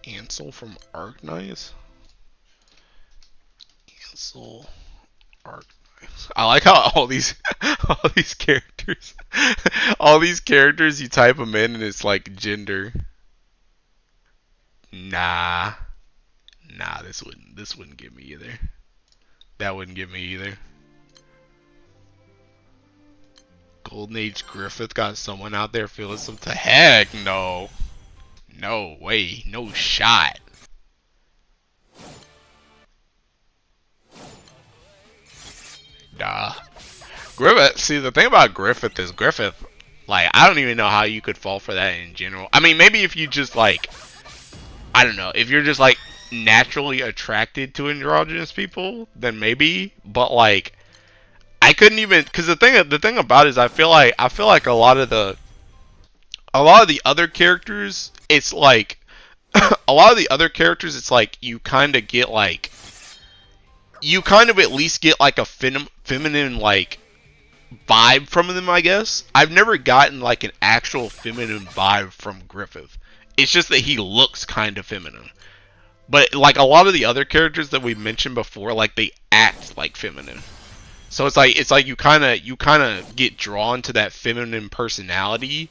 Ansel from Arknights? Ansel, Arknights. I like how all these all these characters all these characters you type them in and it's like gender. Nah. Nah, this wouldn't get me either. That wouldn't get me either. Golden Age Griffith got someone out there feeling some to heck no. No way. No shot. Nah. Griffith, see the thing about Griffith is Griffith, like, I don't even know how you could fall for that in general. I mean, maybe if you just like, I don't know, if you're just like naturally attracted to androgynous people, then maybe. But like, I couldn't even, because the thing about it is, I feel like a lot of the other characters, it's like a lot of the other characters, it's like you kind of get like, you kind of at least get like a feminine like vibe from them, I guess. I've never gotten like an actual feminine vibe from Griffith. It's just that he looks kind of feminine. But like a lot of the other characters that we mentioned before, like they act like feminine. So it's like you kind of get drawn to that feminine personality,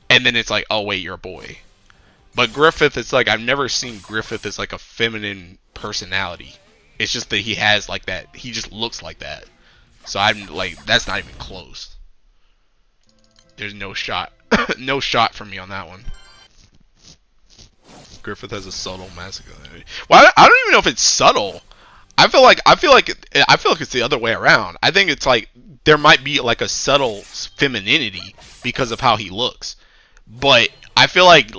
and then it's like, oh wait, you're a boy. But Griffith, it's like I've never seen Griffith as like a feminine personality. It's just that he has like that. He just looks like that. So I'm like, that's not even close. There's no shot. No shot for me on that one. Griffith has a subtle masculinity. Well, I don't even know if it's subtle. I feel like it's the other way around. I think it's like there might be like a subtle femininity because of how he looks. But I feel like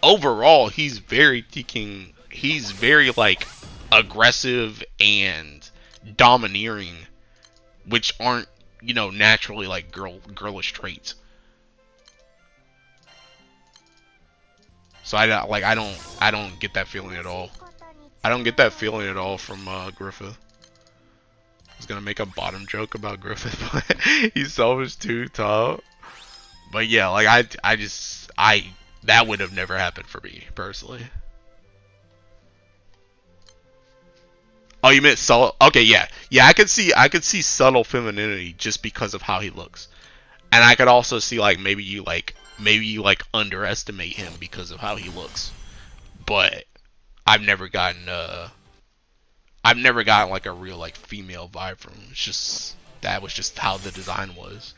overall he's very like aggressive and domineering, which aren't, naturally like girlish traits. So I don't get that feeling at all. I don't get that feeling at all from Griffith. I was gonna make a bottom joke about Griffith, but he's selfish too, top. But yeah, like I that would have never happened for me personally. Oh, you meant subtle? Okay, yeah, yeah. I could see subtle femininity just because of how he looks, and I could also see like maybe you underestimate him because of how he looks. But I've never gotten like a real like female vibe from him. It's just that was just how the design was.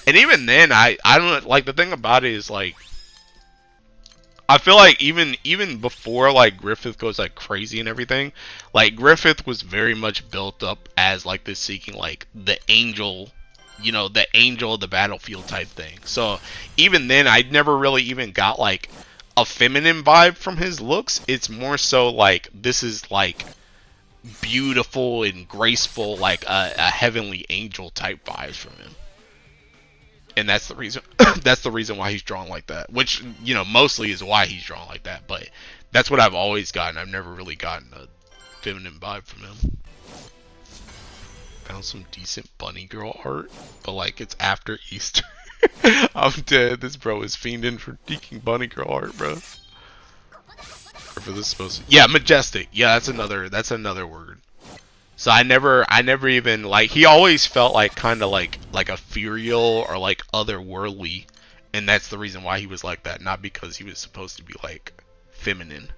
And even then, I don't like, the thing about it is like, I feel like even before like Griffith goes like crazy and everything, like Griffith was very much built up as like this seeking like the angel, the angel of the battlefield type thing. So even then, I never really even got like a feminine vibe from his looks. It's more so like this is like beautiful and graceful, like a heavenly angel type vibes from him. And that's the reason that's the reason why he's drawn like that, which mostly is why he's drawn like that. But that's what I've always gotten. I've never really gotten a feminine vibe from him. Found some decent bunny girl art, but like it's after Easter. I'm dead. This bro is fiending for deking bunny girl art, bro. Or for this supposed to, yeah, majestic. Yeah, that's another word. So I never even like, he always felt like kind of like ethereal or like otherworldly, and that's the reason why he was like that, not because he was supposed to be like feminine.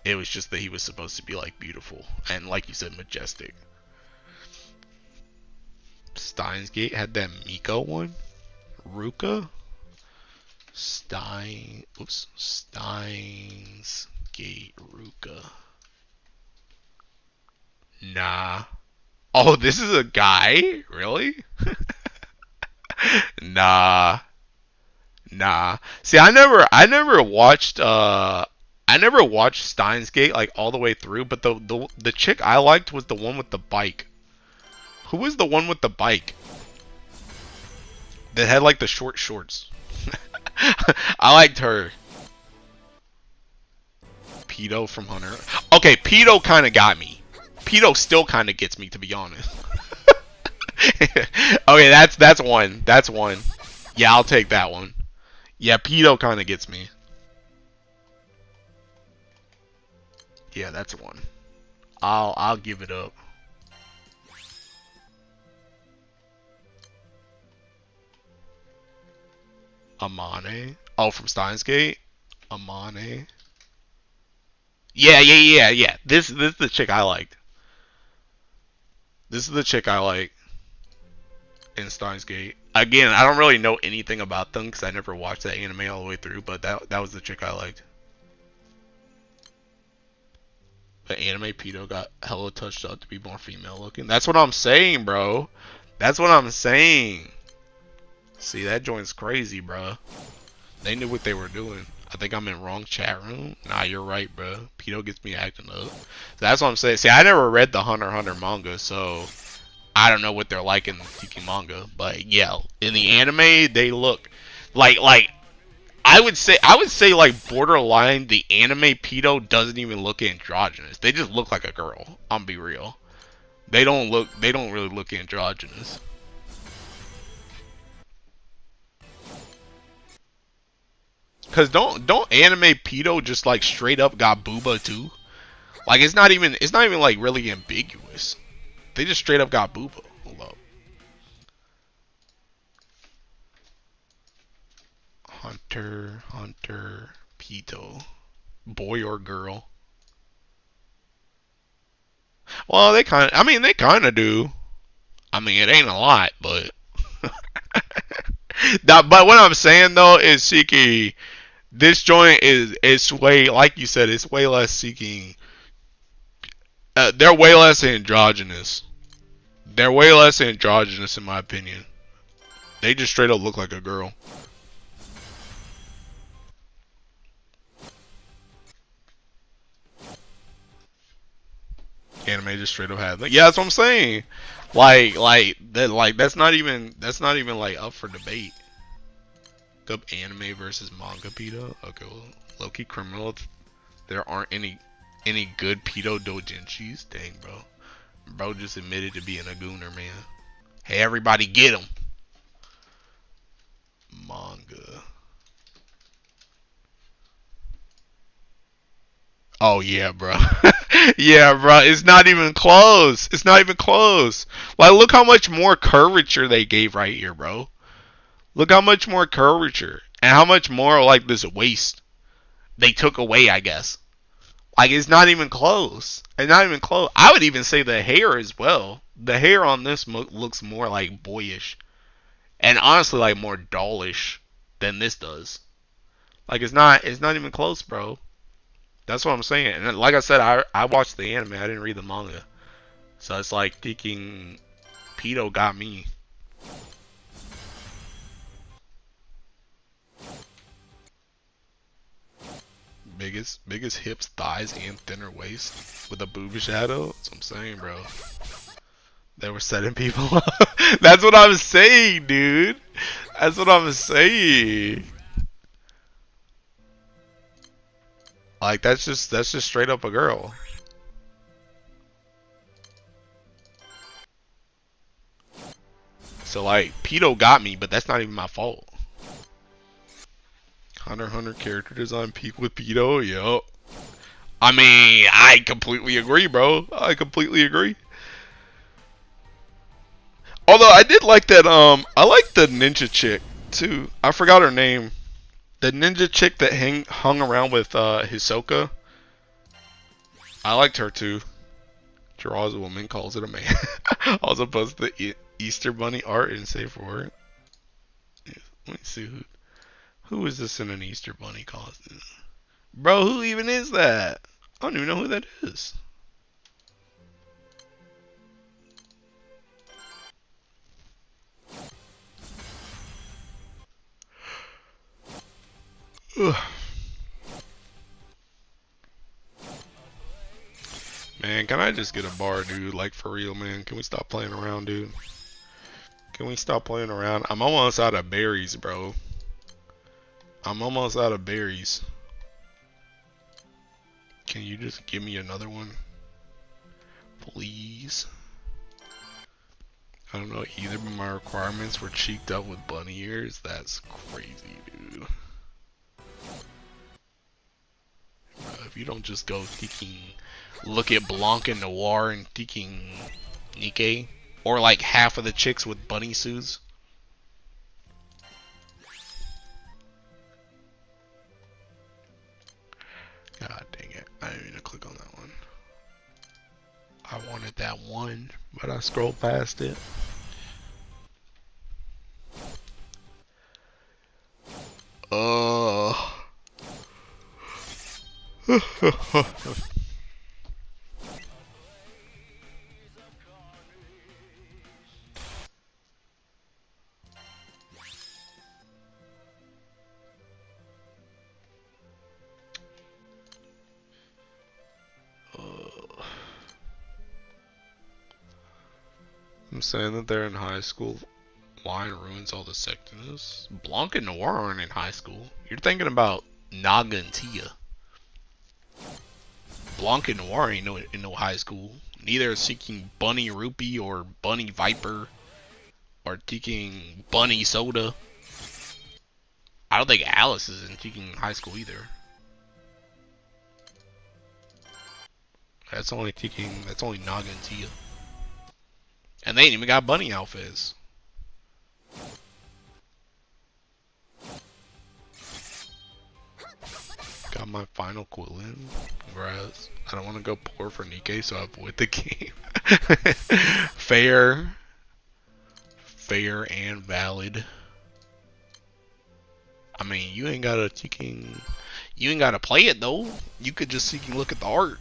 It was just that he was supposed to be like beautiful and, like you said, majestic. Steins Gate had that Miko one. Ruka? Steins Gate Ruka. Nah. Oh, this is a guy? Really? Nah. Nah. See, I never watched Steins Gate like all the way through, but the chick I liked was the one with the bike. Who was the one with the bike? That had like the short shorts. I liked her. Pedo from Hunter. Okay, Pedo kind of got me. Pedo still kind of gets me, to be honest. Okay, that's one. That's one. Yeah, I'll take that one. Yeah, Pedo kind of gets me. Yeah, that's one. I'll give it up. Amane. Oh, from Steins Gate. Amane. Yeah. This is the chick I liked. This is the chick I like in Steins Gate. Again, I don't really know anything about them because I never watched that anime all the way through, but that was the chick I liked. But anime pedo got hella touched up to be more female looking. That's what I'm saying, bro. That's what I'm saying. See, that joint's crazy, bro. They knew what they were doing. I think I'm in wrong chat room. Nah, you're right, bro. Pedo gets me acting up. So that's what I'm saying. See, I never read the Hunter x Hunter manga, so I don't know what they're like in the Tiki manga. But yeah, in the anime, they look like I would say like borderline. The anime pedo doesn't even look androgynous. They just look like a girl. I'm be real. They don't really look androgynous. Cause don't anime pedo just like straight up got booba too? Like it's not even like really ambiguous. They just straight up got booba. Hold up. Hunter pedo. Boy or girl? Well, they kind of do. I mean, it ain't a lot, but but what I'm saying though is Shiki, this joint is way, like you said, it's way less seeking. They're way less androgynous. They're way less androgynous in my opinion. They just straight up look like a girl. Anime just straight up had. Yeah, that's what I'm saying. That's not even like up for debate. Up anime versus manga pedo. Okay, well, low-key criminal. There aren't any good pedo doujinshis. Dang, bro. Bro just admitted to being a gooner, man. Hey, everybody, get him. Manga. Oh yeah, bro. Yeah, bro. It's not even close. It's not even close. Like, look how much more curvature they gave right here, bro. Look how much more curvature and how much more like this waist they took away, I guess. Like, it's not even close. It's not even close. I would even say the hair as well. The hair on this looks more like boyish, and honestly, like more dollish than this does. Like, it's not even close, bro. That's what I'm saying. And like I said, I watched the anime. I didn't read the manga, so it's like thinking pedo got me. Biggest hips, thighs, and thinner waist with a boob shadow. That's what I'm saying, bro. They were setting people up. That's what I'm saying, dude. That's what I'm saying. Like, that's just straight up a girl. So like, pedo got me, but that's not even my fault. Hunter x Hunter character design peak with pedo, yo. I mean, I completely agree, bro. I completely agree. Although I did like that, I like the ninja chick too. I forgot her name. The ninja chick that hung around with Hisoka. I liked her too. Draws a woman, calls it a man. Also post the Easter Bunny art and say for it. Let me see who is this in an Easter Bunny costume? Bro, who even is that? I don't even know who that is. Ugh. Man, can I just get a bar, dude? Like, for real, man. Can we stop playing around, dude? Can we stop playing around? I'm almost out of berries, bro. I'm almost out of berries. Can you just give me another one? Please? I don't know, either of my requirements were cheeked up with bunny ears. That's crazy, dude. If you don't just go thinking, look at Blanc and Noir and thinking Nikkei, or like half of the chicks with bunny suits. didn't mean to click on that one. I wanted that one, but I scrolled past it. I'm saying that they're in high school. Wine ruins all the sexiness. Blanc and Noir aren't in high school. You're thinking about Naga and Tia. Blanc and Noir ain't in no high school. Neither is seeking Bunny Rupee or Bunny Viper or seeking Bunny Soda. I don't think Alice is in seeking high school either. That's only Naga and Tia. And they ain't even got bunny outfits. Got my final quillin. Congrats. I don't want to go poor for Nikkei, so I avoid the game. Fair. Fair and valid. I mean, you ain't gotta play it though. You could just look at the art.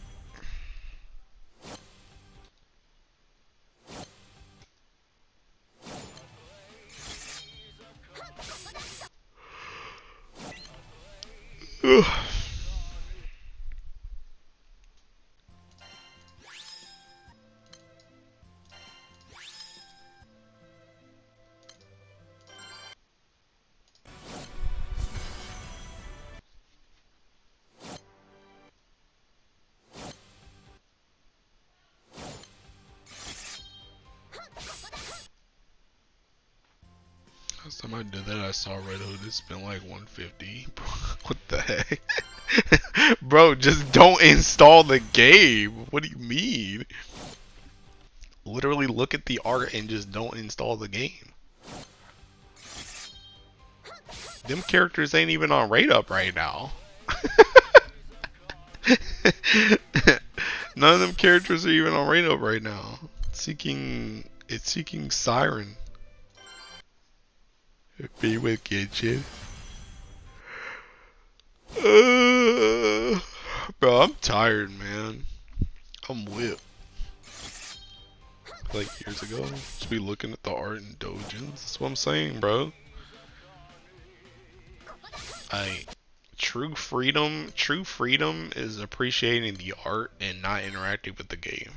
Ugh. Last time I did that, I saw Red Hood. It's been like 150. What the heck? Bro, just don't install the game. What do you mean? Literally look at the art and just don't install the game. Them characters ain't even on rate up right now. None of them characters are even on rate up right now. It's seeking Siren. Be with Kitchen. Bro, I'm tired, man. I'm whipped. Like years ago, just be looking at the art in dojins. That's what I'm saying, bro. True freedom is appreciating the art and not interacting with the game.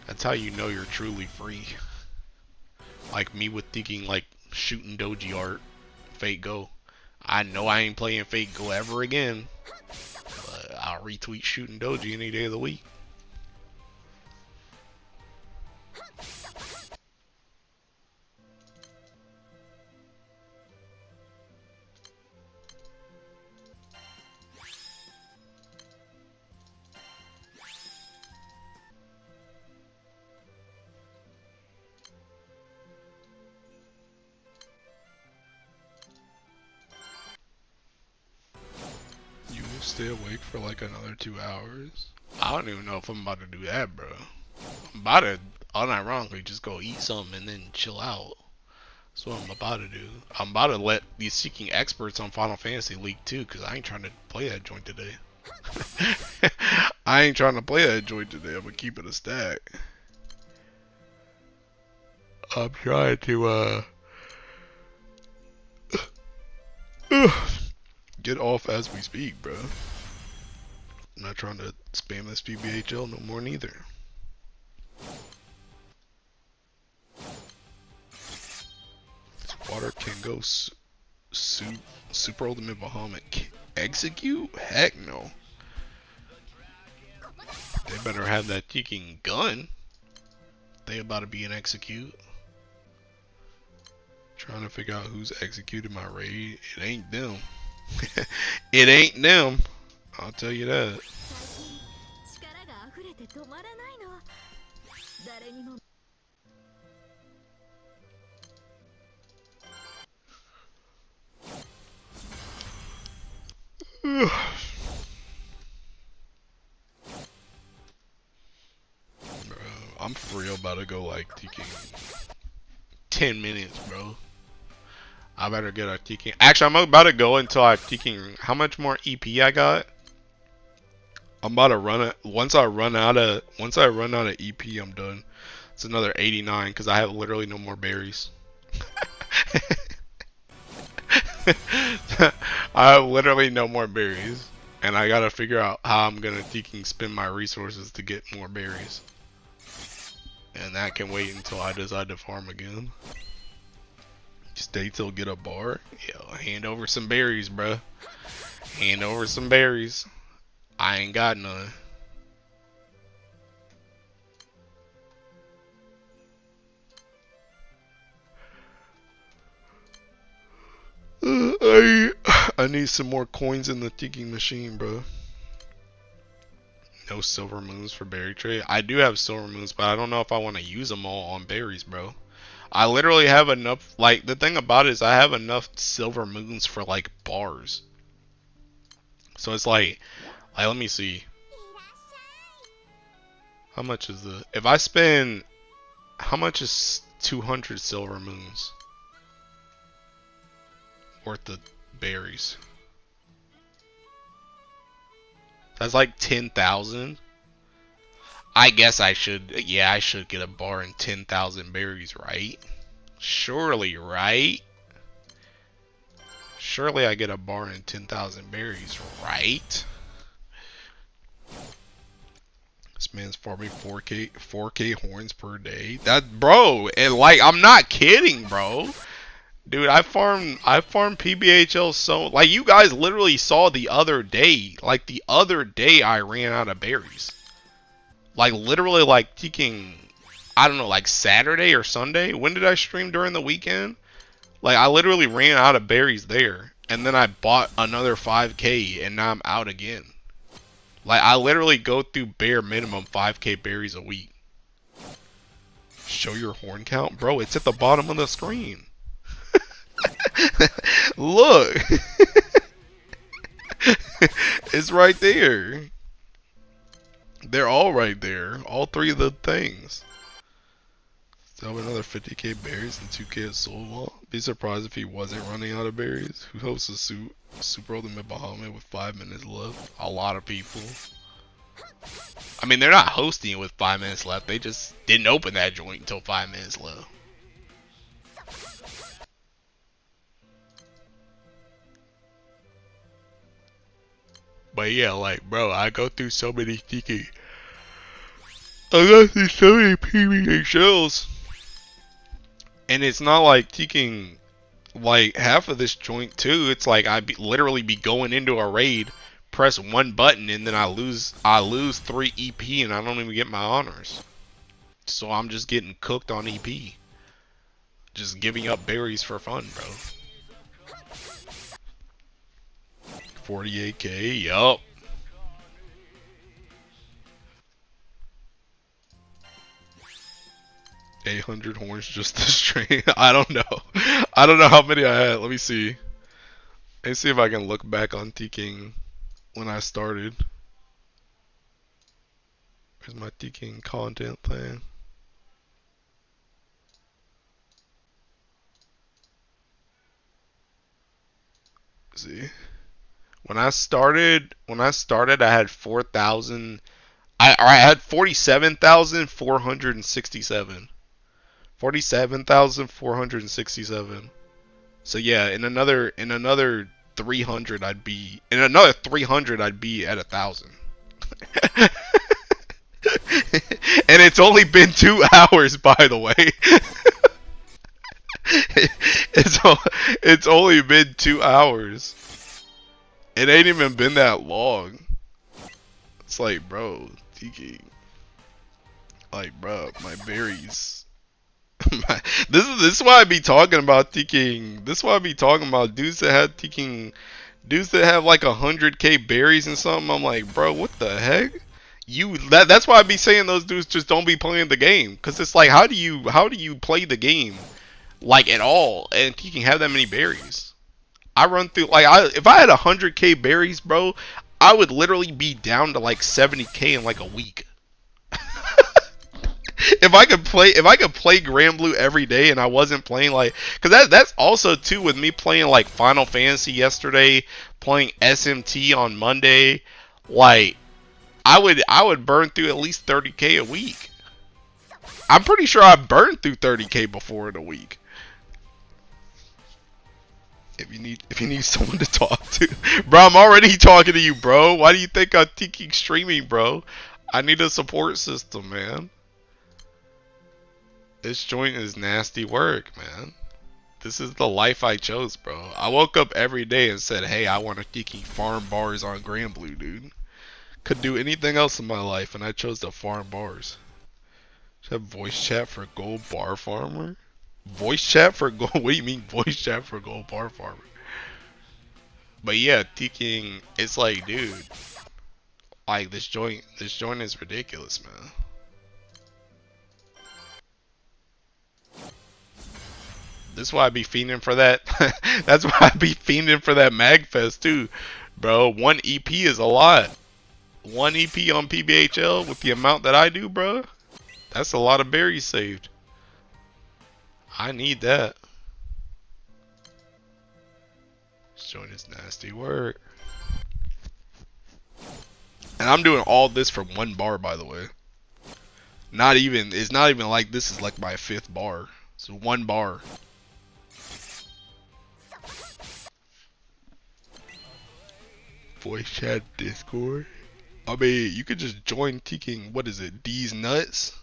That's how you know you're truly free. Like me with thinking like shooting doji art, Fate Go. I know I ain't playing Fate Go ever again, but I'll retweet shooting doji any day of the week. Stay awake for like another 2 hours. I don't even know if I'm about to do that, bro. I'm about to unironically just go eat something and then chill out. That's what I'm about to do. I'm about to let these seeking experts on Final Fantasy leak too, because I ain't trying to play that joint today. I ain't trying to play that joint today. I'm gonna keep it a stack. I'm trying to get off as we speak, bro. I'm not trying to spam this PBHL no more neither. This water can go super ultimate Bahamut. Execute? Heck no. They better have that kicking gun. They about to be an execute. Trying to figure out who's executed my raid. It ain't them. It ain't them. I'll tell you that. about to go like taking 10 minutes, bro. I better get a taking. Actually, I'm about to go until I taking. How much more EP I got? I'm about to run it. Once I run out of EP, I'm done. It's another 89 because I have literally no more berries. I have literally no more berries, and I gotta figure out how I'm gonna spend my resources to get more berries. And that can wait until I decide to farm again. Stay till get a bar. Yo, hand over some berries, bruh. Hand over some berries. I ain't got none. I need some more coins in the tiki machine, bro. No silver moons for berry trade. I do have silver moons, but I don't know if I want to use them all on berries, bro. I literally have enough. Like, the thing about it is I have enough silver moons for like bars. So it's like let me see. How much is the? If I spend, how much is 200 silver moons worth of berries? That's like 10,000. I guess I should, yeah, I should get a bar and 10,000 berries, right? Surely, right? Surely I get a bar and 10,000 berries, right? This man's farming 4K horns per day. That, bro, and like, I'm not kidding, bro. Dude, I farm PBHL so, like, you guys literally saw the other day. Like, the other day I ran out of berries. Like, literally, like, taking, I don't know, like, Saturday or Sunday? When did I stream during the weekend? Like, I literally ran out of berries there. And then I bought another 5K, and now I'm out again. Like, I literally go through bare minimum 5K berries a week. Show your horn count? Bro, it's at the bottom of the screen. Look. It's right there. They're all right there. All three of the things. Still have another 50K berries and 2K at Soul Wall. Be surprised if he wasn't running out of berries. Who hosts a Super Ultimate Bahamut with 5 minutes left? A lot of people. I mean, they're not hosting it with 5 minutes left. They just didn't open that joint until 5 minutes left. But yeah, like, bro, I go through so many tiki. I go through so many PBA shells. And it's not like taking like half of this joint too. It's like literally be going into a raid, press one button, and then I lose 3 EP and I don't even get my honors. So I'm just getting cooked on EP. Just giving up berries for fun, bro. 48K, yup. $800 horns just to stream. I don't know. I don't know how many I had. Let me see. Let me see if I can look back on T-King when I started. Where's my T-King content plan? Let's see. When I started, I had 4,000. I had 47,467. 47,467. So yeah, in another 300 I'd be at 1,000. And it's only been 2 hours, by the way. It's only been 2 hours. It ain't even been that long. It's like, bro, Tiki. Like, bro, my berries. This is why I be talking about Tiking. This is why I be talking about dudes that have Tiking, dudes that have like 100K berries and something. I'm like, bro, what the heck? That's why I be saying those dudes just don't be playing the game. Cause it's like, how do you play the game like at all and you can have that many berries? I run through if I had 100K berries, bro, I would literally be down to like 70K in like a week. If I could play Grand Blue every day and I wasn't playing like, cause that's also too with me playing like Final Fantasy yesterday, playing SMT on Monday, like I would burn through at least 30K a week. I'm pretty sure I burned through 30K before in a week. If you need someone to talk to, bro, I'm already talking to you, bro. Why do you think I'm thinking streaming, bro? I need a support system, man. This joint is nasty work, man. This is the life I chose, bro. I woke up every day and said, hey, I want to tiki farm bars on Grand Blue, dude. Could do anything else in my life, and I chose to farm bars. Should have voice chat for gold bar farmer? Voice chat for gold? What do you mean voice chat for gold bar farmer? But yeah, tiking, it's like, dude, like this joint is ridiculous, man. This is why I be fiending for that. That's why I be fiending for that Magfest too, bro. One EP is a lot. One EP on PBHL with the amount that I do, bro. That's a lot of berries saved. I need that. This joint is nasty work. And I'm doing all this for one bar, by the way. It's not even like this is like my 5th bar. It's one bar. Voice chat Discord. I mean, you could just join Teeking, what is it, D's Nuts?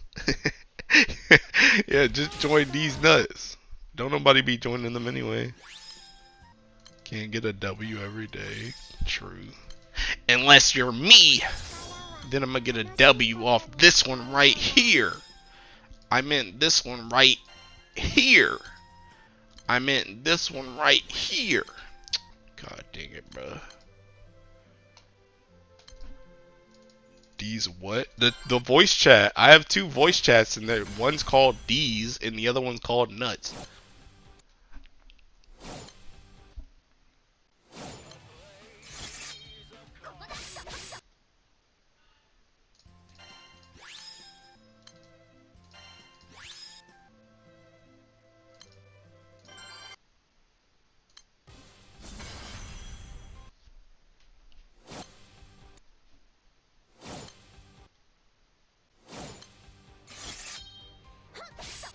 Yeah, just join D's Nuts. Don't nobody be joining them anyway. Can't get a W every day. True. Unless you're me. Then I'm gonna get a W off this one right here. I meant this one right here. I meant this one right here. God dang it, bro. D's what? The voice chat. I have 2 voice chats in there. One's called D's and the other one's called Nuts.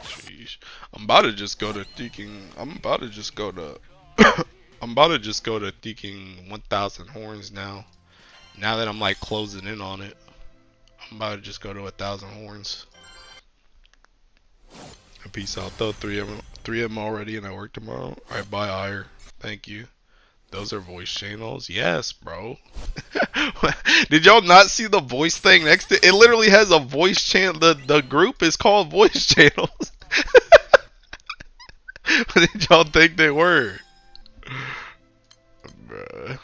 Sheesh. I'm about to just go to thinking. I'm about to just go to. I'm about to just go to thinking 1,000 horns now. Now that I'm like closing in on it, I'm about to just go to 1,000 horns. Peace out though. 3 of them already, and I work tomorrow. Alright, bye, Ire. Thank you. Those are voice channels. Yes, bro. Did y'all not see the voice thing next to it? It literally has a voice channel. The group is called voice channels. What did y'all think they were? Bruh.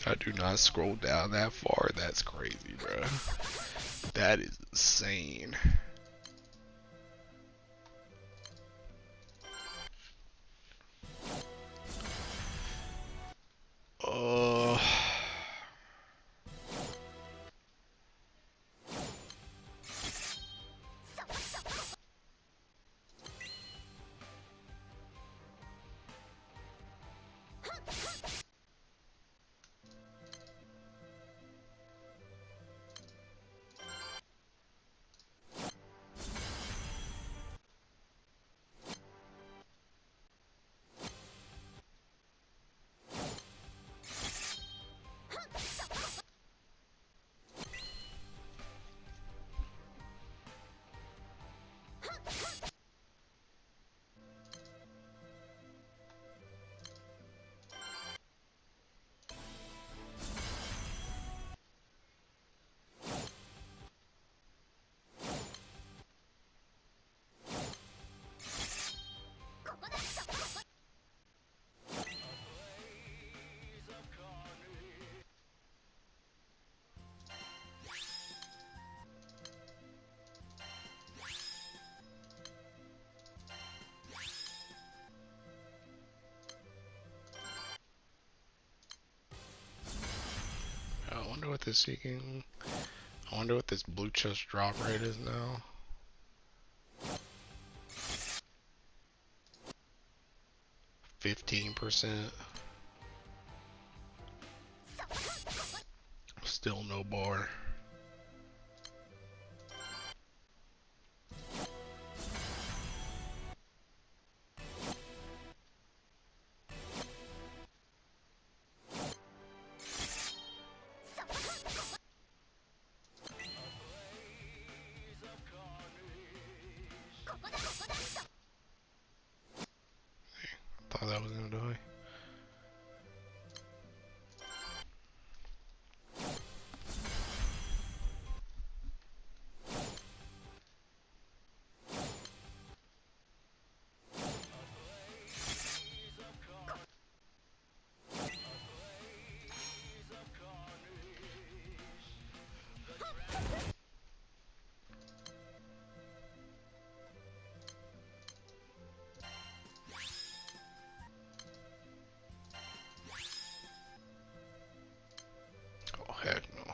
I do not scroll down that far. That's crazy, bro. That is insane. Uh, this seeking. I wonder what this blue chest drop rate is now. 15%. Still no bar. Thought that was gonna die. Oh heck no.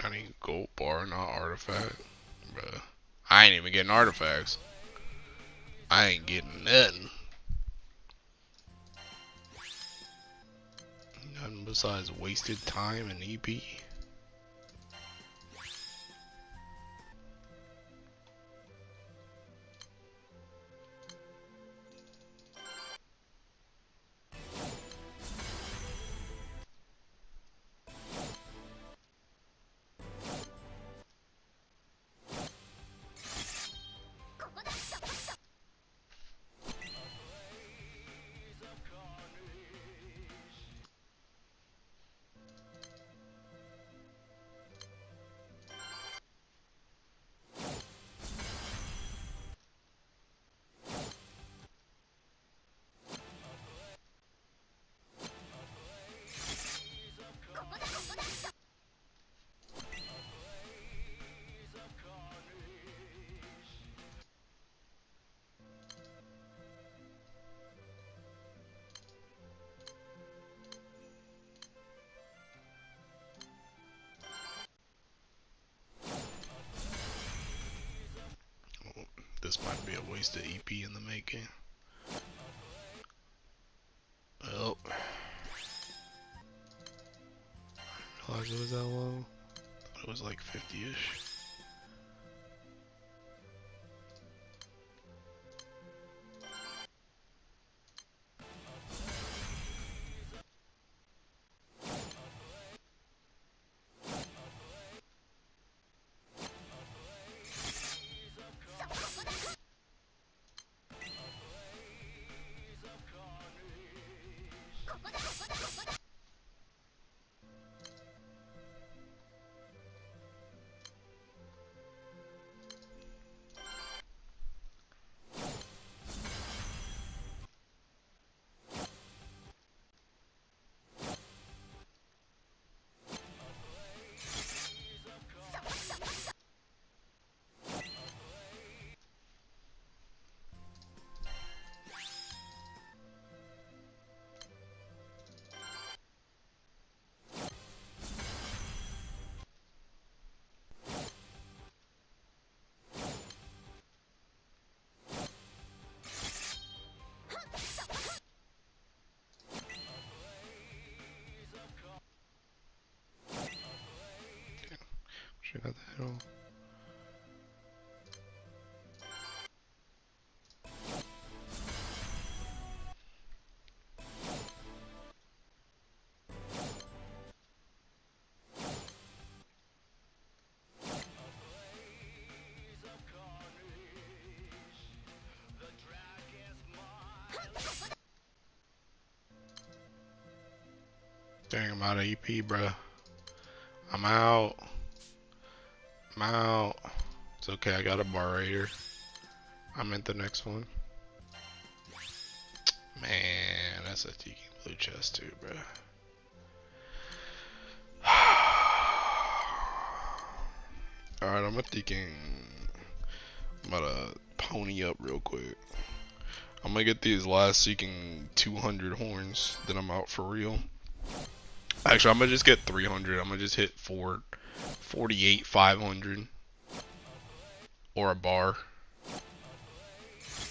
I need gold bar, not artifact. Bruh. I ain't even getting artifacts. I ain't getting nothing. Nothing besides wasted time and EP. This might be a wasted EP in the making. Oh. I realized it was that low. Thought it was like 50-ish. Should have got that at all. Dang, I'm out of EP, bruh. I'm out. I'm out. It's okay, I got a bar right here. I'm at the next one. Man, that's a tiki blue chest too, bruh. Alright, I'm about to pony up real quick. I'm gonna get these last seeking 200 horns, then I'm out for real. Actually, I'm gonna just get 300. I'm gonna just hit 48, 500. Or a bar.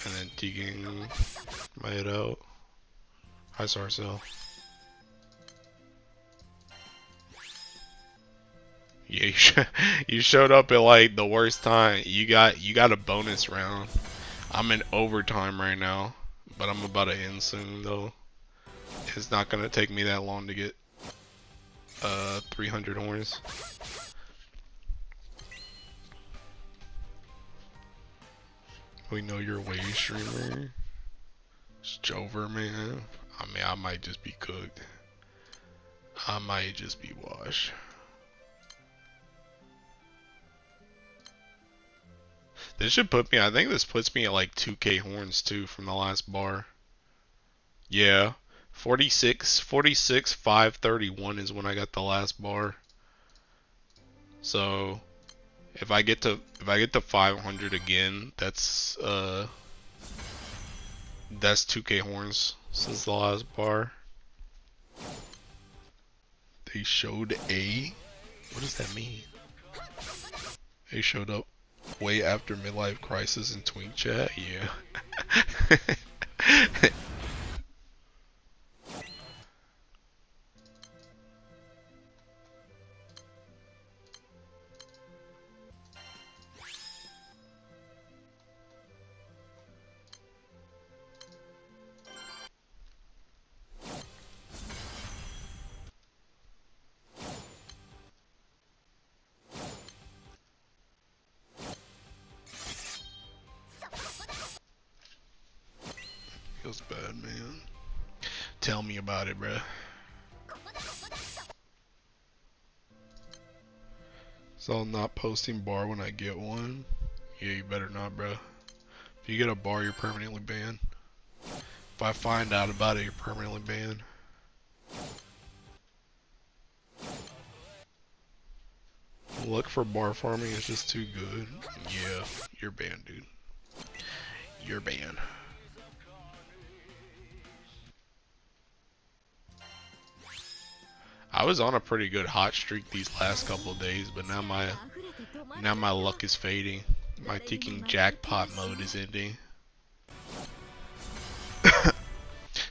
And then taking my head out. Hi, Sarcel. Yeah, you showed up at like the worst time. You got a bonus round. I'm in overtime right now, but I'm about to end soon though. It's not gonna take me that long to get 300 horns. We know you're a wave streamer. It's Jover, man. I mean, I might just be cooked. I might just be washed. This should put me, I think this puts me at like 2k horns too from the last bar. Yeah. 46, 531 is when I got the last bar. So if I get to 500 again, that's 2k horns since the last bar. They showed a, what does that mean? They showed up way after midlife crisis in twink chat. Yeah. Feels bad, man. Tell me about it, bruh. So I'm not posting bar when I get one. Yeah, you better not, bruh. If you get a bar, you're permanently banned. If I find out about it, you're permanently banned. Look for bar farming, it's just too good. Yeah, you're banned, dude. You're banned. I was on a pretty good hot streak these last couple of days, but now my luck is fading. My ticking jackpot mode is ending.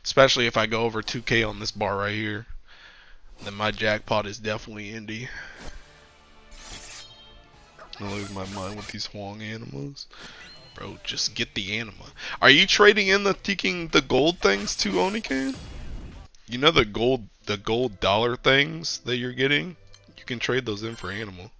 Especially if I go over 2k on this bar right here, then my jackpot is definitely ending. I lose my mind with these Huang animals. Bro, just get the anima. Are you trading in the gold things too, Onikan? You know the gold dollar things that you're getting? You can trade those in for animal.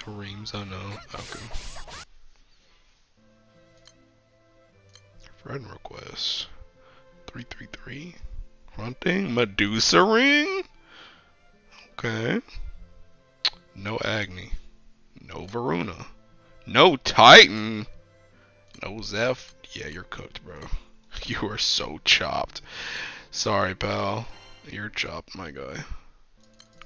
Reams, I know. Okay. Friend request. 333. Hunting Medusa ring? Okay. No Agni. No Varuna. No Titan. No Zeph. Yeah, you're cooked, bro. You are so chopped. Sorry, pal. You're chopped, my guy.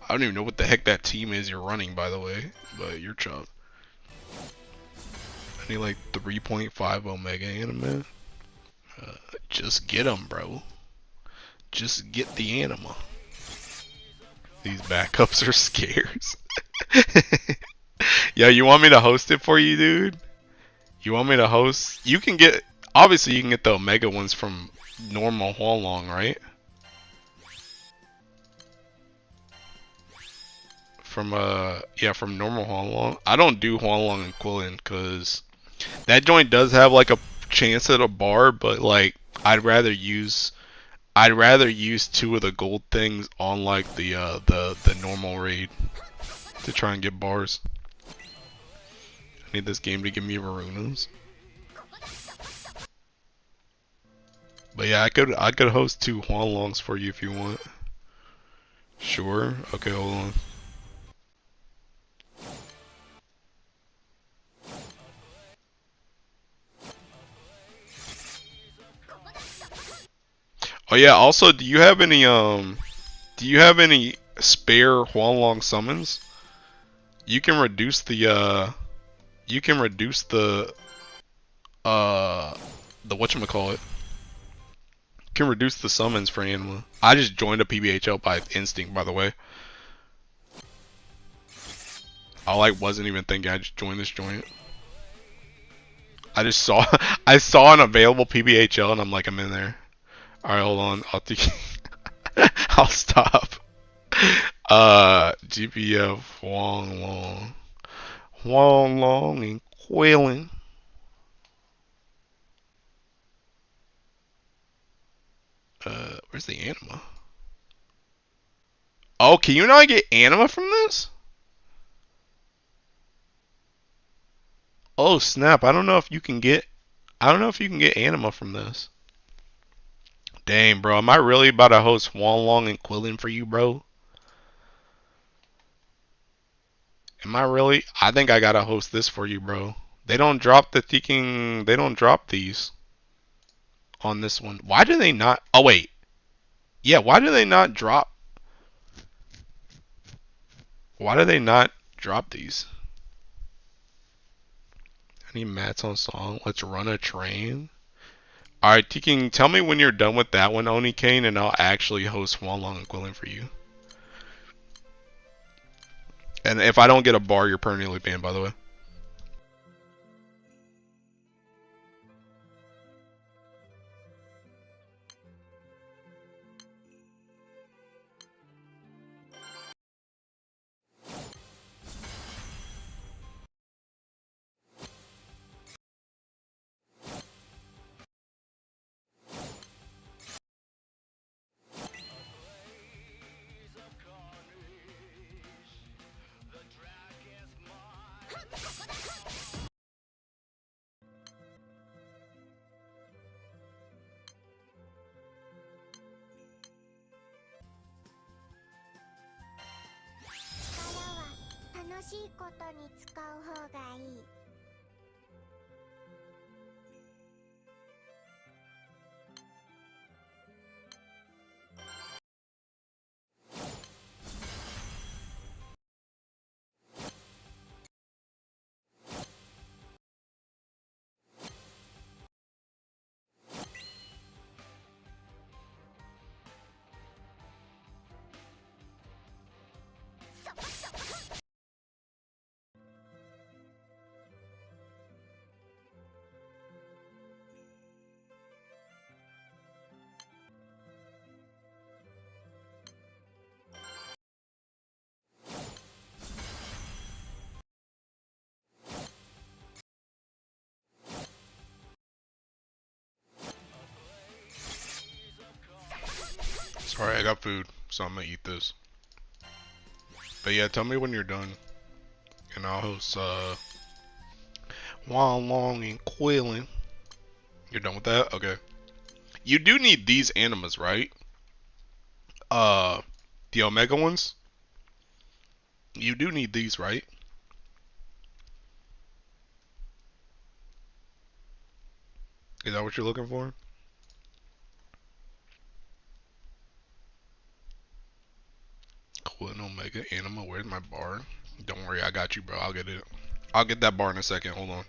I don't even know what the heck that team is you're running, by the way, but you're chopped. I need like 3.5 Omega anima. Just get them, bro. Just get the anima. These backups are scarce. Yo, you want me to host it for you, dude? You want me to host? You can get, obviously you can get the Omega ones from normal Huolong, right? From normal Huolong. I don't do Huolong and Quillen because that joint does have like a chance at a bar, but like I'd rather use I'd rather use 2 of the gold things on like the normal raid to try and get bars. I need this game to give me Varunas. But yeah, I could host 2 Huanlongs for you if you want. Sure. Okay, hold on. Oh yeah, also do you have any spare Huanlong summons? You can reduce the whatchamacallit. You can reduce the summons for Anima. I just joined a PBHL by instinct, by the way. I like wasn't even thinking, I just joined this joint. I just saw I saw an available PBHL and I'm like, I'm in there. Alright, hold on. I'll stop. GBF Huanglong. Huanglong and Quailing. Where's the anima? Oh, can you not get anima from this? Oh snap! I don't know if you can get anima from this. Dang, bro, am I really about to host Huanglong and Quillen for you, bro? Am I really? I think I gotta host this for you, bro. They don't drop the thinking. They don't drop these on this one. Why do they not? Oh wait, yeah. Why do they not drop? Why do they not drop these? I need mats on song. Let's run a train. Alright, Tiking, tell me when you're done with that one, Oni Kane, and I'll actually host Huanglong and Quillen for you. And if I don't get a bar, you're permanently banned, by the way. Sorry, I got food, so I'm gonna eat this. But yeah, tell me when you're done, and I'll host Huanglong and Quillen. You're done with that? Okay. You do need these animas, right? The Omega ones? You do need these, right? Is that what you're looking for? Quillen Omega Anima, where's my bar? Don't worry, I got you, bro. I'll get it. I'll get that bar in a second. Hold on.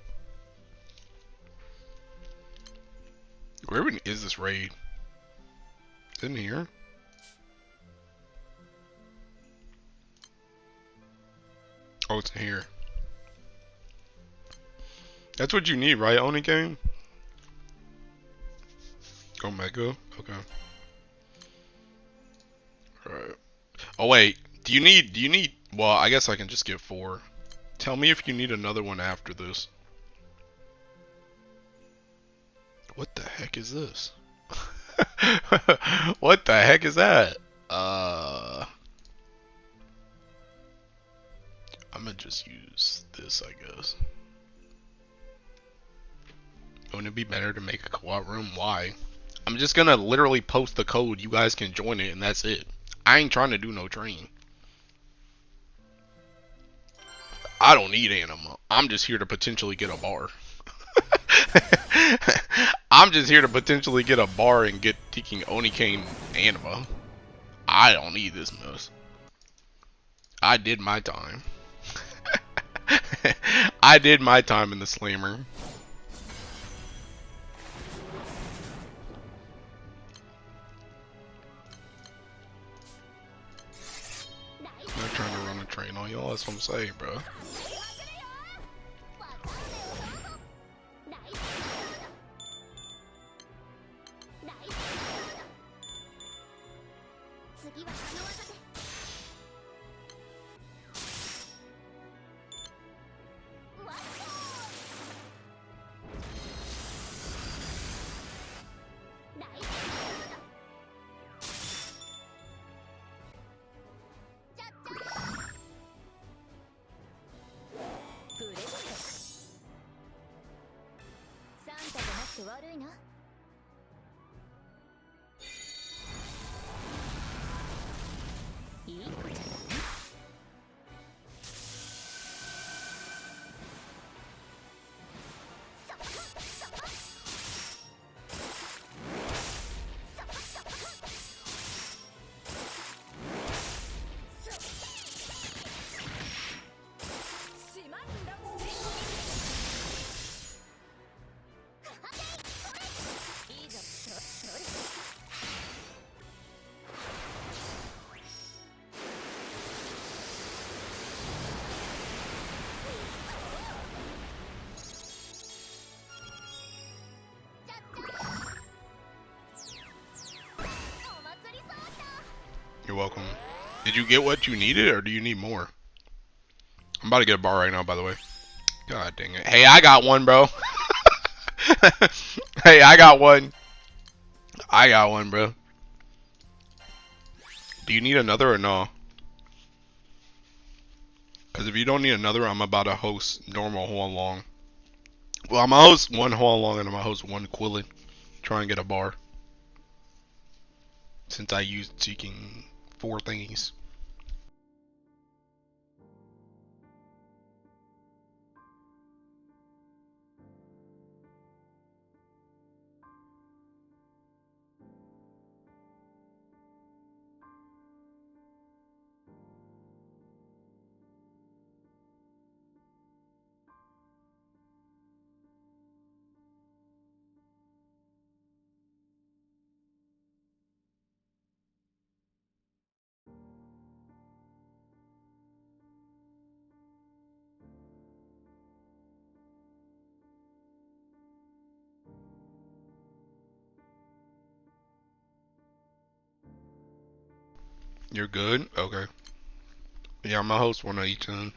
Where even is this raid? Is it in here? Oh, it's in here. That's what you need, right, Oni Game? Omega? Okay. Alright. Oh wait, do you need well, I guess I can just get 4. Tell me if you need another one after this. What the heck is this? What the heck is that? I'm gonna just use this, I guess. Wouldn't it be better to make a co-op room? Why? I'm just gonna literally post the code. You guys can join it, and that's it. I ain't trying to do no training. I don't need anima. I'm just here to potentially get a bar. I'm just here to potentially get a bar and get taking Onikane anima. I don't need this mess. I did my time. I did my time in the slammer. I'm not trying to run a train on y'all, that's what I'm saying, bro. You're welcome. Did you get what you needed, or do you need more? I'm about to get a bar right now, by the way. God dang it. Hey, I got one, bro. Hey, I got one. I got one, bro. Do you need another or no? Because if you don't need another, I'm about to host normal whole long. Well, I'm gonna host one whole long and I'm gonna host one Quillin. Try and get a bar. Since I used seeking 4 thingies. You're good? Okay. Yeah, I'm gonna host one of each then.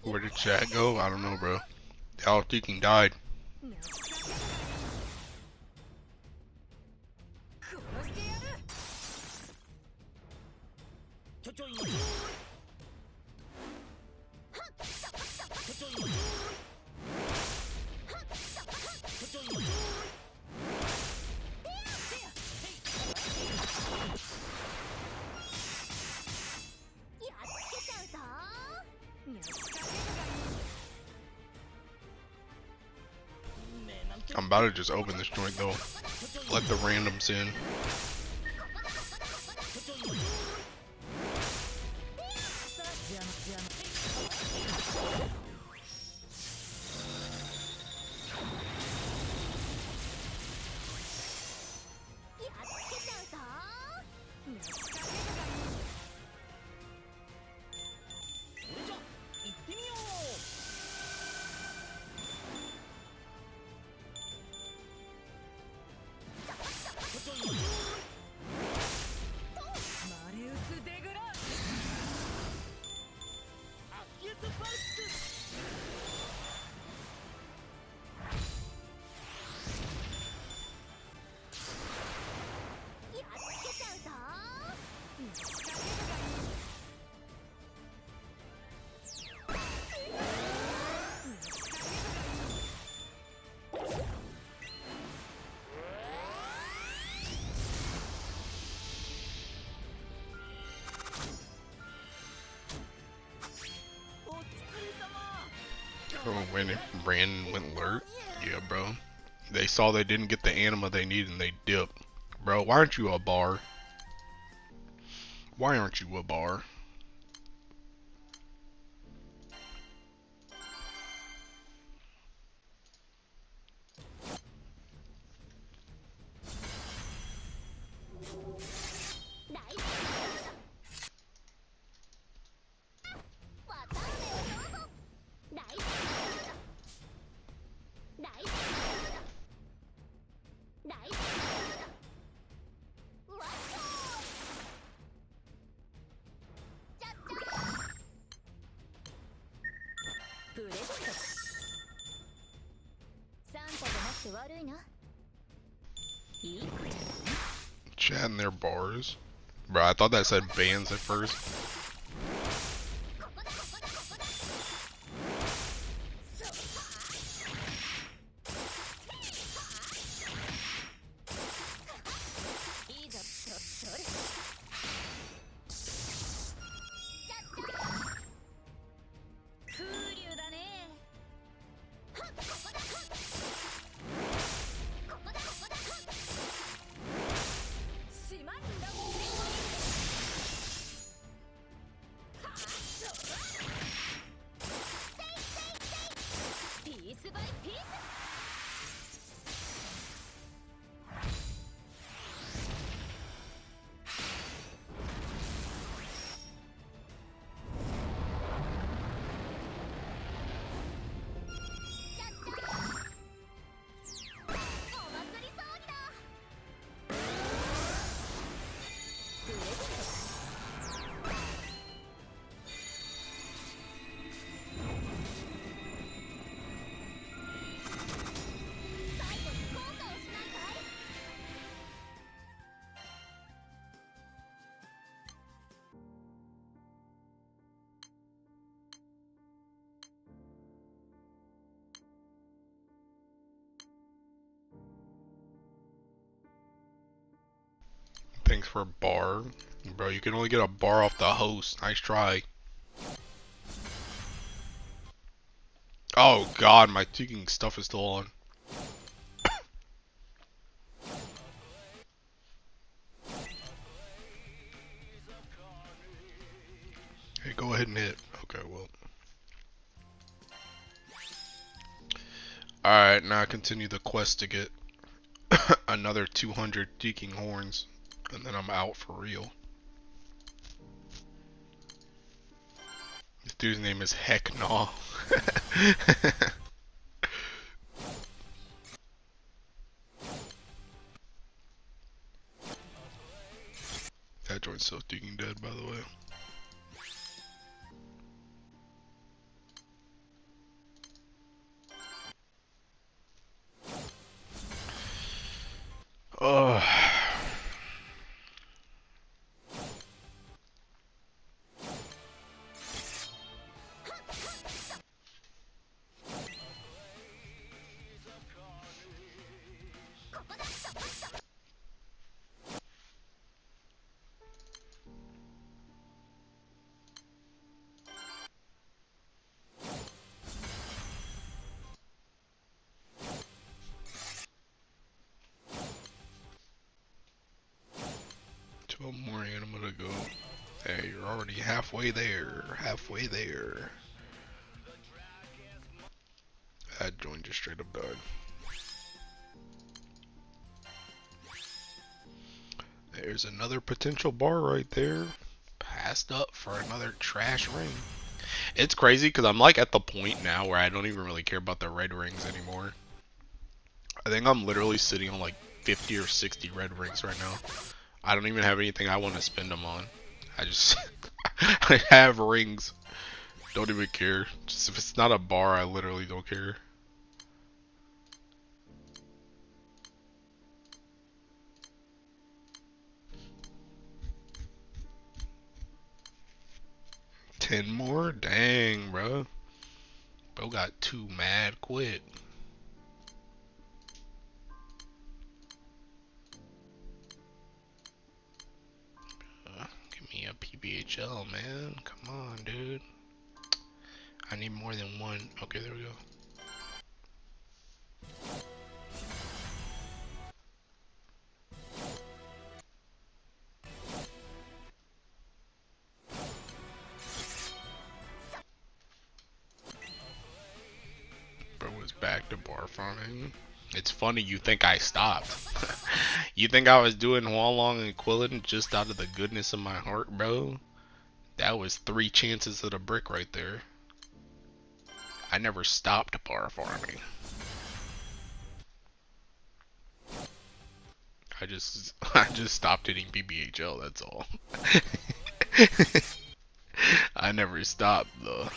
Where did chat go? I don't know, bro. They all freaking died. I'm about to just open this joint though. Let the randoms in. Oh, when Brandon went lurk? Yeah, bro. They saw they didn't get the anima they needed and they dipped. Bro, why aren't you a bar? Why aren't you a bar? Chatting their bars. Bro, I thought that said bans at first. Thanks for a bar. Bro, you can only get a bar off the host. Nice try. Oh god, my tweaking stuff is still on. Hey, go ahead and hit. Okay, well. Alright, now I continue the quest to get another 200 tweaking horns. And then I'm out for real. This dude's name is Hexa. That joint's so tweaking dead, by the way. Ugh. One more anima to go. Hey, you're already halfway there. Halfway there. That joint just straight up died. There's another potential bar right there. Passed up for another trash ring. It's crazy because I'm like at the point now where I don't even really care about the red rings anymore. I think I'm literally sitting on like 50 or 60 red rings right now. I don't even have anything I want to spend them on. I just I have rings. Don't even care. Just if it's not a bar, I literally don't care. 10 more? Dang, bro. Bro got 2 mad quick. Give me a PBHL, man. Come on, dude. I need more than 1. Okay, there we go. Bro was back to bar farming. It's funny, you think I stopped. You think I was doing Hualong and Quillen just out of the goodness of my heart, bro? That was 3 chances at a brick right there. I never stopped bar farming. I just stopped hitting BBHL, that's all. I never stopped though.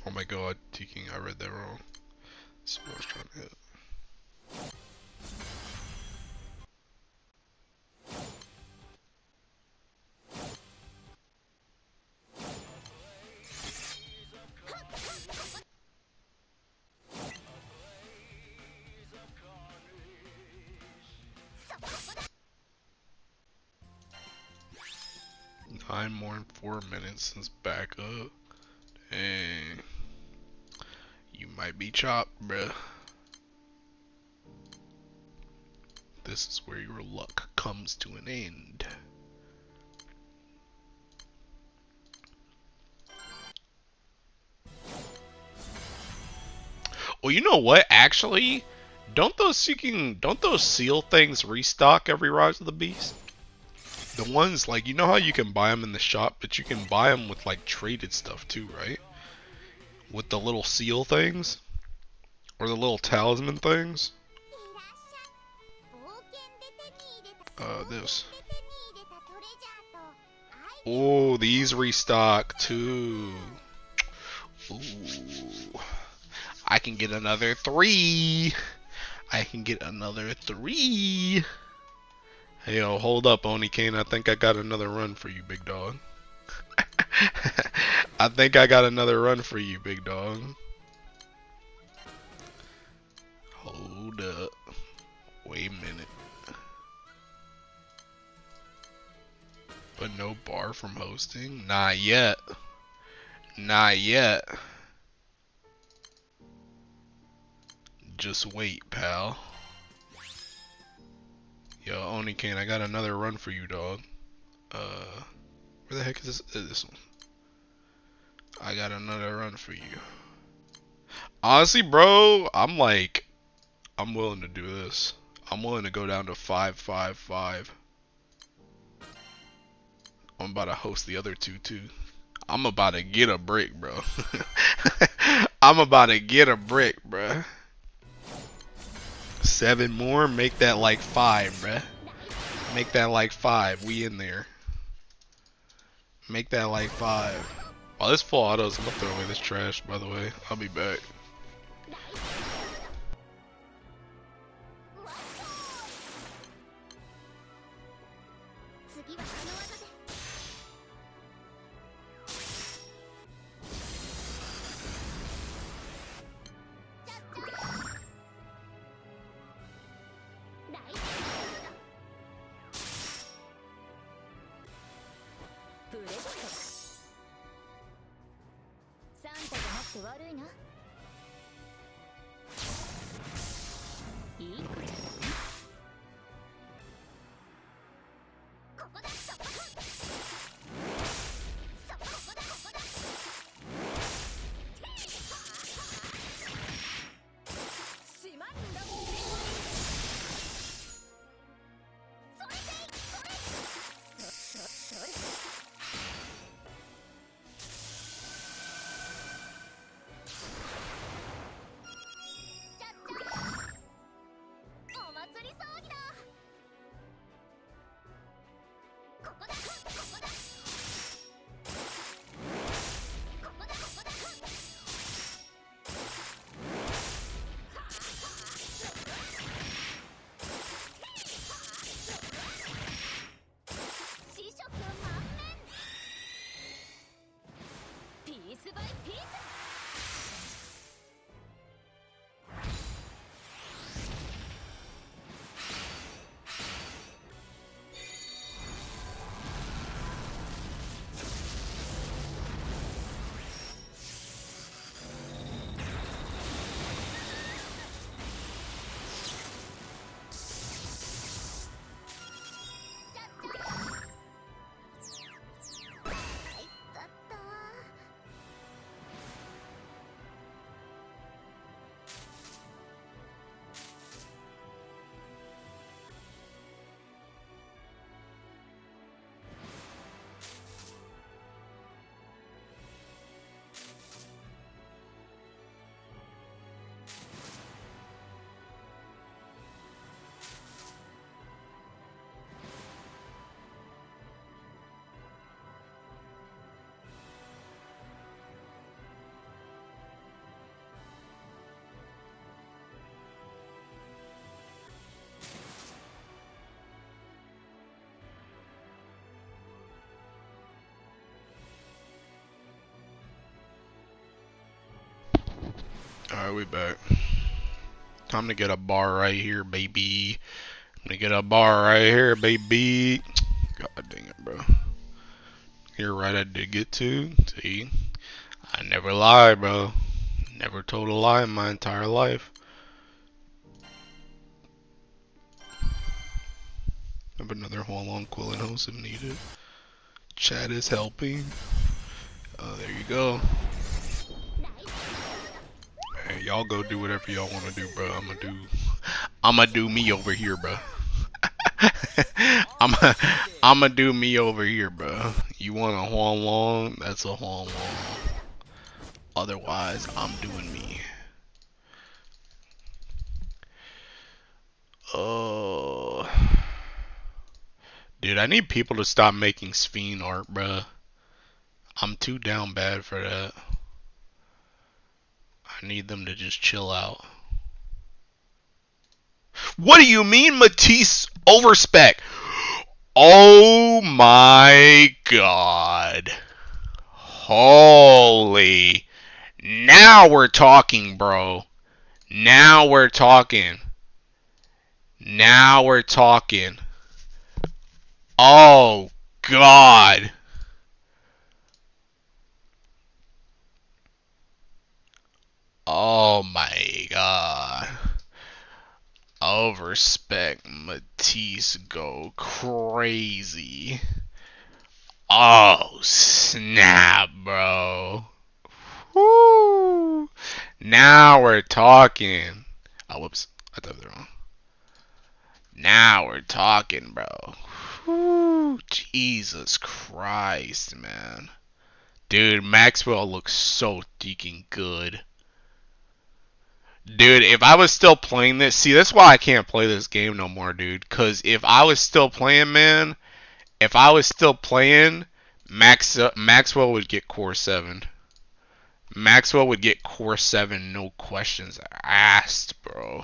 Oh my god, Teking, I read that wrong. That's what I was trying to hit. Nine more than 4 minutes since back up. Dang. You might be chopped, bruh. This is where your luck comes to an end. Well, you know what? Actually, don't those seal things restock every Rise of the Beast? The ones, like, you know how you can buy them in the shop, but you can buy them with, like, traded stuff too, right? With the little seal things? Or the little talisman things? This. Oh, these restock too. Ooh. I can get another 3. I can get another 3. Hey, yo, hold up, Onikane. I think I got another run for you, big dog. I think I got another run for you, big dog. Hold up. Wait a minute. But no bar from hosting? Not yet. Not yet. Just wait, pal. Yo, Onikane, I got another run for you, dog. Where the heck is this? This one. I got another run for you. Honestly, bro, I'm willing to do this. I'm willing to go down to 555. I'm about to host the other 2 too. I'm about to get a brick, bro. I'm about to get a brick, bro. 7 more, make that like 5, bruh. Make that like 5. We in there. Make that like 5. Oh, this full autos. I'm gonna throw away this trash, by the way. I'll be back. Alright, we back. Time to get a bar right here, baby. I'm gonna get a bar right here, baby. God dang it, bro. You're right, I did get to. See? I never lie, bro. Never told a lie in my entire life. I have another whole on Quillen host if needed. Chat is helping. Oh, there you go. Hey, y'all go do whatever y'all want to do, bro. I'ma do me over here, bro. I'ma do me over here, bro. You want a Huan Long? That's a Huan Long. Otherwise, I'm doing me. Oh, dude, I need people to stop making Sphene art, bro. I'm too down bad for that. I need them to just chill out. What do you mean, Matisse overspec? Oh my god. Holy. Now we're talking, bro. Now we're talking. Now we're talking. Oh god. Oh my god. Overspec Matisse go crazy. Oh snap, bro. Woo. Now we're talking. Oh, whoops. I typed it wrong. Now we're talking, bro. Woo. Jesus Christ, man. Dude, Maxwell looks so freaking good. Dude, if I was still playing this, see, that's why I can't play this game no more, dude. Because if I was still playing, man, if I was still playing, Maxwell would get Core 7. Maxwell would get Core 7, no questions asked, bro.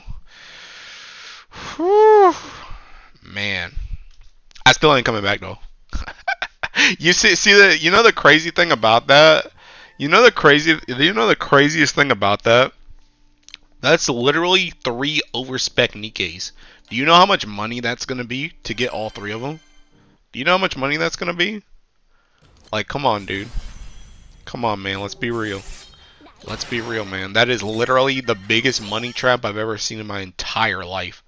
Whew. Man. I still ain't coming back, though. You know the crazy thing about that? You know the craziest thing about that? That's literally 3 overspec Nikkeis. Do you know how much money that's gonna be to get all 3 of them? Do you know how much money that's gonna be? Like, come on, dude. Come on, man. Let's be real. Let's be real, man. That is literally the biggest money trap I've ever seen in my entire life.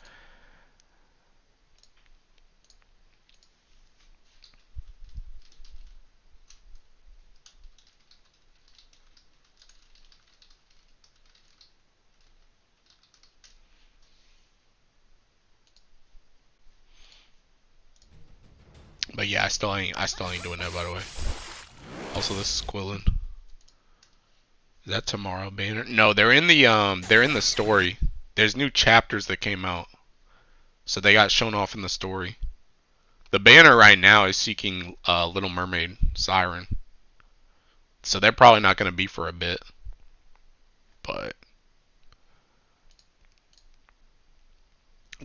But yeah, I still ain't doing that, by the way. Also, this is Quillen. Is that tomorrow banner? No, they're in the story. There's new chapters that came out, so they got shown off in the story. The banner right now is seeking Little Mermaid Siren, so they're probably not gonna be for a bit. But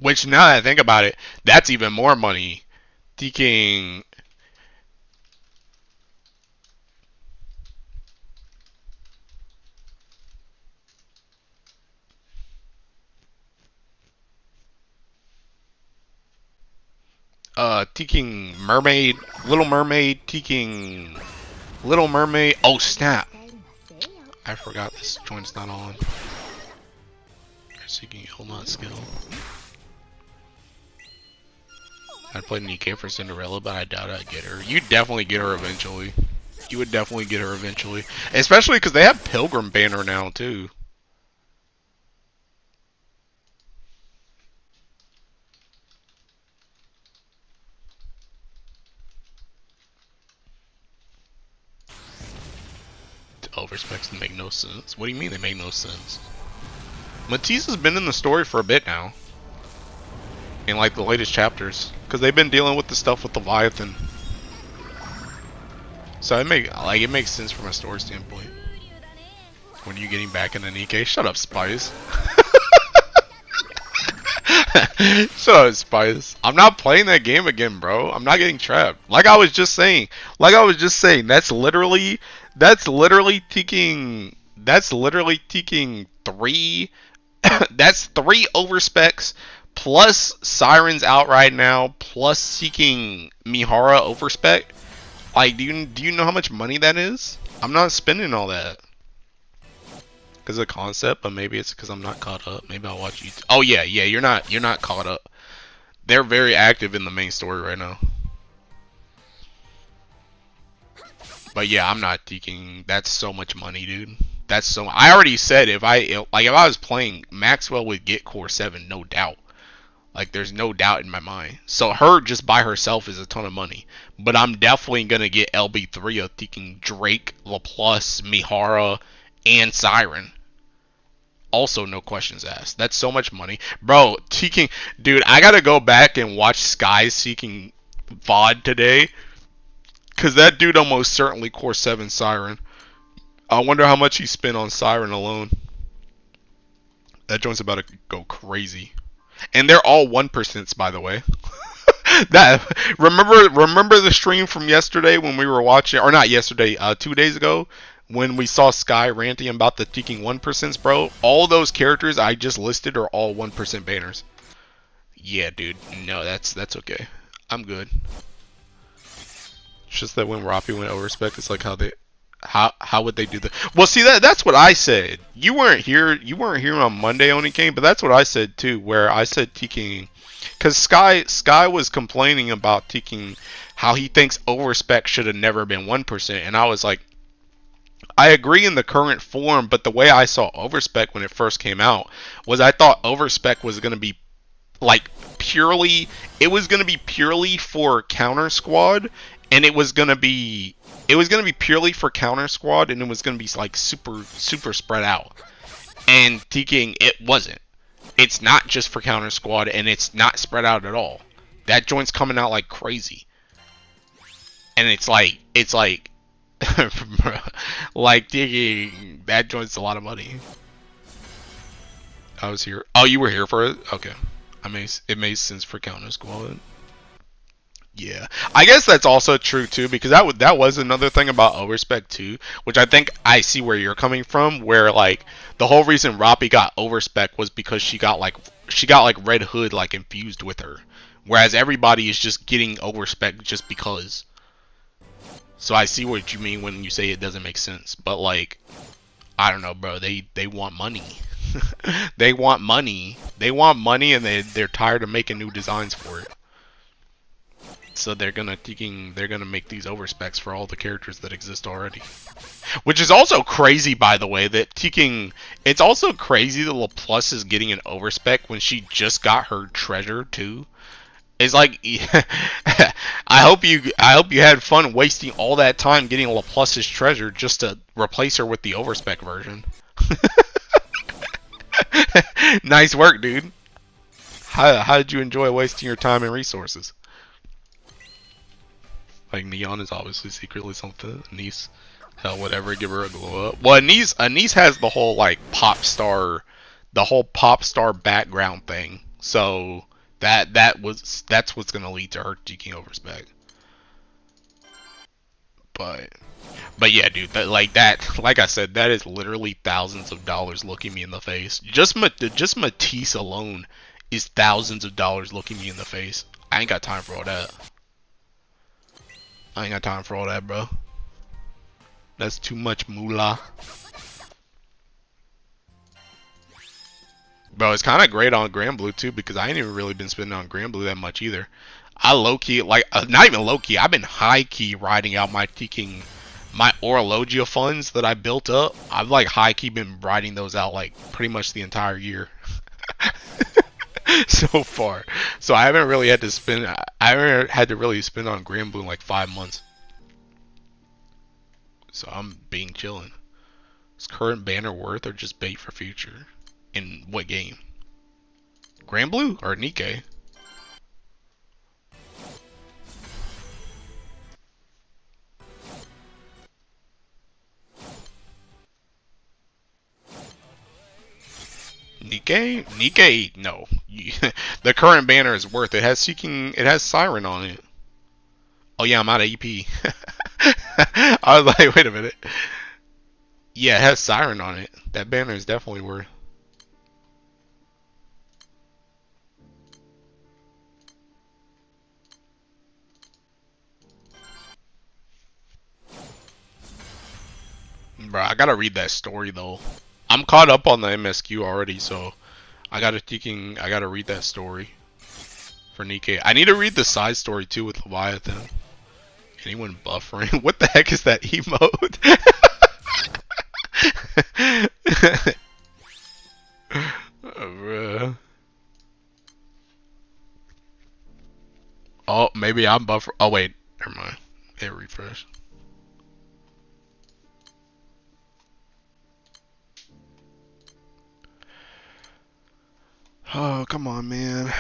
which, now that I think about it, that's even more money. Seeking Mermaid, Little Mermaid, Little Mermaid. Oh snap! I forgot this joint's not on. Seeking Ilnot skill. I'd play Nikke for Cinderella, but I doubt I'd get her. You'd definitely get her eventually. You would definitely get her eventually. Especially because they have Pilgrim banner now, too. Overspecs make no sense. What do you mean they make no sense? Matisse has been in the story for a bit now. In like the latest chapters. Because they've been dealing with the stuff with Leviathan. So it makes sense from a story standpoint. When are you getting back into Nikke? Shut up, Spice. Shut up, Spice. I'm not playing that game again, bro. I'm not getting trapped. Like I was just saying. That's literally taking three. That's 3 overspecs plus Sirens out right now plus seeking Mihara overspec. Like, do you know how much money that is? I'm not spending all that because of concept, but maybe it's because I'm not caught up. Maybe I'll watch YouTube. Oh yeah, you're not caught up. They're very active in the main story right now. But yeah, I'm not thinking that's so much money, dude. That's so. I already said if I was playing, Maxwell would get Core 7, no doubt. Like, there's no doubt in my mind. So her just by herself is a ton of money. But I'm definitely gonna get LB3 of thinking Drake, LaPlus, Mihara, and Siren. Also, no questions asked. That's so much money, bro. Seeking, dude. I gotta go back and watch Sky's Seeking VOD today, cause that dude almost certainly Core 7 Siren. I wonder how much he spent on Siren alone. That joint's about to go crazy, and they're all 1%, by the way. That remember the stream from yesterday when we were watching, or not yesterday, 2 days ago, when we saw Sky ranting about the Seeking 1%, bro. All those characters I just listed are all 1% banners. Yeah, dude. No, that's okay. I'm good. It's just that when Rappi went overspec, it's like how would they do that? Well, see, that's what I said. You weren't here on Monday, Oniking, but that's what I said too, where I said Seeking, because Sky was complaining about Seeking, how he thinks overspec should have never been 1%, and I was like, I agree in the current form, but the way I saw overspec when it first came out was I thought overspec was going to be like purely for counter squad, and it was going to be purely for counter squad, and it was going to be like super spread out. And Seeking, it wasn't. It's not just for counter squad, and it's not spread out at all. That joint's coming out like crazy. And it's like like, Seeking, that joint's a lot of money. I was here. Oh, you were here for it? Okay. It made sense for counter squad. Yeah, I guess that's also true too, because that was another thing about overspec too, which I think I see where you're coming from, where like the whole reason Rappi got overspec was because she got like Red Hood like infused with her, whereas everybody is just getting overspec just because. So I see what you mean when you say it doesn't make sense, but like, I don't know, bro. They want money. They want money. They want money, and they're tired of making new designs for it. So they're gonna make these overspecs for all the characters that exist already. Which is also crazy, by the way, that it's also crazy that LaPlus is getting an overspec when she just got her treasure too. It's like, I hope you had fun wasting all that time getting LaPlus's treasure just to replace her with the overspec version. Nice work, dude. How did you enjoy wasting your time and resources? Like, Neon is obviously secretly something. Anise, hell, whatever, give her a glow up. Well, Anise has the whole like pop star background thing. So that's what's gonna lead to her seeking overspec. But yeah, dude, like I said, that is literally thousands of dollars looking me in the face. Just Matisse alone is thousands of dollars looking me in the face. I ain't got time for all that. I ain't got time for all that, bro. That's too much moolah. Bro, it's kind of great on Grand Blue too, because I ain't even really been spending on Grand Blue that much either. I low-key, like, not even low-key, I've been high-key riding out my Orologia funds that I built up. I've like high-key been riding those out like pretty much the entire year. So far. So I haven't really had to spend, I haven't had to really spend on Grand Blue in like 5 months. So I'm being chillin'. Is current banner worth or just bait for future? In what game? Grand Blue or Nikkei? Nikkei, no. The current banner is worth it. It has Siren on it. Oh yeah, I'm out of EP. I was like, wait a minute. Yeah, it has Siren on it. That banner is definitely worth. Bro, I gotta read that story though. I'm caught up on the MSQ already, so I gotta read that story for Nikkei. I need to read the side story too with Leviathan. Anyone buffering? What the heck is that emote? Bruh. Oh, maybe I'm buffer. Oh wait, never mind. Hit refresh. Oh, come on, man.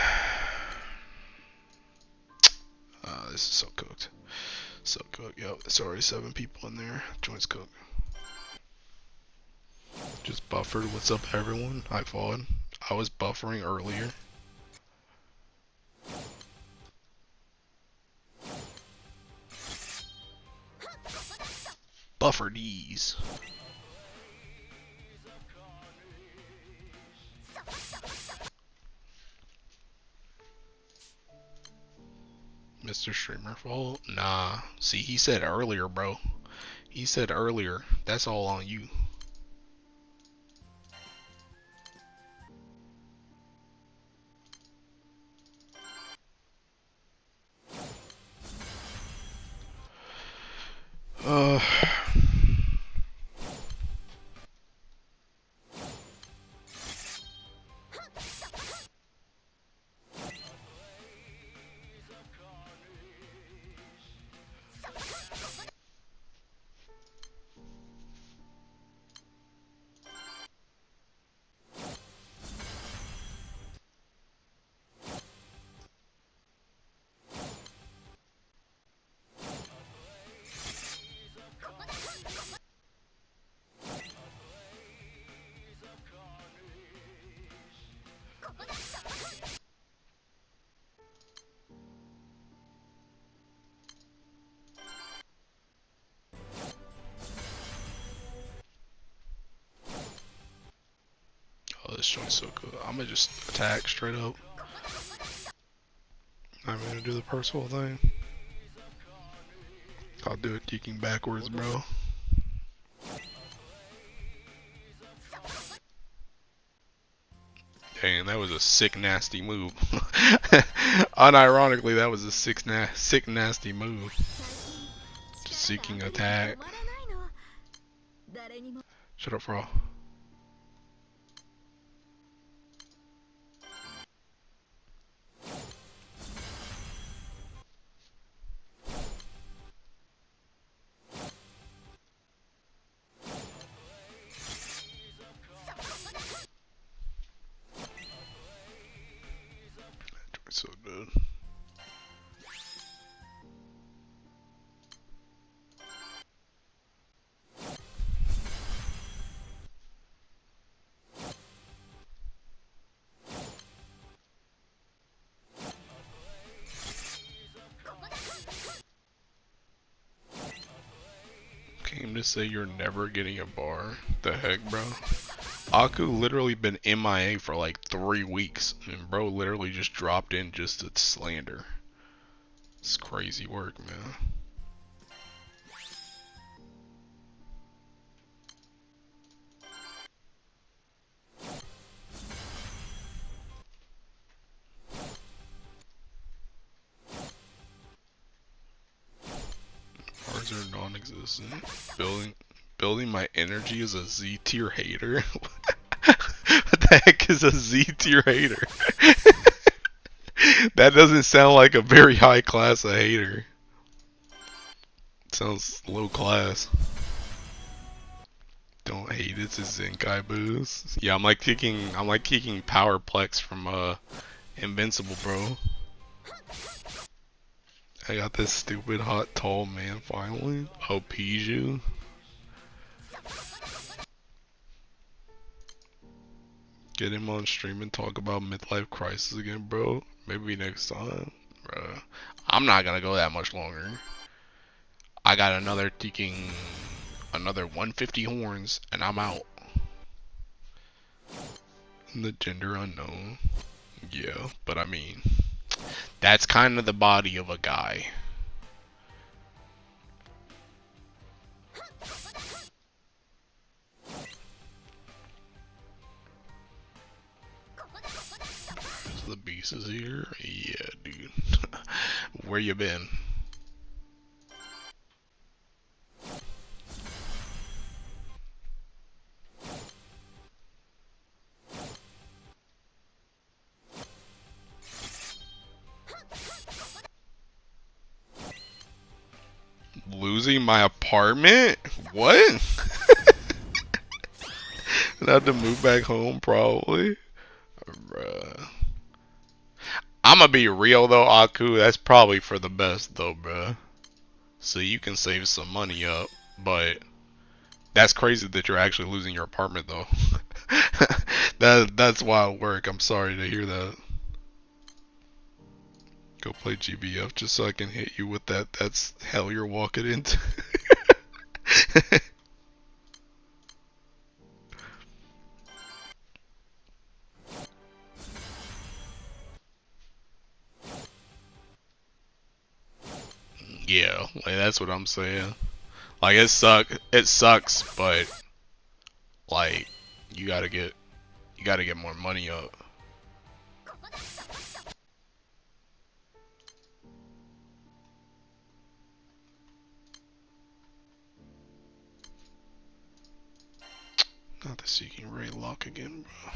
This is so cooked. So cooked. Yep, there's already 7 people in there. Joint's cooked. Just buffered. What's up, everyone? Hi, Fawad. I was buffering earlier. Buffer these. Mr. Streamer fault? Nah. See, he said earlier, bro. He said earlier. That's all on you. Uh... Oh, this joint's so good. I'm gonna just attack straight up. I'm gonna do the personal thing. I'll do it kicking backwards, bro. Dang, that was a sick, nasty move. Unironically, that was a sick, nasty move. Just seeking attack. Shut up, Fro. So good. Came to say you're never getting a bar. The heck, bro? Aku literally been MIA for like 3 weeks, and bro literally just dropped in just to slander. It's crazy work, man. Bars are non-existent. Building my energy as a Z tier hater. What the heck is a Z tier hater? That doesn't sound like a very high class of hater. It sounds low class. Don't hate it, it's a Zenkai boost. Yeah, I'm like kicking Powerplex from Invincible, bro. I got this stupid hot tall man finally. Oh, Piju. Get him on stream and talk about midlife crisis again, bro. Maybe next time, bro. I'm not gonna go that much longer. I got another 150 horns, and I'm out. The gender unknown. Yeah, but I mean, that's kind of the body of a guy. beast is here. Yeah, dude. Where you been? Losing my apartment? What? I have to move back home, probably. Bruh. I'ma be real though, Aku. That's probably for the best though, bruh. So you can save some money up, but that's crazy that you're actually losing your apartment though. That's wild work. I'm sorry to hear that. Go play GBF just so I can hit you with that. That's hell you're walking into. Yeah, like that's what I'm saying. Like it sucks, but like you gotta get more money up. Not the Seeking Ray lock again, bro.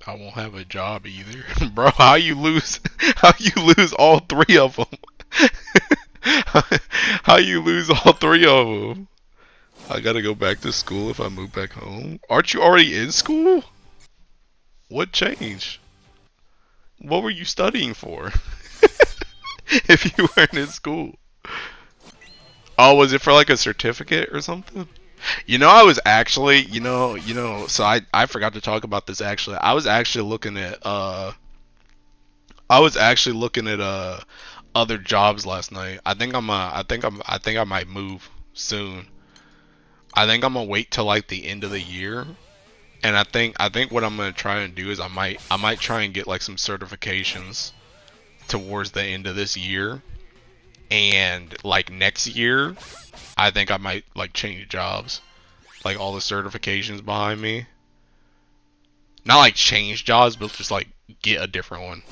I won't have a job either, bro. How you lose all three of them? How you lose all three of them? I gotta go back to school if I move back home. Aren't you already in school? What changed? What were you studying for? If you weren't in school. Oh, was it for like a certificate or something? You know, I was actually, so I forgot to talk about this actually. I was actually looking at other jobs last night. I think I might move soon. I think I'm gonna wait till like the end of the year. And I think what I'm gonna try and do is I might try and get like some certifications towards the end of this year. And like next year, I think I might like change jobs. Like all the certifications behind me. Not like change jobs, but just like get a different one.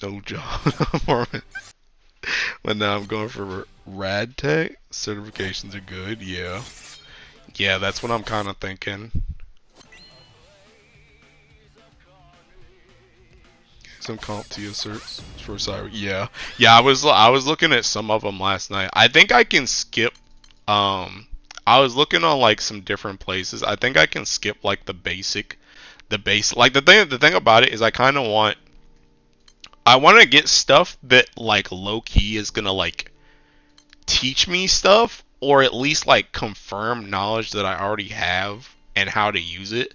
No job. But now I'm going for rad tech. Certifications are good, yeah. Yeah, that's what I'm kind of thinking. Some CompTIA certs for cyber. Yeah, yeah. I was looking at some of them last night. I think I can skip. I was looking on like some different places. I think I can skip like the basic. Like the thing about it is I want to get stuff that like low key is gonna like teach me stuff, or at least like confirm knowledge that I already have and how to use it,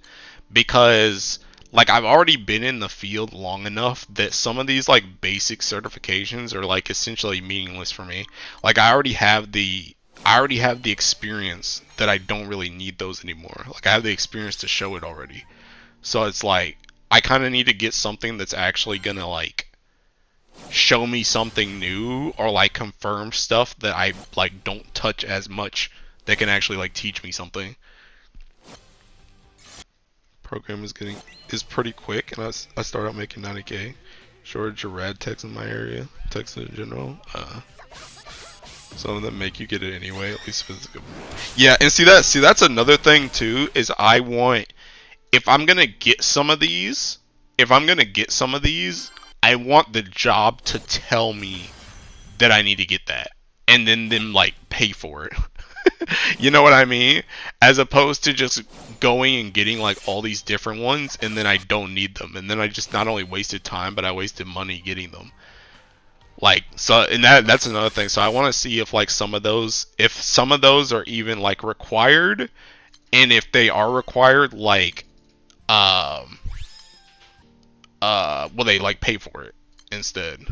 because like I've already been in the field long enough that some of these like basic certifications are like essentially meaningless for me. Like I already have the experience that I don't really need those anymore. Like I have the experience to show it already. So it's like I kind of need to get something that's actually gonna like show me something new, or like confirm stuff that I like don't touch as much, that can actually like teach me something. Program is pretty quick, and I start out making 90K. Shortage of rad techs in my area, techs in general. Some of them make you get it anyway, at least if it's good. Yeah, and see that's another thing too, is I want, if I'm gonna get some of these, I want the job to tell me that I need to get that, and then them like pay for it. You know what I mean? As opposed to just going and getting like all these different ones, and then I don't need them, and then I just not only wasted time, but I wasted money getting them. Like, so, and that's another thing. So I want to see if like if some of those are even like required, and if they are required, like, will they like pay for it instead?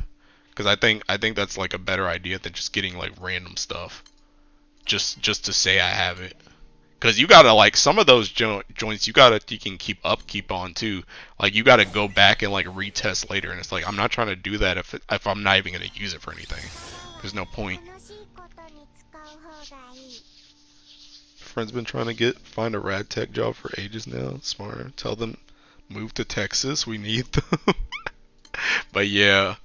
Because I think that's like a better idea than just getting like random stuff, just to say I have it. Because you gotta like some of those joints, you can keep on too. Like you gotta go back and like retest later, and it's like I'm not trying to do that if I'm not even gonna use it for anything. There's no point. Friend's been trying to find a rad tech job for ages now. Smart. Tell them move to Texas. We need them. But yeah.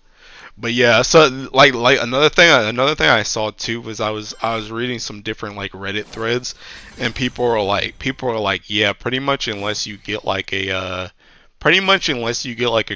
But yeah, so like another thing I saw too was I was reading some different like Reddit threads, and people are like yeah, pretty much unless you get like a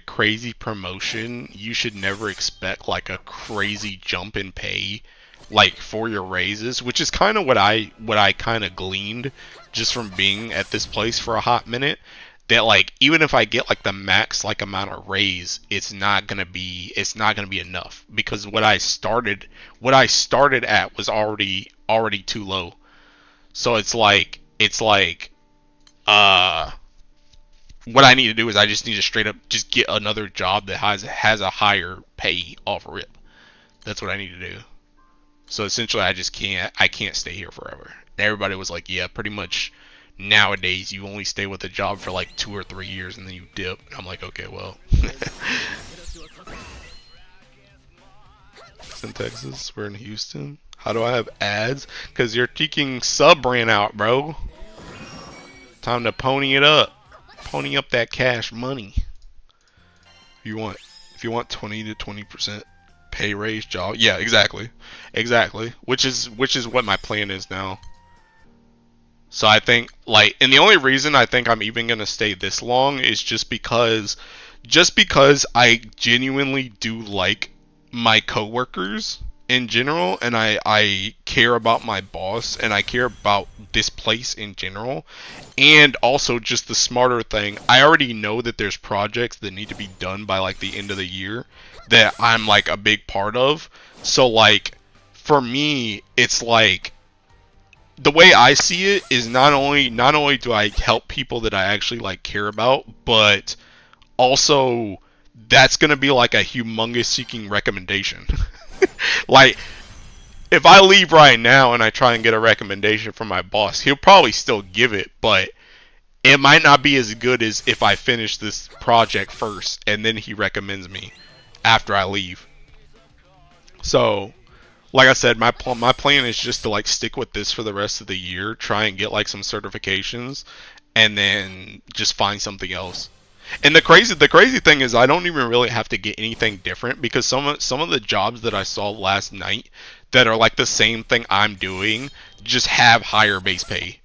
crazy promotion, you should never expect like a crazy jump in pay like for your raises, which is kind of what I kind of gleaned just from being at this place for a hot minute. That like even if I get like the max like amount of raise, it's not gonna be enough, because what I started at was already too low. So it's like uh what I need to do is I just need to straight up just get another job that has a higher pay off rip. That's what I need to do. So essentially I can't stay here forever. And everybody was like, yeah, pretty much nowadays you only stay with a job for like 2 or 3 years and then you dip. And I'm like, okay, well. It's in Texas, we're in Houston. How do I have ads? Because your Teking sub ran out, bro. Time to pony it up. Pony up that cash money. If you want 20 to 20% pay raise job. Yeah, exactly. Which is what my plan is now. So I think like, and the only reason I think I'm even gonna stay this long is just because I genuinely do like my coworkers in general, and I care about my boss, and I care about this place in general. And also just the smarter thing, I already know that there's projects that need to be done by like the end of the year that I'm like a big part of. So like for me, it's like the way I see it is not only do I help people that I actually like care about, but also that's gonna be like a humongous seeking recommendation. Like if I leave right now and I try and get a recommendation from my boss, he'll probably still give it, but it might not be as good as if I finish this project first and then he recommends me after I leave. So like I said, my plan is just to like stick with this for the rest of the year, try and get like some certifications, and then just find something else. And the crazy thing is I don't even really have to get anything different, because some of the jobs that I saw last night that are like the same thing I'm doing just have higher base pay.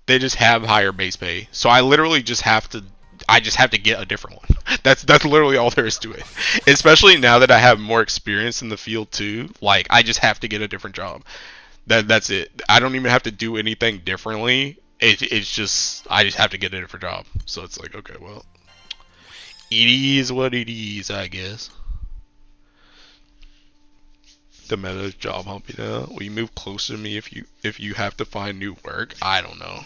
They just have higher base pay. So I literally just have to get a different one. That's literally all there is to it. Especially now that I have more experience in the field too. Like I just have to get a different job. That's it. I don't even have to do anything differently. It's just I just have to get a different job. So it's like, okay, well, it is what it is, I guess. The meta's job humpy now. Will you move closer to me if you have to find new work? I don't know.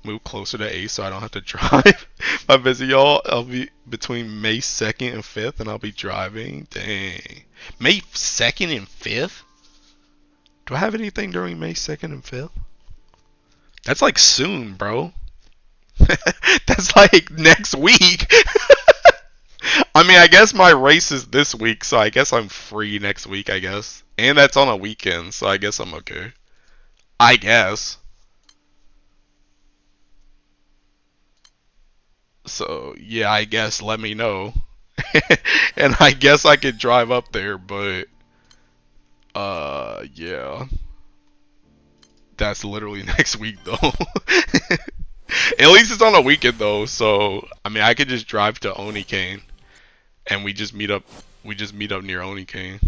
Move closer to A so I don't have to drive. I'm busy, y'all. I'll be between May 2nd and 5th, and I'll be driving. Dang. May 2nd and 5th? Do I have anything during May 2nd and 5th? That's like soon, bro. That's like next week. I mean, I guess my race is this week, so I guess I'm free next week, I guess. And that's on a weekend, so I guess I'm okay. I guess. So, yeah, I guess let me know. And I guess I could drive up there, but yeah. That's literally next week though. At least it's on a weekend though, so I mean I could just drive to Onikane and we just meet up near Onikane.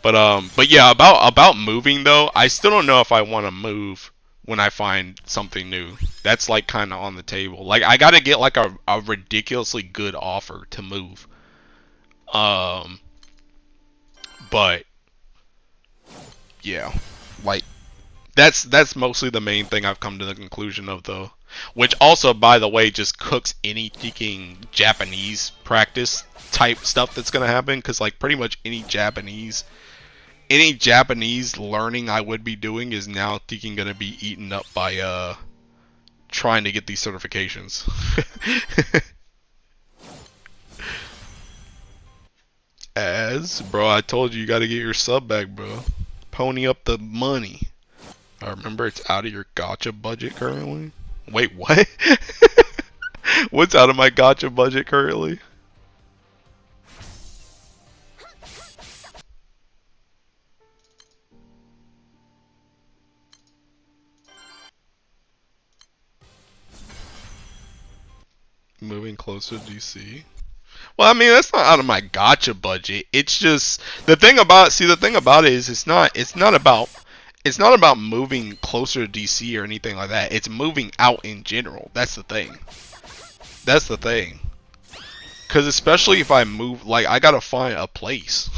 But yeah, about moving though, I still don't know if I want to move when I find something new. That's like kind of on the table. Like I gotta get like a ridiculously good offer to move. But yeah, like that's mostly the main thing I've come to the conclusion of though. Which also, by the way, just cooks any freaking Japanese practice type stuff that's gonna happen, because like pretty much any Japanese learning I would be doing is now thinking gonna be eaten up by trying to get these certifications. As bro, I told you, you gotta get your sub back, bro. Pony up the money. I remember it's out of your gotcha budget currently. Wait, what? What's out of my gotcha budget currently? Moving closer to DC. Well, I mean, that's not out of my gotcha budget. It's just the thing about it is it's not about moving closer to DC or anything like that. It's moving out in general. That's the thing. That's the thing. Cause especially if I move, like I gotta find a place.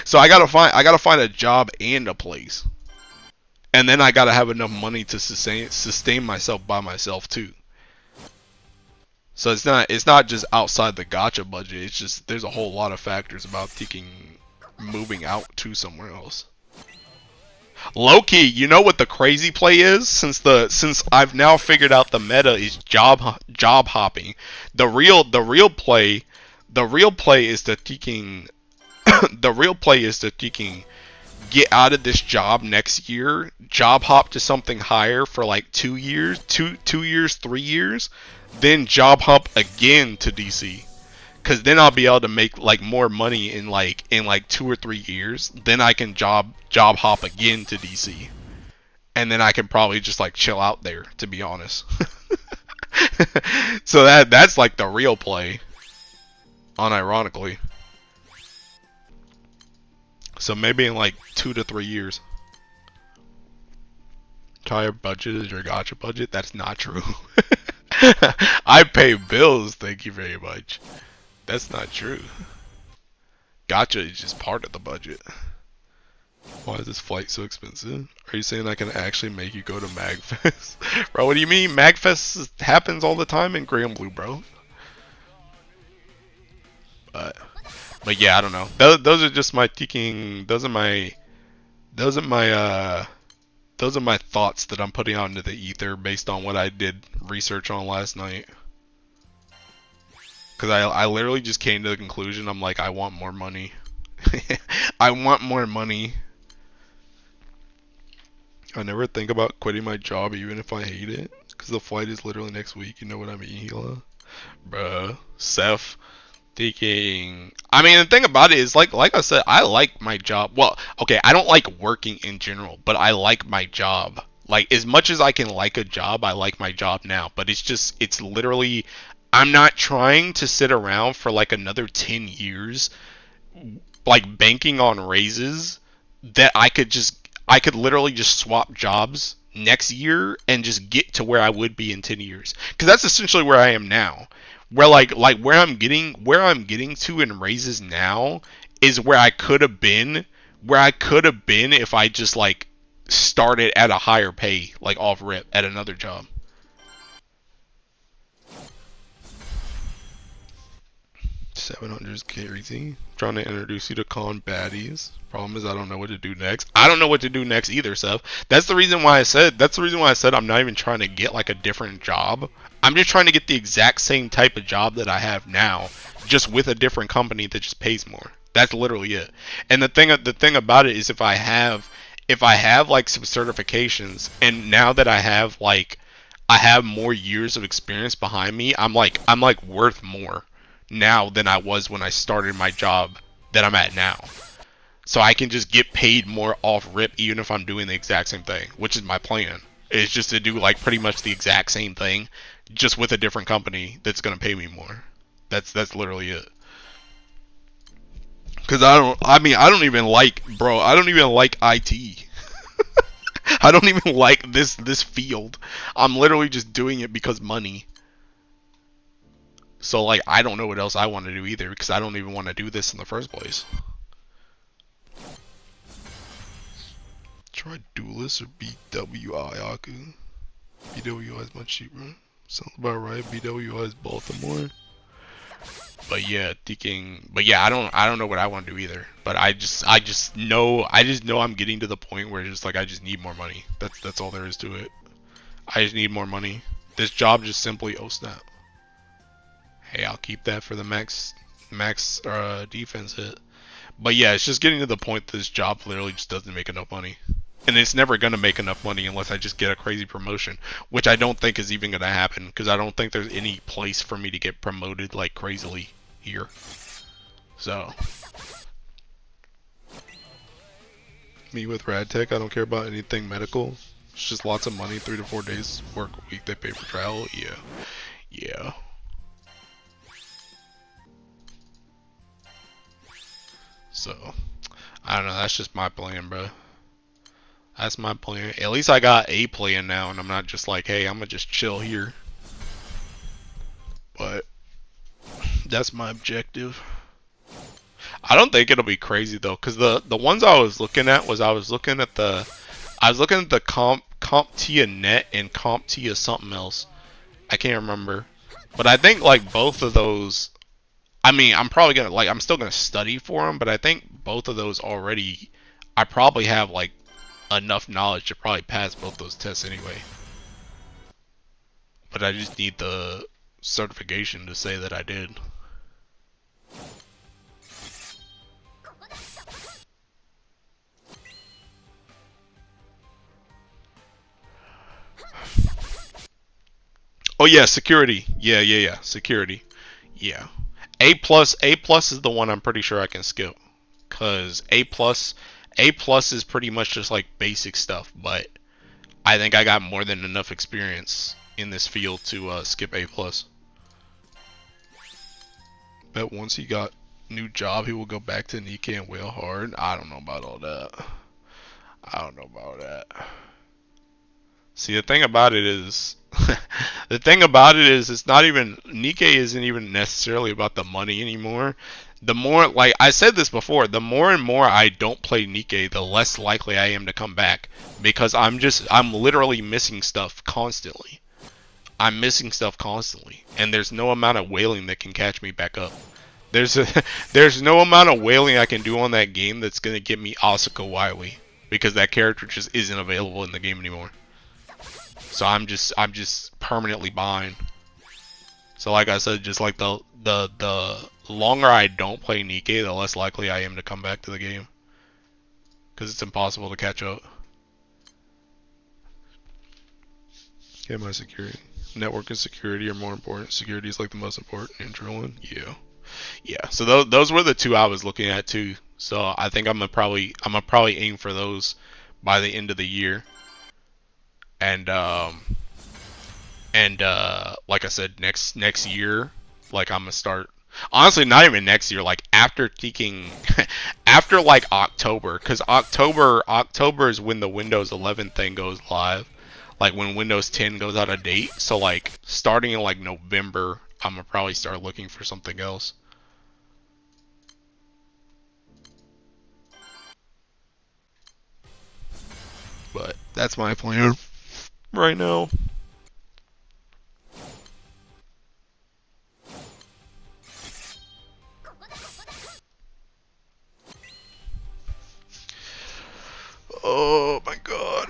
So I gotta find a job and a place, and then I gotta have enough money to sustain myself by myself too. So it's not just outside the gotcha budget. It's just there's a whole lot of factors about moving out to somewhere else. Low-key, you know what the crazy play is? Since I've now figured out the meta is job hopping. The real play is to thinking get out of this job next year, job hop to something higher for like 2 years, 3 years, then job hop again to DC. Cause then I'll be able to make like more money in like 2 or 3 years. Then I can job hop again to DC, and then I can probably just like chill out there. To be honest, so that's like the real play, unironically. So maybe in like 2 to 3 years. Entire budget is your gotcha budget? That's not true. I pay bills. Thank you very much. That's not true. Gotcha is just part of the budget. Why is this flight so expensive? Are you saying I can actually make you go to MagFest? Bro, what do you mean? MagFest happens all the time in Grand Blue, bro. But yeah, I don't know. Those are just my thinking. Those are my thoughts that I'm putting out into the ether based on what I did research on last night. Because I literally just came to the conclusion, I'm like, I want more money. I want more money. I never think about quitting my job even if I hate it. Because the flight is literally next week, you know what I mean, Hila? Bruh. Seth. Thinking... I mean, the thing about it is, like I said, I like my job. Well, okay, I don't like working in general, but I like my job. Like, as much as I can like a job, I like my job now. But it's literally... I'm not trying to sit around for like another 10 years, like banking on raises that I could literally just swap jobs next year and just get to where I would be in 10 years. Because that's essentially where I am now. Where like where I'm getting to in raises now is where I could have been if I just like started at a higher pay, like off rip at another job. $700 is crazy. Trying to introduce you to con baddies. Problem is I don't know what to do next. I don't know what to do next either, Seth. That's the reason why I said I'm not even trying to get like a different job. I'm just trying to get the exact same type of job that I have now, just with a different company that just pays more. That's literally it. And the thing about it is if I have like some certifications, and now that I have more years of experience behind me, I'm like worth more now than I was when I started my job that I'm at now. So I can just get paid more off rip even if I'm doing the exact same thing, which is my plan. It's just to do like pretty much the exact same thing, just with a different company that's gonna pay me more. That's literally it. Cause I don't even like IT. I don't even like this field. I'm literally just doing it because money. So like I don't know what else I want to do either, because I don't even want to do this in the first place. Try Duelist or BWI Aku. BWI is much cheaper. Sounds about right. BWI is Baltimore. But yeah, I don't know what I want to do either. But I just know I'm getting to the point where it's just like I just need more money. That's all there is to it. I just need more money. This job just simply, oh snap. Hey, I'll keep that for the max defense hit. But yeah, it's just getting to the point that this job literally just doesn't make enough money. And it's never going to make enough money unless I just get a crazy promotion, which I don't think is even going to happen, because I don't think there's any place for me to get promoted like crazily here. So, me with RadTech, I don't care about anything medical. It's just lots of money, 3 to 4 days work a week, they pay for travel. Yeah. Yeah. So, I don't know, that's just my plan, bro. That's my plan. At least I got a plan now, and I'm not just like, hey, I'm gonna just chill here. But that's my objective. I don't think it'll be crazy though, cause the ones I was looking at was I was looking at the CompTIA Net and CompTIA something else. I can't remember, but I think like both of those. I mean, I'm probably gonna I'm still gonna study for them, but I think both of those already. I probably have like enough knowledge to probably pass both those tests anyway. But I just need the certification to say that I did. Oh yeah, security. Yeah. Security. Yeah. A plus is the one I'm pretty sure I can skip. Cause A plus is pretty much just like basic stuff, but I think I got more than enough experience in this field to skip A plus. Bet once he got new job, he will go back to Nikkei and wail hard. I don't know about all that. I don't know about that. See, the thing about it is, it's not even, Nikkei isn't even necessarily about the money anymore. The more, like I said this before, the more and more I don't play Nikkei, the less likely I am to come back, because I'm literally missing stuff constantly. I'm missing stuff constantly, and there's no amount of whaling that can catch me back up. There's no amount of whaling I can do on that game that's gonna get me Asuka Waiwi, because that character just isn't available in the game anymore. So I'm just permanently behind. So like I said, just like the longer I don't play Nikkei, the less likely I am to come back to the game, because it's impossible to catch up. Okay, my security. Network and security are more important. Security is like the most important intro one. Yeah. So those were the two I was looking at too. So I think I'm gonna probably aim for those by the end of the year. And like I said, next year, like I'm gonna start. Honestly, not even next year. Like after taking, after like October, because October is when the Windows 11 thing goes live. Like when Windows 10 goes out of date. So like starting in like November, I'm gonna probably start looking for something else. But that's my plan right now. Oh my god.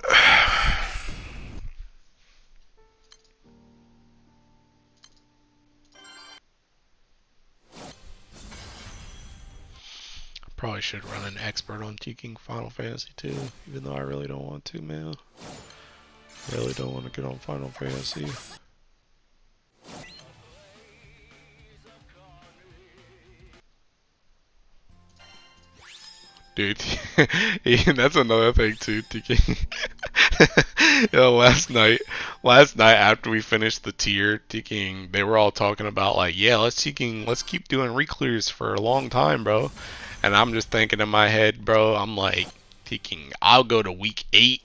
Probably should run an expert on teaching Final Fantasy too, even though I really don't want to, man. Really don't want to get on Final Fantasy. Dude, that's another thing too, TK. Last night after we finished the tier, TK, they were all talking about like, yeah, let's keep doing reclears for a long time, bro. And I'm just thinking in my head, bro, I'm like, TK, I'll go to week 8.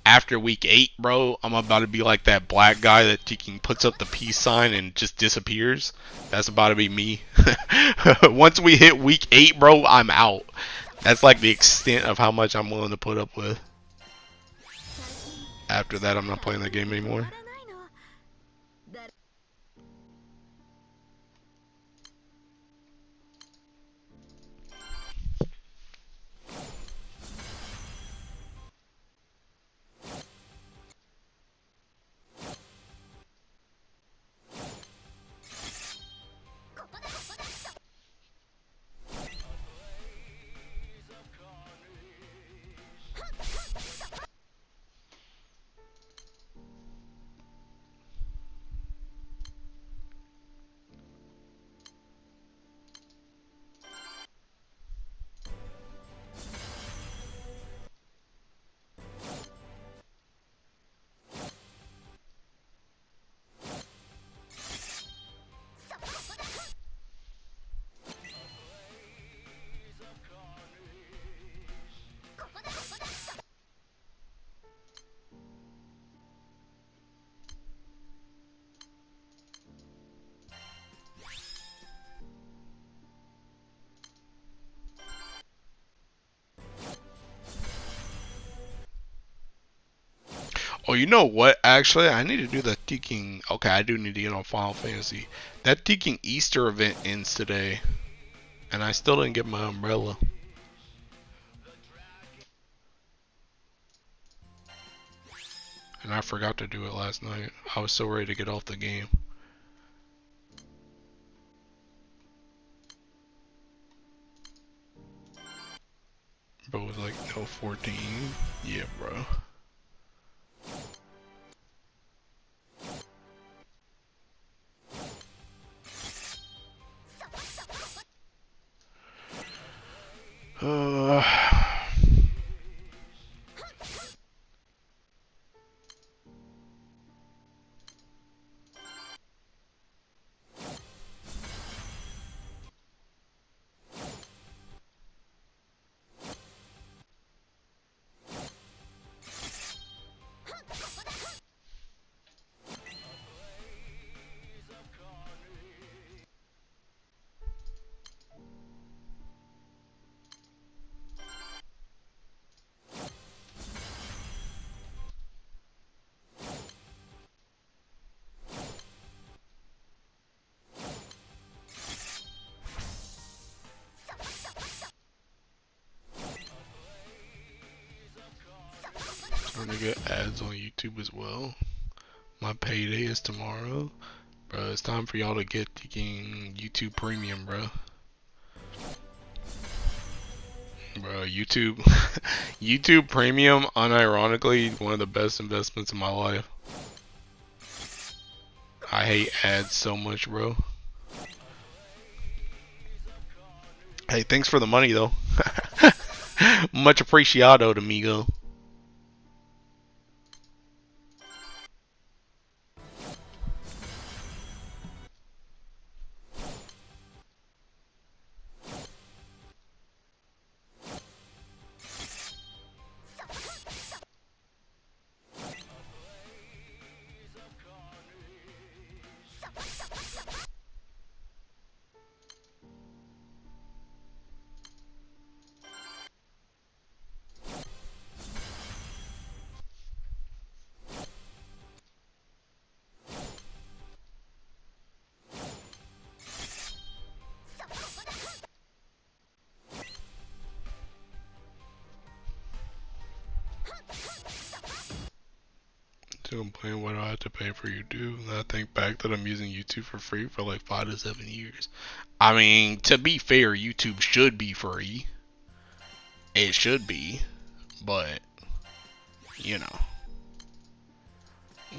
After week 8, bro, I'm about to be like that black guy that TK puts up the peace sign and just disappears. That's about to be me. Once we hit week 8, bro, I'm out. That's like the extent of how much I'm willing to put up with. After that, I'm not playing the game anymore. Oh, you know what? Actually, I need to do the Teking. Okay, I do need to get on Final Fantasy. That Teking Easter event ends today, and I still didn't get my umbrella. And I forgot to do it last night. I was so ready to get off the game. Bro was like, no 14. Yeah, bro. Trying to get ads on YouTube as well. My payday is tomorrow. Bro, it's time for y'all to get Teking YouTube Premium, bro. Bro, YouTube YouTube Premium, unironically, one of the best investments in my life. I hate ads so much, bro. Hey, thanks for the money, though. Much appreciado, amigo. To complain what I have to pay for YouTube, and I think back that I'm using YouTube for free for like 5 to 7 years. I mean, to be fair, YouTube should be free. It should be, but you know,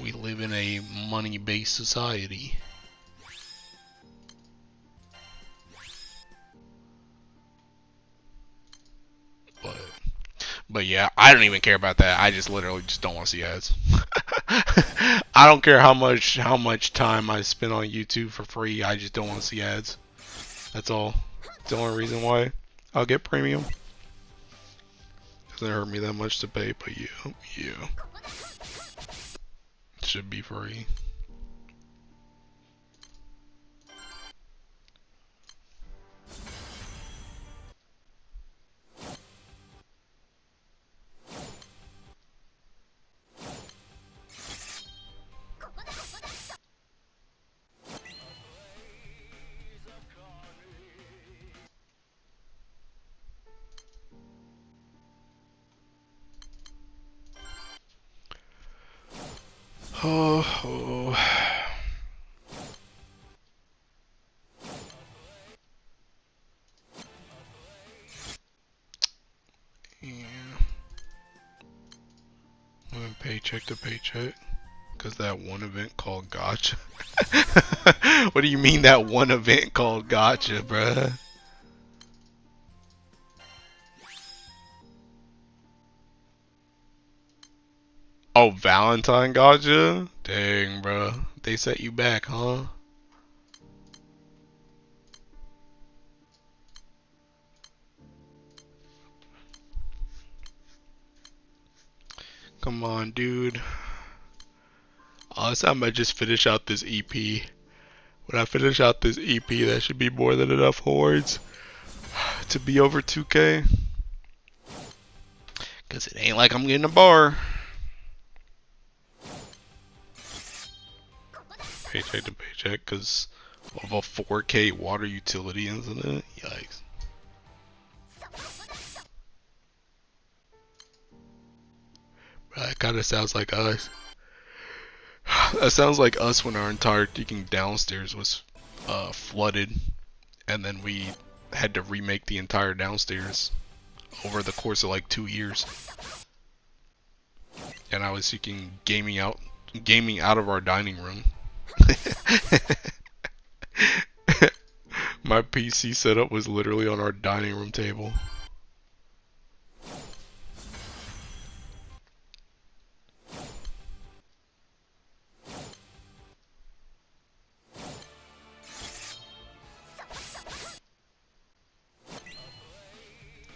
we live in a money-based society. But yeah, I don't even care about that. I just literally just don't want to see ads. I don't care how much time I spend on YouTube for free. I just don't want to see ads. That's all. It's the only reason why I'll get premium. Doesn't hurt me that much to pay, but yeah. It should be free. Oh. Yeah. Went paycheck to paycheck. Cause that one event called Gotcha. What do you mean that one event called Gotcha, bruh? Oh, Valentine Gotcha? Dang, bruh. They set you back, huh? Come on, dude. Honestly, I might just finish out this EP. When I finish out this EP, that should be more than enough hordes to be over 2K. Cause it ain't like I'm getting a bar. paycheck to paycheck because of a 4K water utility incident. Yikes. That kind of sounds like us. That sounds like us when our entire freaking downstairs was flooded, and then we had to remake the entire downstairs over the course of like 2 years. And I was seeking gaming out of our dining room. My PC setup was literally on our dining room table.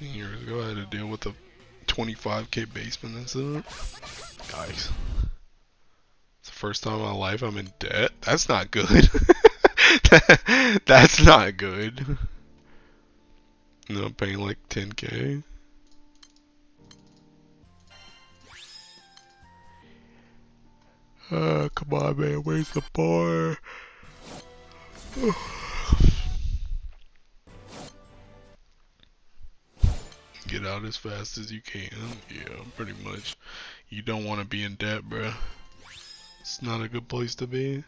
Years ago, I had to deal with a 25K basement incident. Guys, it's the first time in my life I'm in debt. That's not good. That's not good. No, I'm paying like 10K. Come on, man. Where's the bar? Get out as fast as you can. Yeah, pretty much. You don't want to be in debt, bruh. It's not a good place to be.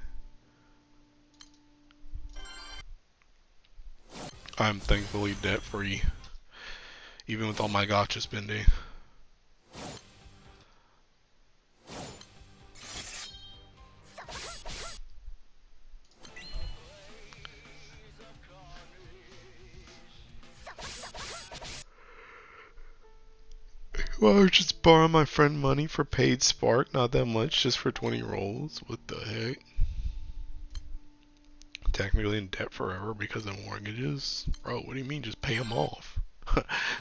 I'm thankfully debt free, even with all my gacha spending. Well, I just borrow my friend money for paid spark, not that much, just for 20 rolls. What the heck? Technically in debt forever because of mortgages? Bro, what do you mean just pay them off?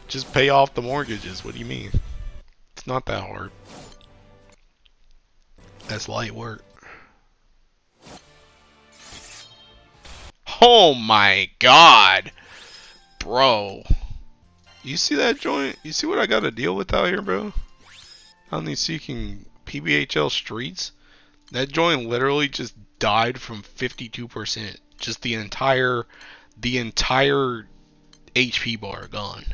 Just pay off the mortgages, what do you mean? It's not that hard. That's light work. Oh my god! Bro. You see that joint? You see what I gotta deal with out here, bro? On these seeking PBHL streets? That joint literally just died from 52%. Just the entire HP bar gone.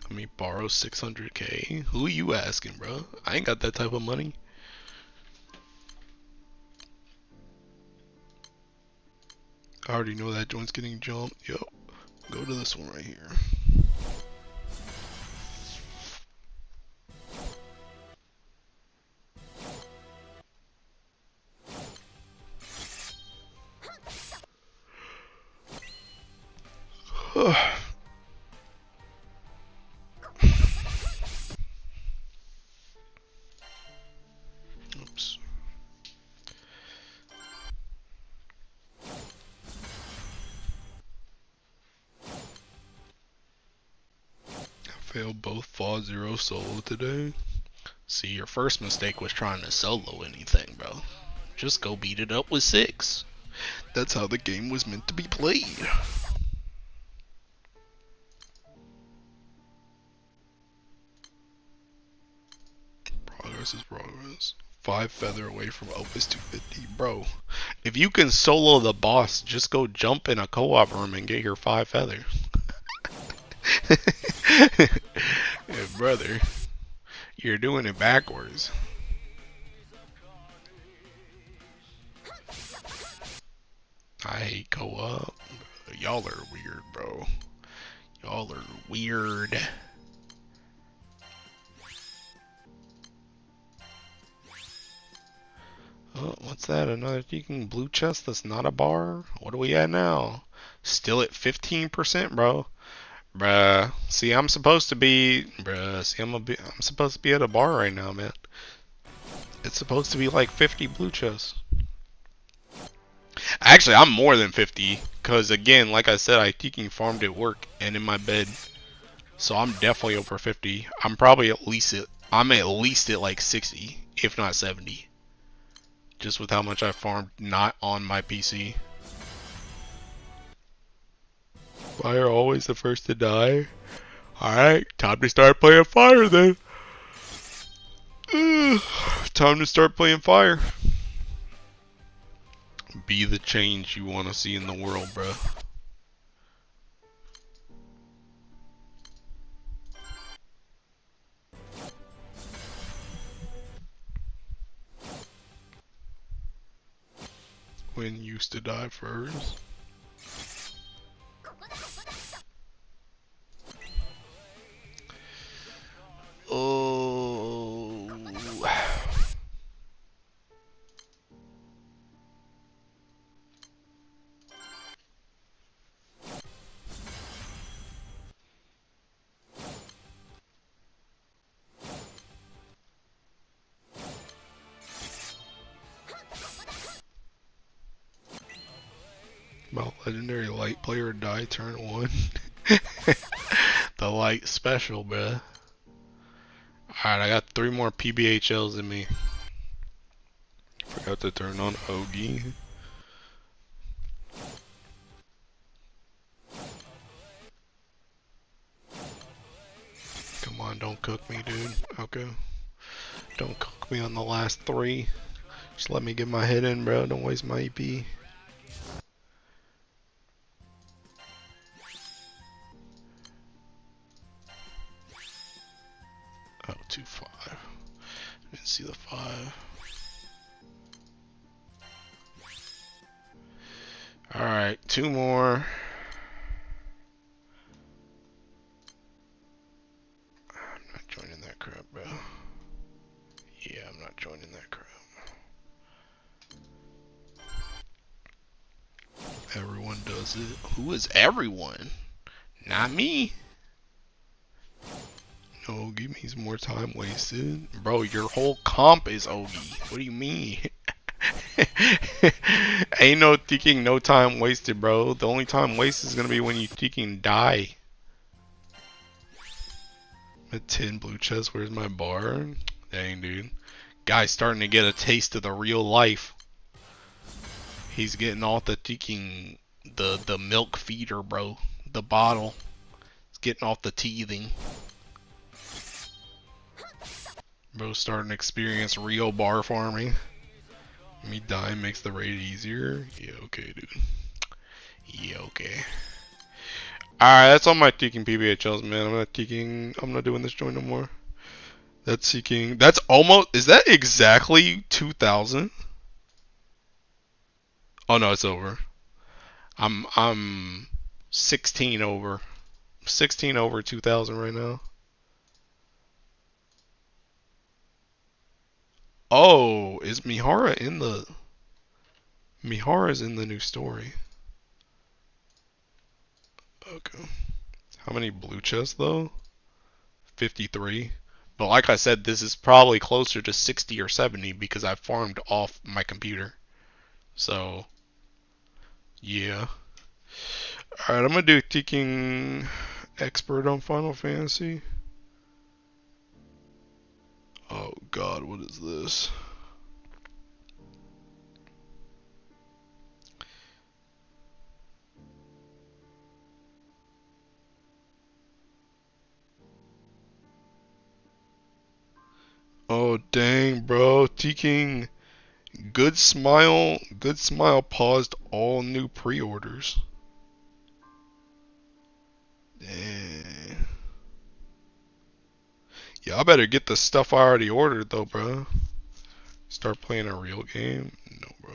Let me borrow 600K. Who you asking, bro? I ain't got that type of money. I already know that joint's getting jumped. Yo, go to this one right here. Oops. Failed both Fall Zero solo today. See, your first mistake was trying to solo anything, bro. Just go beat it up with 6. That's how the game was meant to be played. Progress is progress. 5 feather away from Opus 250. Bro, if you can solo the boss, just go jump in a co-op room and get your 5 feather. Yeah, brother, you're doing it backwards. I hate co-op. Y'all are weird, bro. Y'all are weird. Oh, what's that? Another freaking blue chest that's not a bar? What are we at now? Still at 15%, bro. Bruh. See, I'm supposed to be... Bruh, see, I'm supposed to be at a bar right now, man. It's supposed to be like 50 blue chests. Actually, I'm more than 50. Because, again, like I said, I freaking farmed at work and in my bed. So I'm definitely over 50. I'm probably at least at... I'm at least at like 60, if not 70. Just with how much I farmed not on my PC. Fire always the first to die. Alright, time to start playing fire then. Time to start playing fire. Be the change you want to see in the world, bro. Quinn used to die first. Oh. My legendary light player die turn 1. The light special, bruh. Alright, I got 3 more PBHLs in me. Forgot to turn on Ogi. Come on, don't cook me, dude. Okay. Don't cook me on the last 3. Just let me get my hit in, bro. Don't waste my EP. Oh, 2-5. Didn't see the 5. Alright, 2 more. I'm not joining that crap, bro. Yeah, I'm not joining that crap. Everyone does it. Who is everyone? Not me. No, Ogi means more time wasted. Bro, your whole comp is Ogi. What do you mean? Ain't no thinking no time wasted, bro. The only time wasted is gonna be when you thinking die. A 10 blue chest, where's my bar? Dang, dude. Guy's starting to get a taste of the real life. He's getting off the thinking, the milk feeder, bro. The bottle. He's getting off the teething. Bro, starting to experience real bar farming. Me dying makes the raid easier. Yeah, okay, dude. Yeah, okay. Alright, that's all my seeking PBHLs, man. I'm not doing this joint no more. That's seeking. That's almost. Is that exactly 2,000? Oh no, it's over. I'm 16 over. 16 over 2,000 right now. Oh, is Mihara in the... Mihara's in the new story. Okay. How many blue chests, though? 53. But like I said, this is probably closer to 60 or 70 because I farmed off my computer. So, yeah. Alright, I'm gonna do Teaking Expert on Final Fantasy. Oh god, what is this? Oh dang, bro. Teaking Good Smile paused all new pre-orders. Dang. Yeah, I better get the stuff I already ordered though, bro. Start playing a real game? No, bro.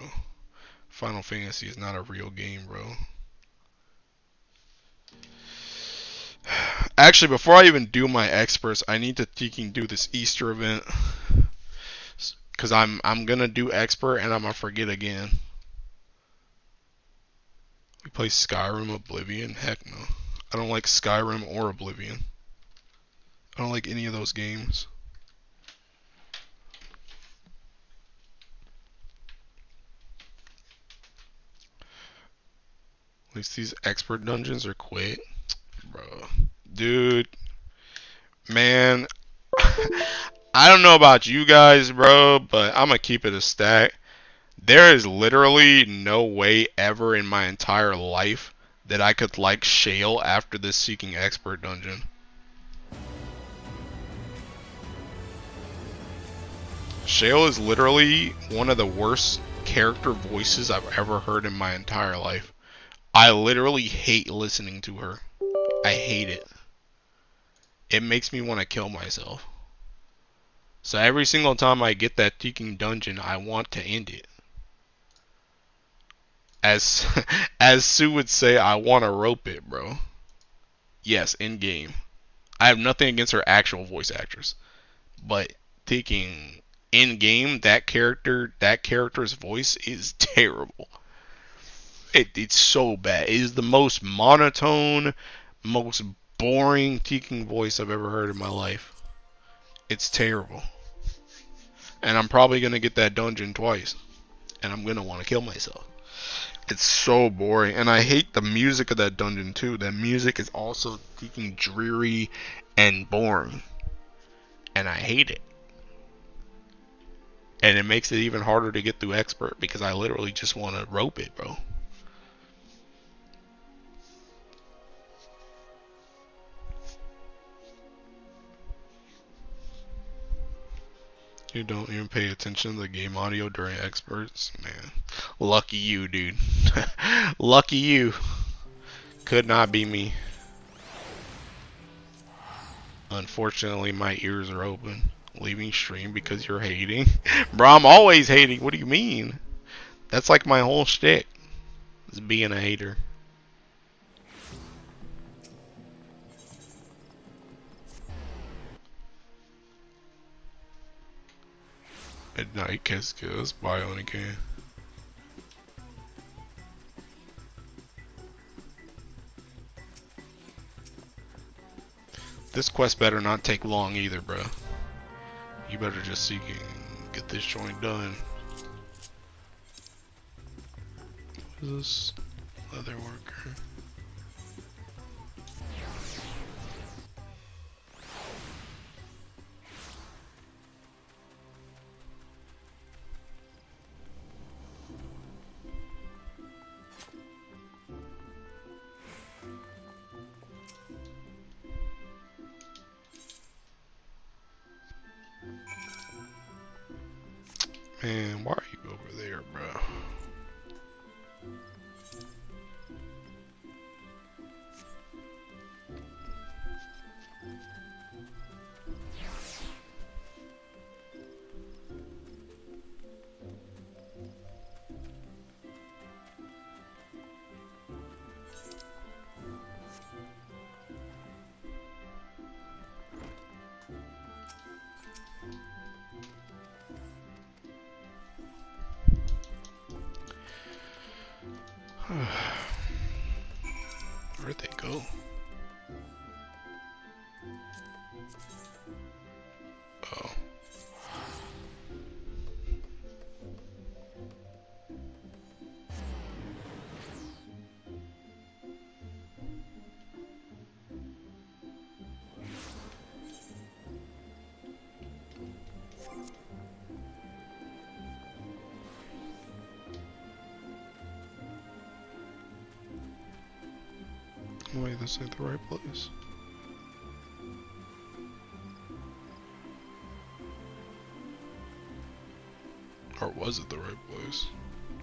Final Fantasy is not a real game, bro. Actually, before I even do my experts, I need to do this Easter event. Cause I'm gonna do expert and I'm gonna forget again. We play Skyrim, Oblivion? Heck no. I don't like Skyrim or Oblivion. I don't like any of those games. At least these expert dungeons are quick. Bro. Dude. Man. I don't know about you guys, bro, but I'm gonna keep it a stack. There is literally no way ever in my entire life that I could like Shale after this Seeking Expert dungeon. Shale is literally one of the worst character voices I've ever heard in my entire life. I literally hate listening to her. I hate it. It makes me want to kill myself. So every single time I get that Teaking dungeon, I want to end it. As as Sue would say, I want to rope it, bro. Yes, in game. I have nothing against her actual voice actress, but Teaking in game, that character's voice is terrible. It's so bad. It is the most monotone, most boring Teaking voice I've ever heard in my life. It's terrible. And I'm probably gonna get that dungeon twice. And I'm gonna want to kill myself. It's so boring. And I hate the music of that dungeon too. That music is also freaking dreary and boring. And I hate it. And it makes it even harder to get through expert because I literally just want to rope it, bro. You don't even pay attention to the game audio during experts? Man. Lucky you, dude. Lucky you. Could not be me. Unfortunately, my ears are open. Leaving stream because you're hating? Bro, I'm always hating. What do you mean? That's like my whole shtick. Is being a hater. At night, Cascas, Bionic again. This quest better not take long either, bro. You better just see and get this joint done. What is this? Leather worker. Man, why are you over there, bro? Where'd they go? Oh. Wait, this ain't the right place. Or was it the right place?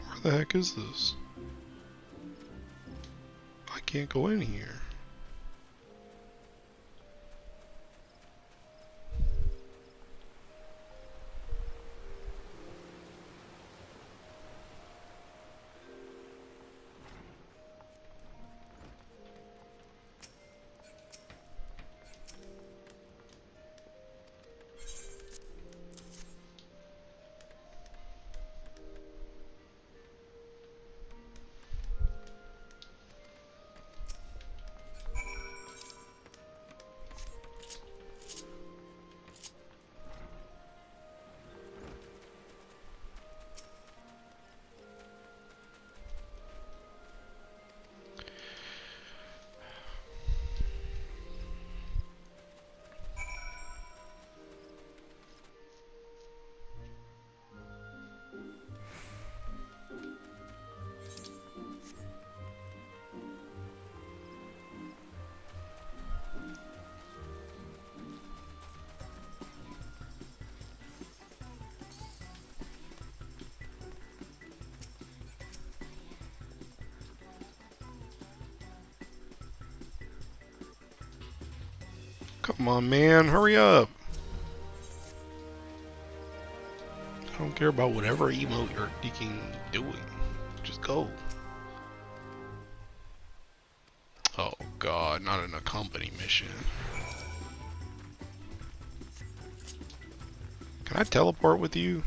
Where the heck is this? I can't go in here. Come on, man, hurry up. I don't care about whatever emote you're thinking doing. Just go. Oh god, not in a company mission. Can I teleport with you?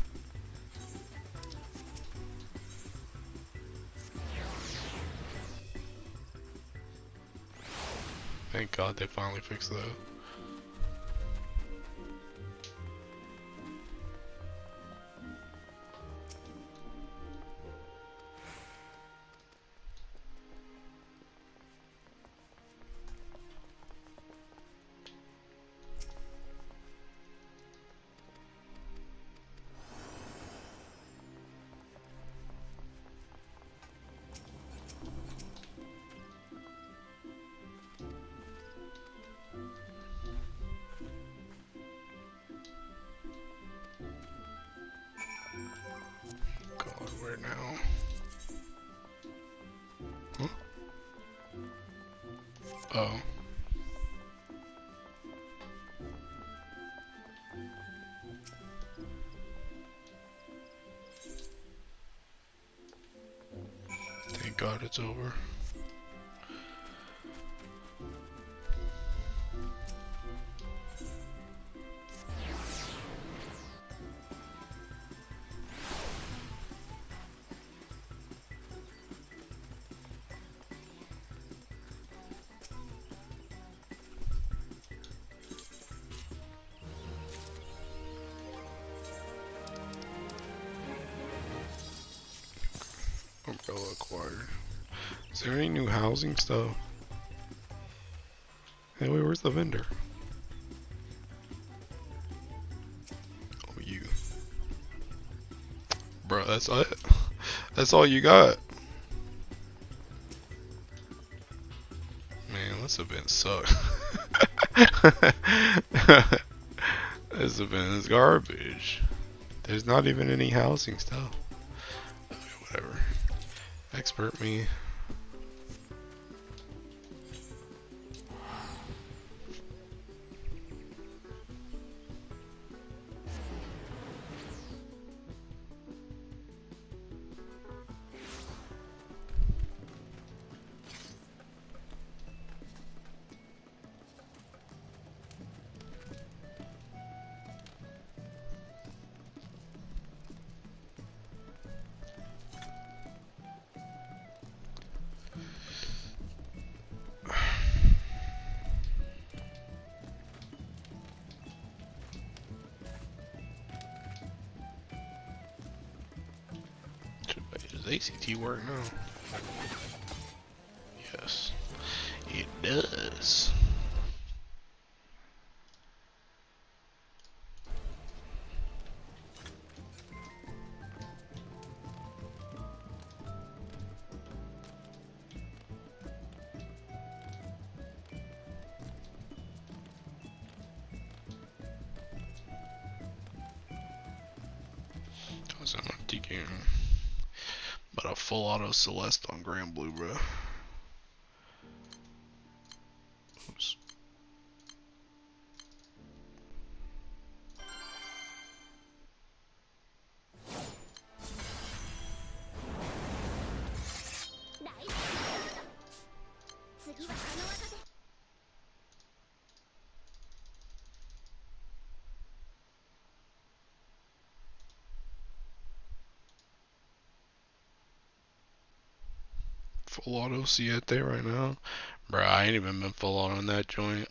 Thank god they finally fixed that. God, where now? Huh? Oh. Thank god it's over. Umbrella acquired. Is there any new housing stuff? Hey, wait, where's the vendor? Oh, you. Bro, that's it? That's all you got? Man, this event sucks. This event is garbage. There's not even any housing stuff. Okay, whatever. Expert me. Does ACT work now? Yes, it does. I'm not taking but a full auto Celeste on Grand Blue, bro. Oops. Full auto Siete right now. Bro, I ain't even been full auto on that joint.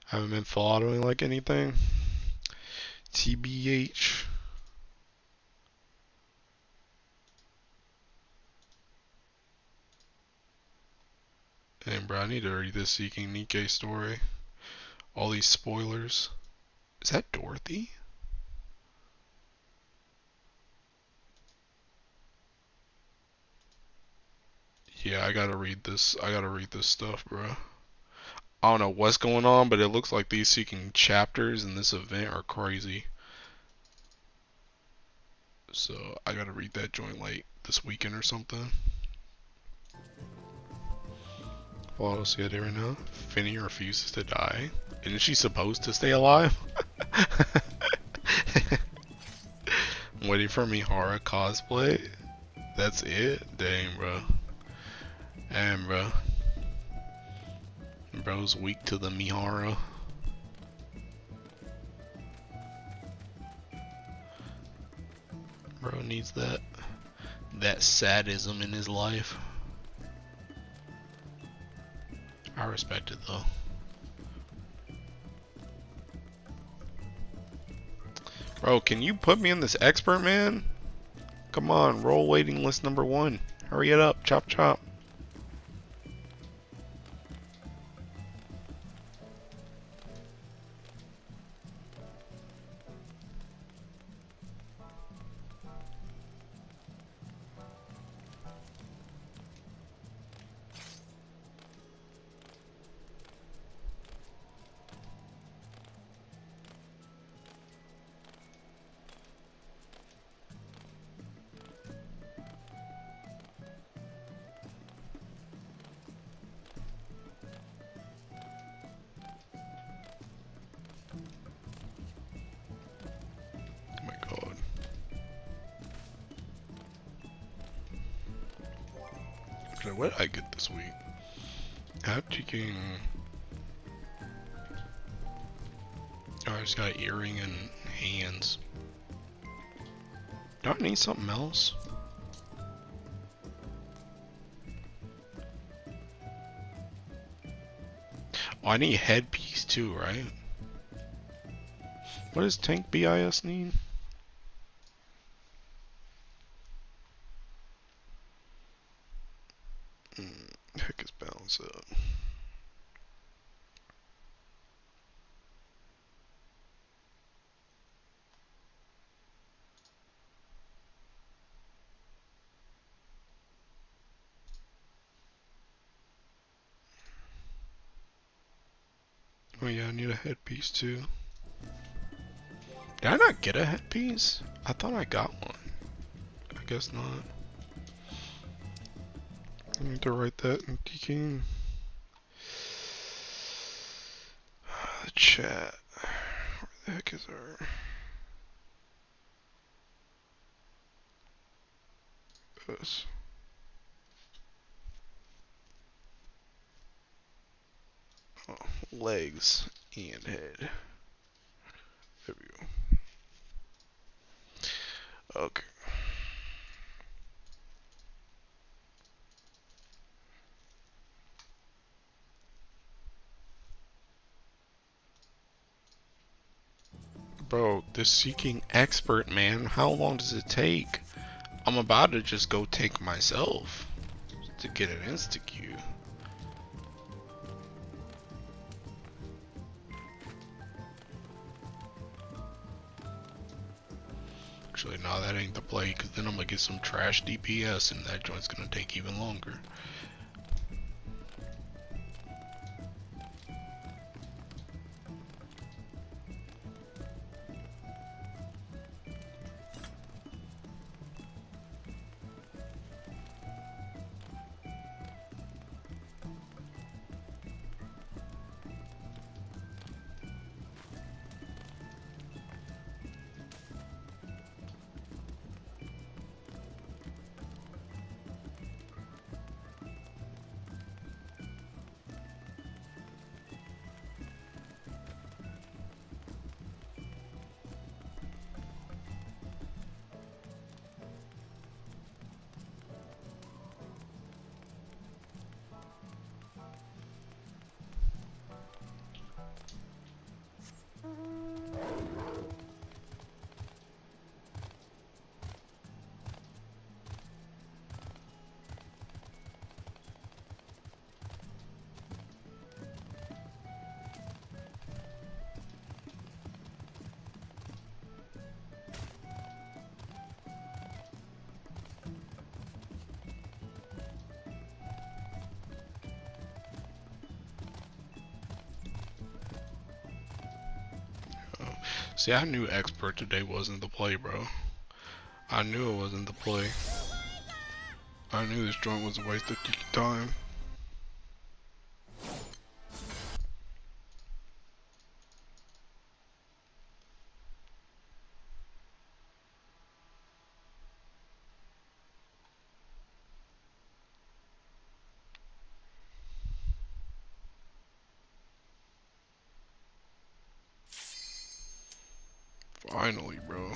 Haven't been full autoing like anything. TBH. Damn, bro, I need to read this Seeking Nikkei story. All these spoilers. Is that Dorothy? Yeah, I gotta read this. I gotta read this stuff, bro. I don't know what's going on, but it looks like these Seeking chapters in this event are crazy. So I gotta read that joint like this weekend or something. What else you got right now? Finny refuses to die. Isn't she supposed to stay alive? Waiting for Mihara cosplay? That's it? Dang, bro. Damn, bro. Bro's weak to the Mihara. Bro needs that sadism in his life. I respect it though. Bro, can you put me in this expert, man? Come on, roll waiting list number 1. Hurry it up, chop chop. What did I get this week? Taking. Oh, I just got earring and hands. Do I need something else? Oh, I need headpiece too, right? What does tank BIS need? Heck is balance up. Oh yeah, I need a headpiece too. Did I not get a headpiece? I thought I got one. I guess not. I need to write that in TK. The chat. Where the heck is our... This. Oh, legs and head. There we go. Okay. Bro, this seeking expert, man, how long does it take? I'm about to just go take myself to get an insta-queue. Actually, no, that ain't the play, because then I'm gonna get some trash DPS and that joint's gonna take even longer. See, I knew expert today wasn't the play, bro. I knew it wasn't the play. I knew this joint was a waste of time. Finally, bro.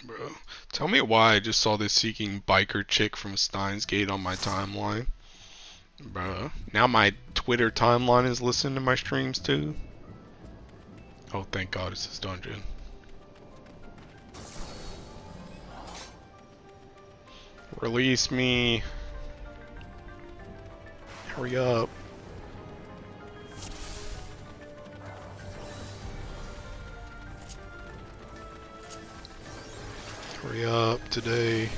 Bro, tell me why I just saw this seeking biker chick from Steins Gate on my timeline. Bro, now my Twitter timeline is listening to my streams too. Oh, thank God it's this dungeon. Release me. Hurry up. Hurry up today.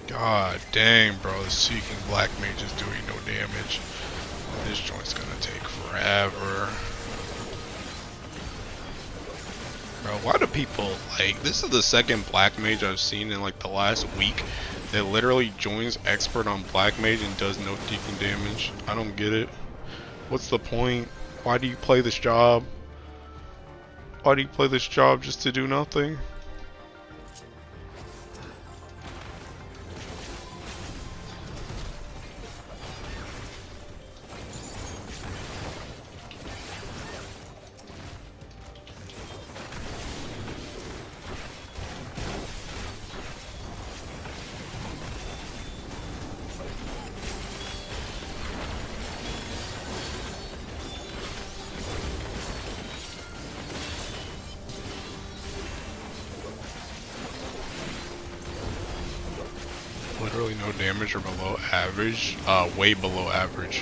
God dang, bro, the Seeking Black Mage is doing no damage. This joint's gonna take forever. Bro, why do people, like, this is the second Black Mage I've seen in, like, the last week that literally joins Expert on Black Mage and does no deacon damage. I don't get it. What's the point? Why do you play this job? Why do you play this job just to do nothing? Literally no damage or below average, way below average.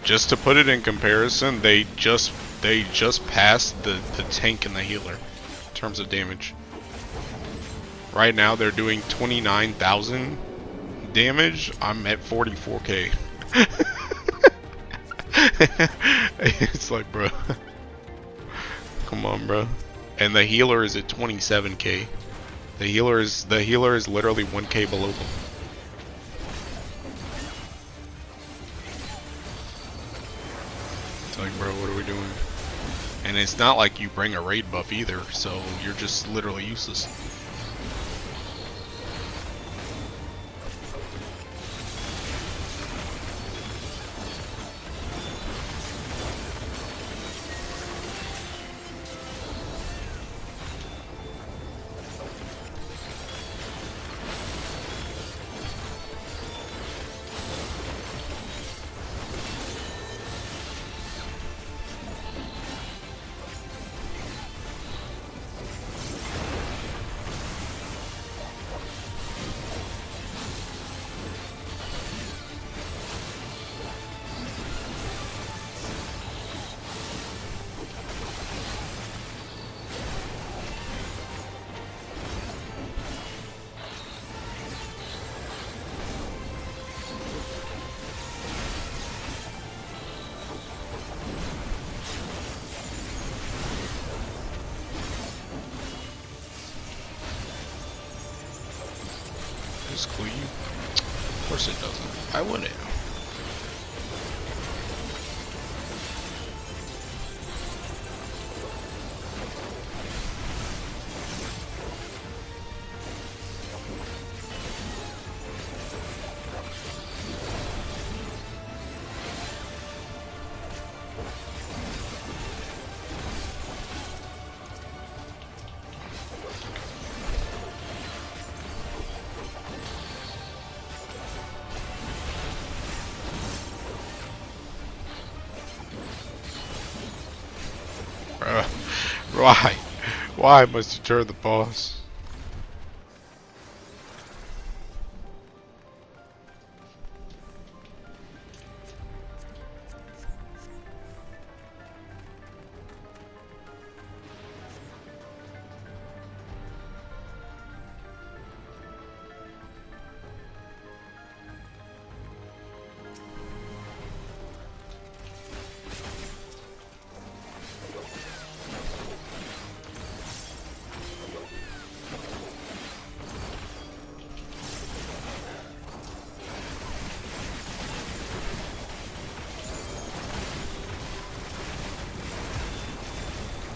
Just to put it in comparison, they just passed the tank and the healer in terms of damage. Right now they're doing 29,000 damage. I'm at 44k. It's like, bro, come on, bro. And the healer is at 27k. The healer is literally 1k below them. It's like, bro, what are we doing? And it's not like you bring a raid buff either, so you're just literally useless. Does clue you? Of course it doesn't. I wouldn't. Why? Why must you turn the boss?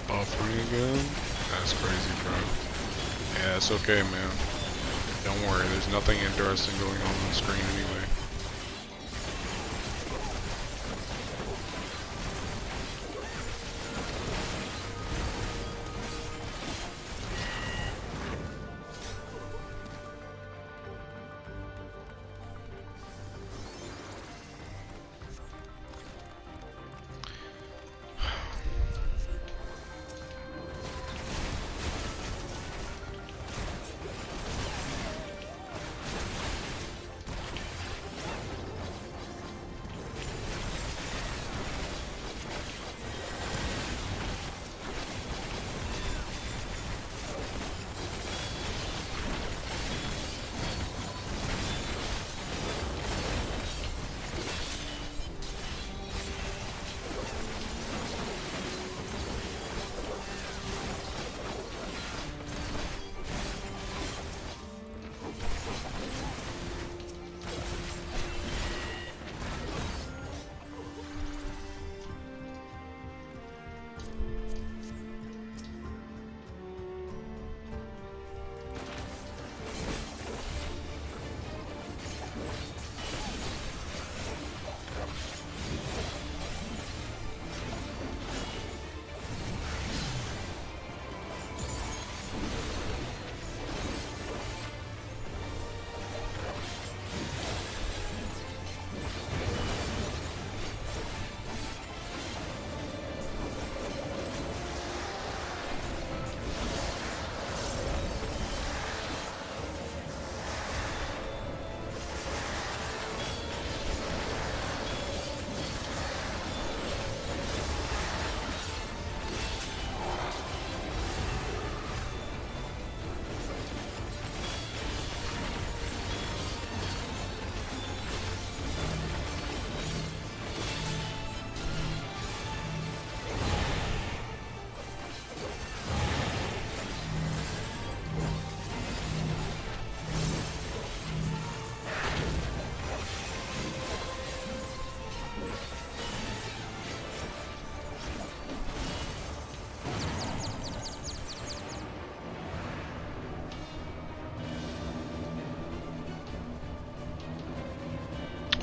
Buffering again? That's crazy, bro. Yeah, it's okay, man. Don't worry, there's nothing interesting going on the screen anyway.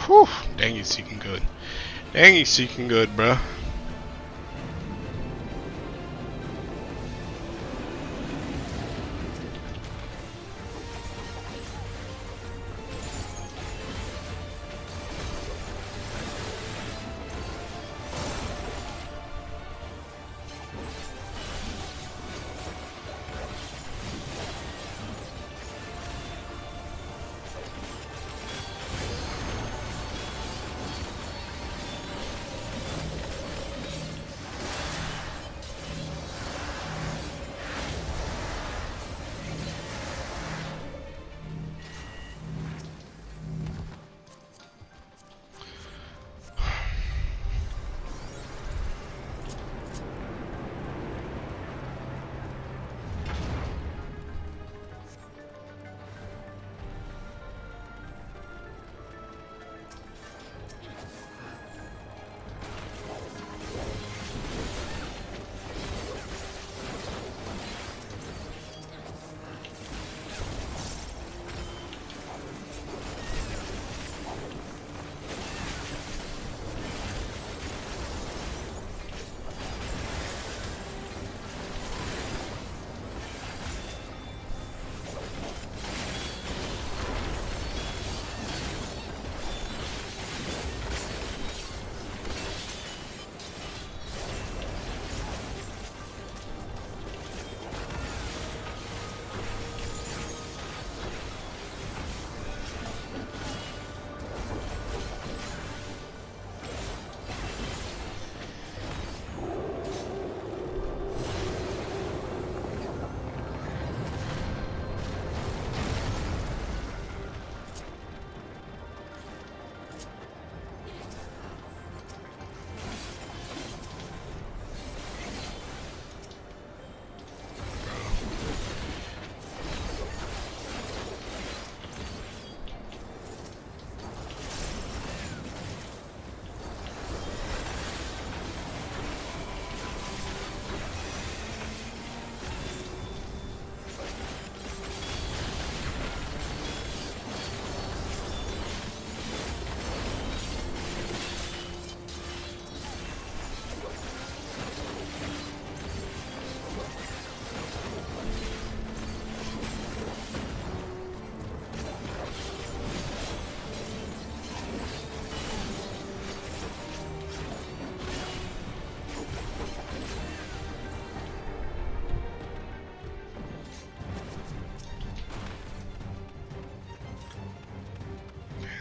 Whew, dang, he's seeking good. Dang, he's seeking good, bruh.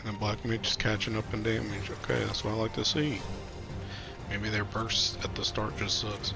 And the black mage is catching up in damage. Okay, that's what I like to see. Maybe their burst at the start just sucks.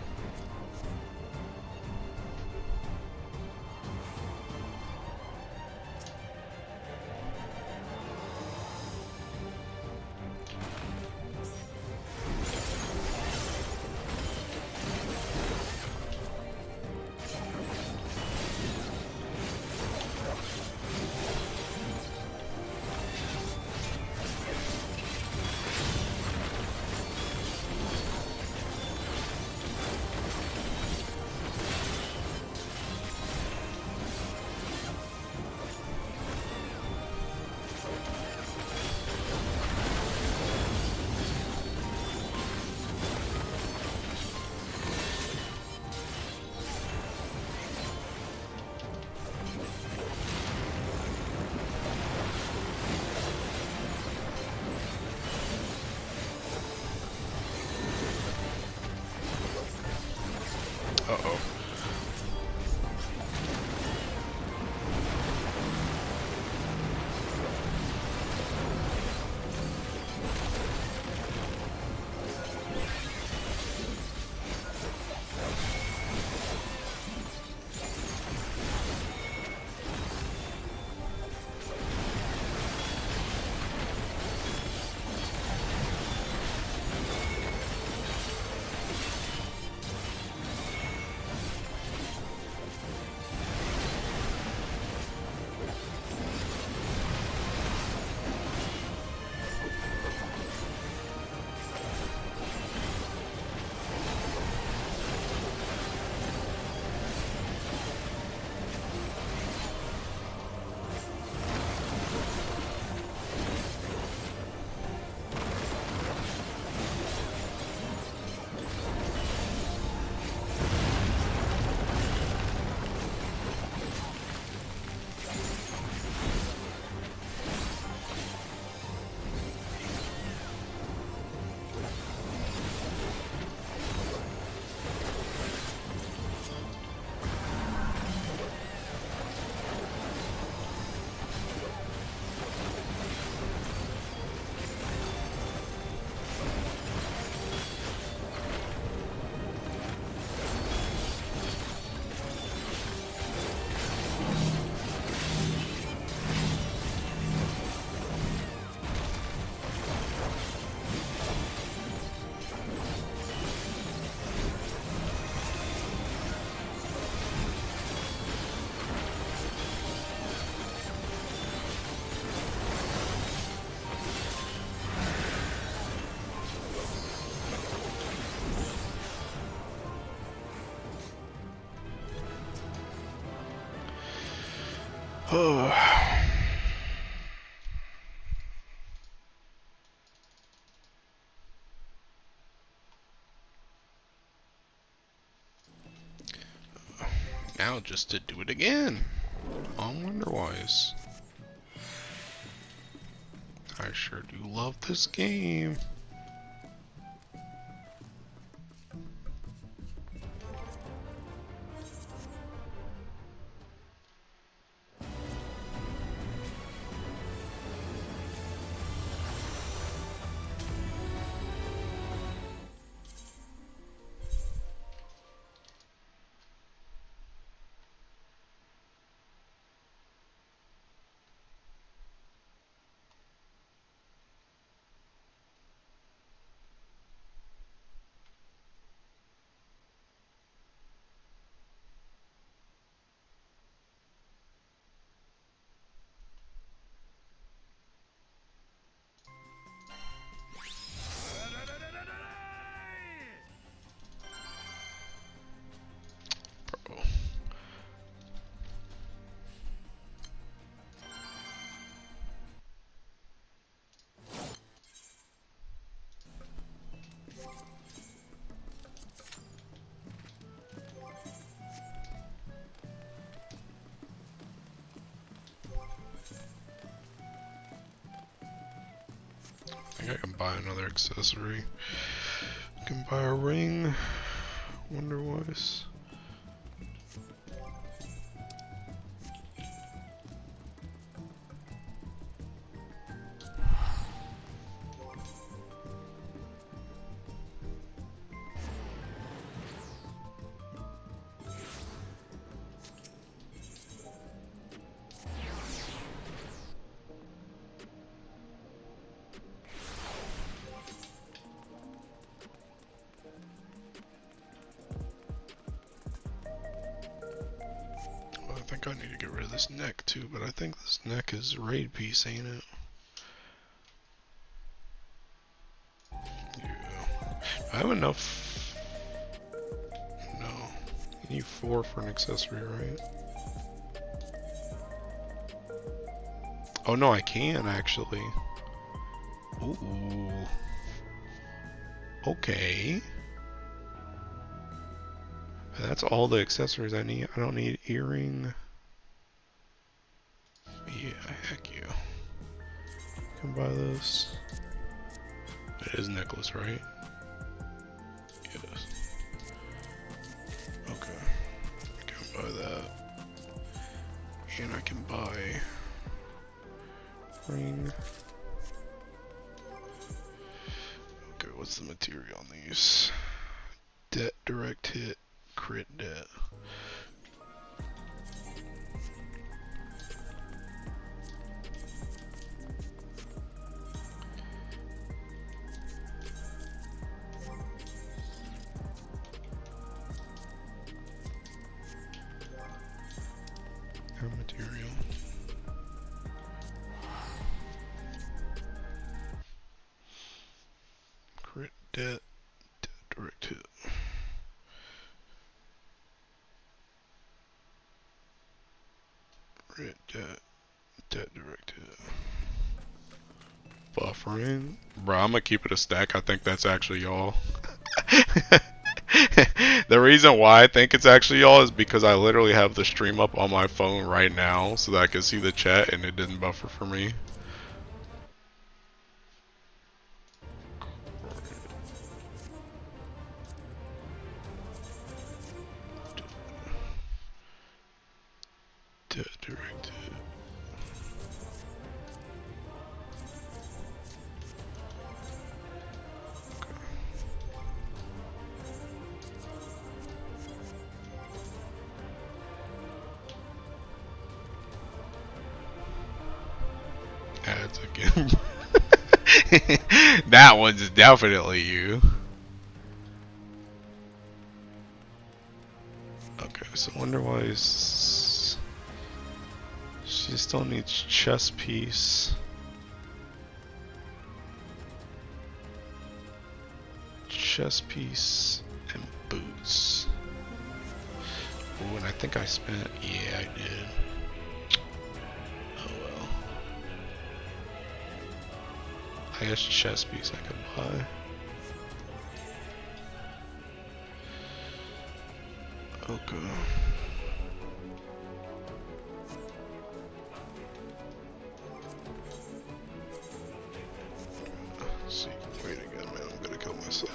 Uh-oh. Now just to do it again on Wonderwise. I sure do love this game. I think I can buy another accessory. I can buy a ring, Wonderwise. think I need to get rid of this neck too, but I think this neck is raid piece, ain't it? Yeah. I have enough. No. You need 4 for an accessory, right? Oh no, I can actually. Ooh. Okay. That's all the accessories I need. I don't need earring. Yeah, heck yeah. Can buy this. It is necklace, right? Yes. Okay. I can buy that. And I can buy ring. Okay, what's the material on these? Det, direct hit, crit det. Material. Crit det, direct hit. Crit det, direct hit. Buffering. Bro, I'm gonna keep it a stack. I think that's actually y'all. The reason why I think it's actually y'all is because I literally have the stream up on my phone right now so that I can see the chat and it didn't buffer for me. Direct hit. Ads again. That one's definitely you. Okay, so I wonder why she still needs chest piece. Chest piece and boots. Oh, and I think I spent, yeah, I did. Oh well. I guess chest piece I could buy. Okay. Let's see, wait again, man. I'm gonna kill myself.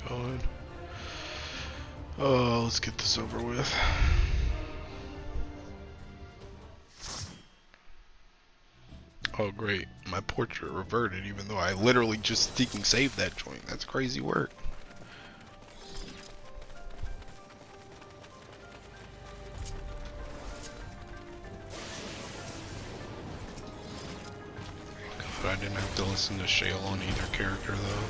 Going. Oh, let's get this over with. Oh great, my portrait reverted even though I literally just sneaking saved that joint. That's crazy work. God, I didn't have to listen to Shale on either character though.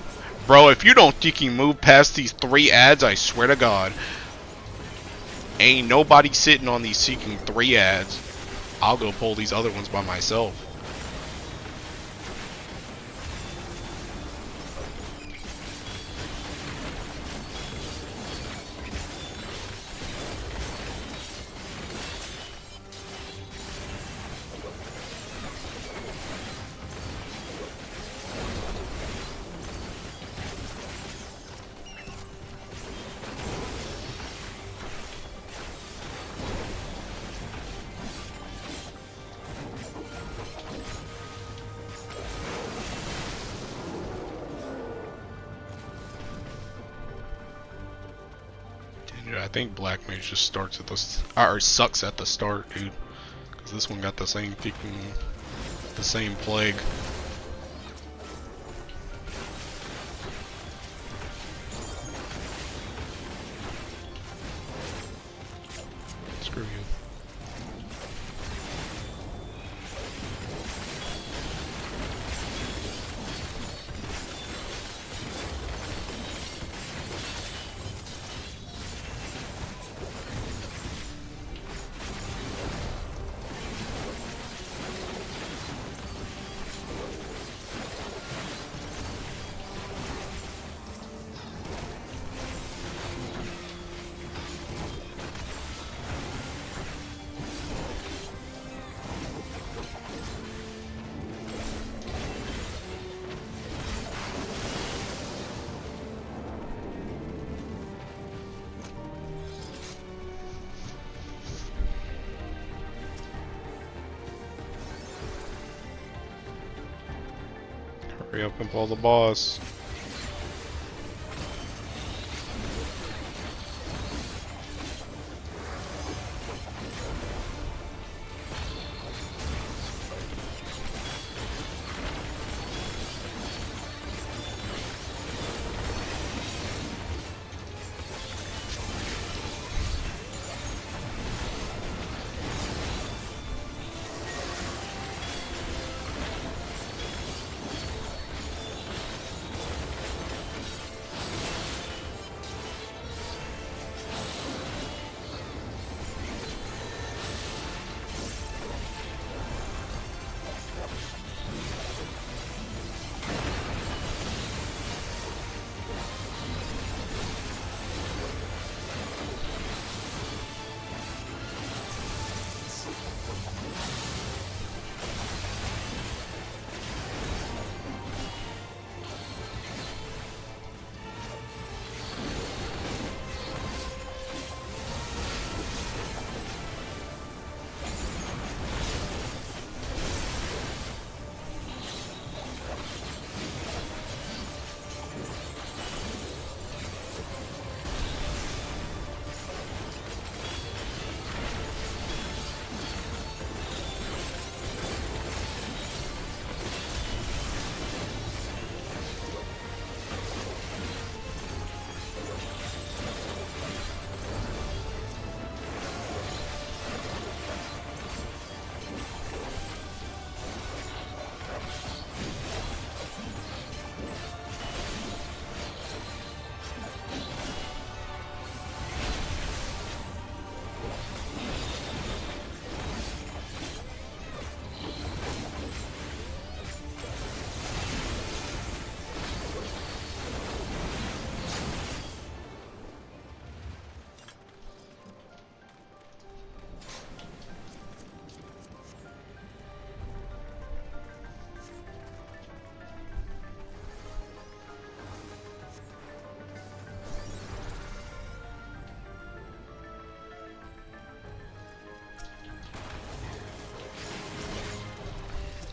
Bro, if you don't think you move past these 3 ads, I swear to God, ain't nobody sitting on these seeking 3 ads. I'll go pull these other ones by myself. Yeah, I think Black Mage just starts at or sucks at the start, dude. Cause this one got the same plague. Screw you. Hurry up and pull the boss.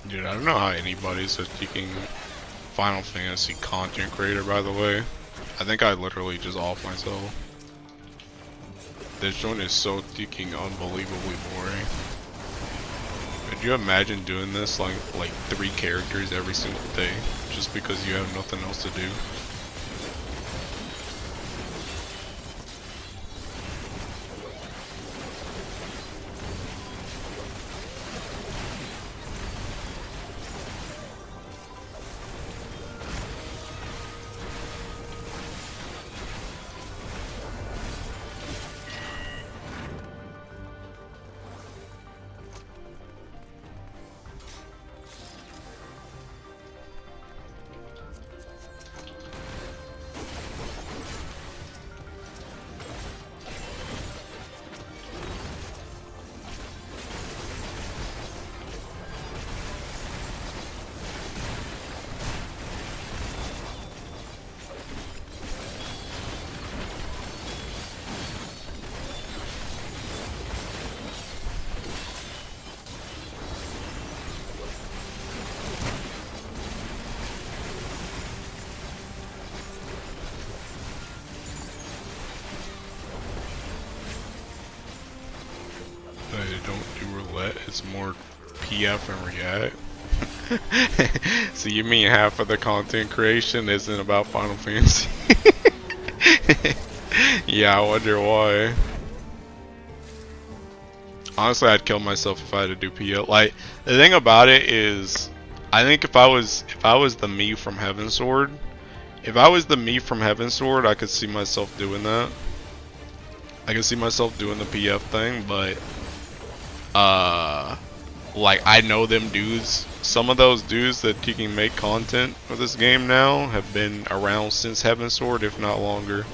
Dude, I don't know how anybody's a freaking Final Fantasy content creator, by the way. I think I literally just off myself. This joint is so freaking unbelievably boring. Could you imagine doing this like 3 characters every single day just because you have nothing else to do? it's more PF and React. So you mean half of the content creation isn't about Final Fantasy? Yeah, I wonder why. Honestly, I'd kill myself if I had to do PL. Like, the thing about it is, I think if I was the me from Heaven Sword, I could see myself doing that. I could see myself doing the PF thing, but like, I know them dudes. Some of those dudes that you can make content for this game now have been around since Heaven Sword, if not longer.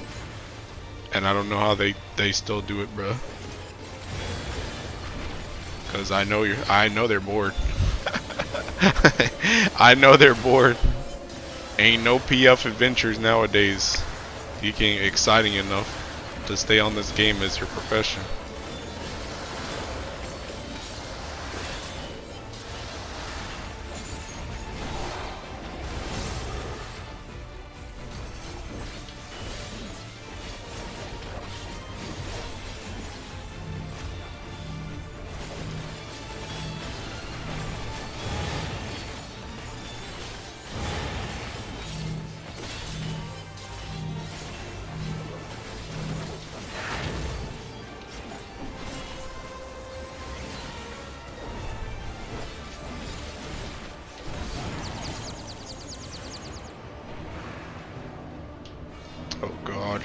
And I don't know how they still do it, bruh. Cause I know they're bored. I know they're bored. Ain't no PF adventures nowadays. You can exciting enough to stay on this game as your profession. Oh god.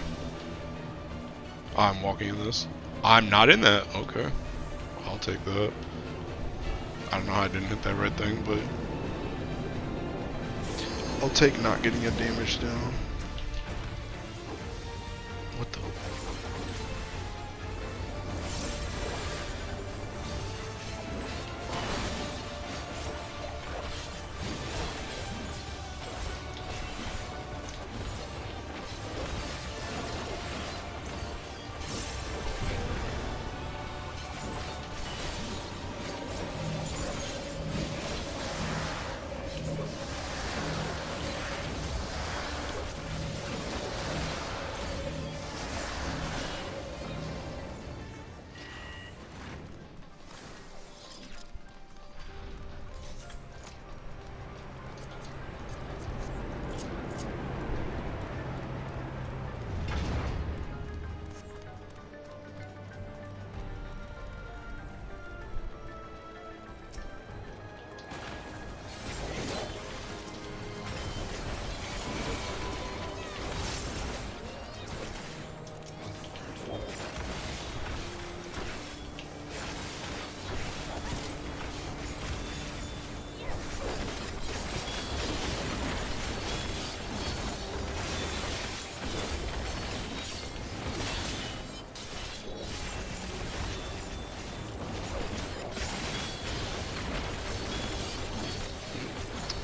I'm walking in this. I'm not in that. Okay. I'll take that. I don't know how I didn't hit that red thing, but I'll take not getting a damage down. What the?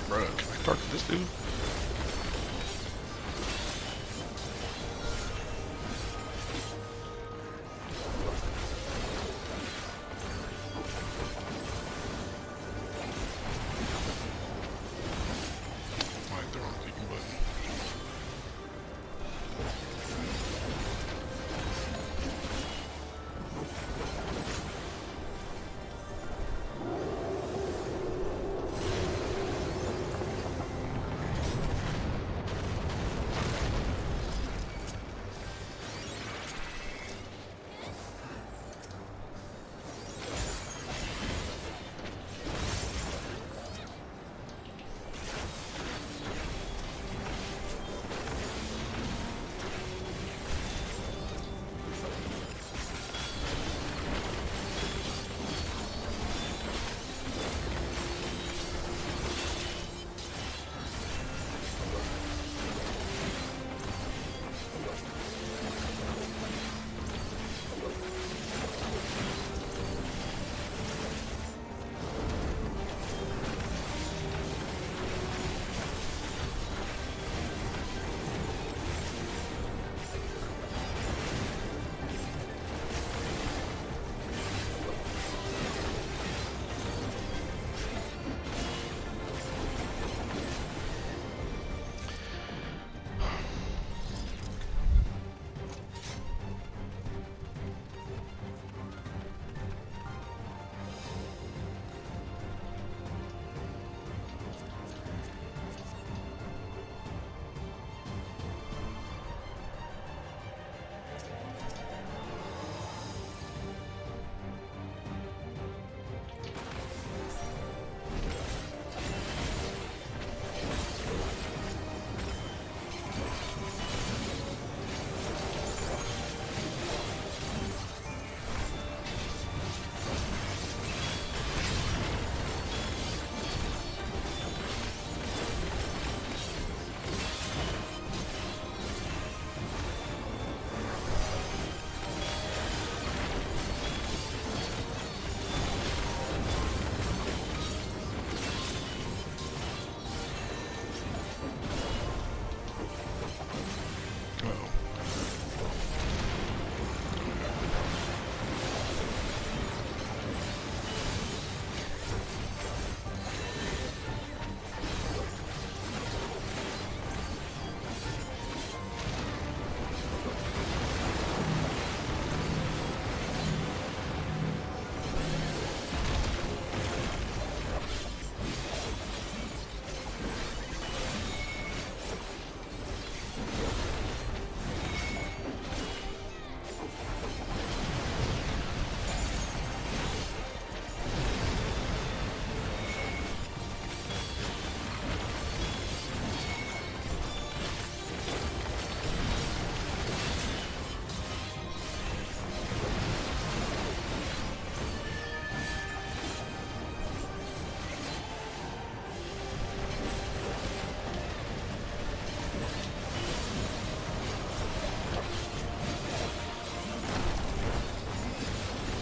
Bruh, can I talk to this dude? Like the wrong clicking button.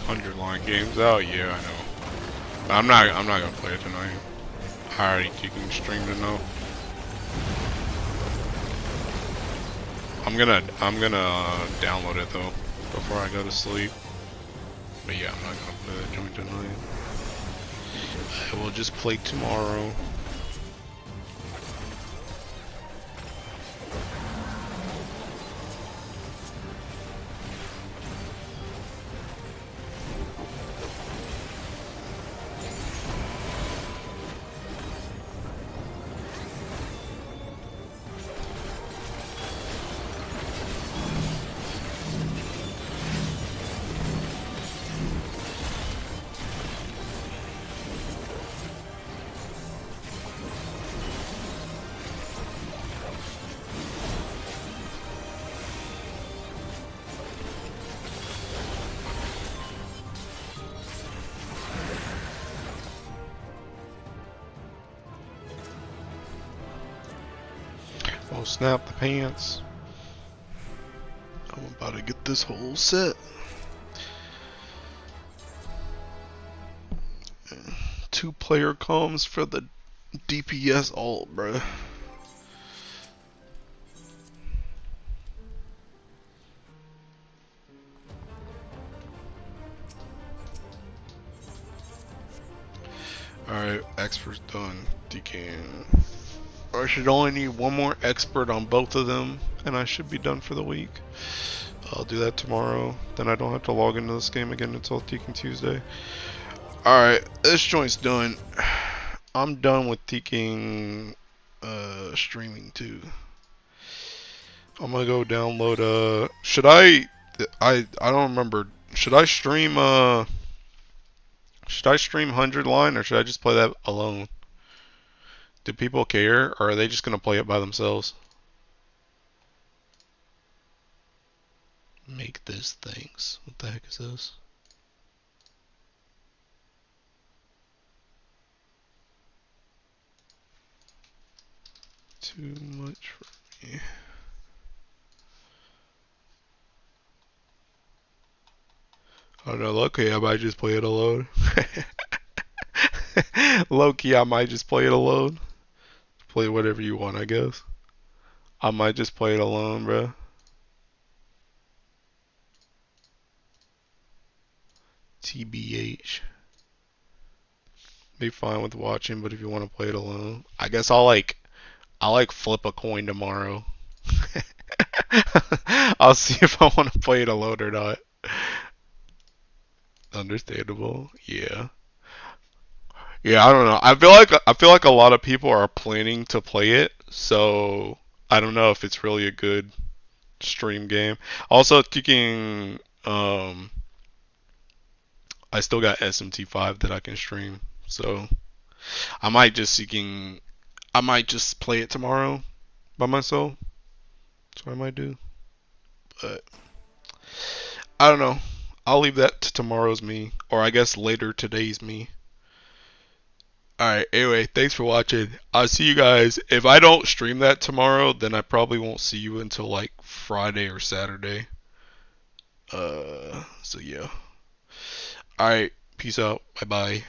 100 line games out. Yeah, I know. But I'm not gonna play it tonight. I already kicking streamed enough. I'm gonna download it though before I go to sleep. But yeah, I'm not gonna play that joint tonight. I will just play tomorrow. Oh snap, the pants. I'm about to get this whole set. 2-player comms for the DPS alt, bruh. Alright, expert's done. DKing. I should only need one more expert on both of them, and I should be done for the week. I'll do that tomorrow. Then I don't have to log into this game again until Teking Tuesday. Alright, this joint's done. I'm done with Teking streaming too. I'm gonna go download should I don't remember. Should I stream 100 line, or should I just play that alone? Do people care, or are they just gonna play it by themselves? Make this things. What the heck is this? Too much for me. I don't know, low-key I might just play it alone. Low-key I might just play it alone. Play whatever you want, I guess. I might just play it alone, bro. TBH. Be fine with watching, but if you want to play it alone, I guess I'll flip a coin tomorrow. I'll see if I want to play it alone or not. Understandable. Yeah. Yeah, I don't know. I feel like a lot of people are planning to play it, so I don't know if it's really a good stream game. Also, thinking I still got SMT5 that I can stream, so I might just play it tomorrow by myself. That's what I might do. But I don't know. I'll leave that to tomorrow's me, or I guess later today's me. Alright, anyway, thanks for watching. I'll see you guys. If I don't stream that tomorrow, then I probably won't see you until like Friday or Saturday. So yeah. Alright, peace out. Bye bye.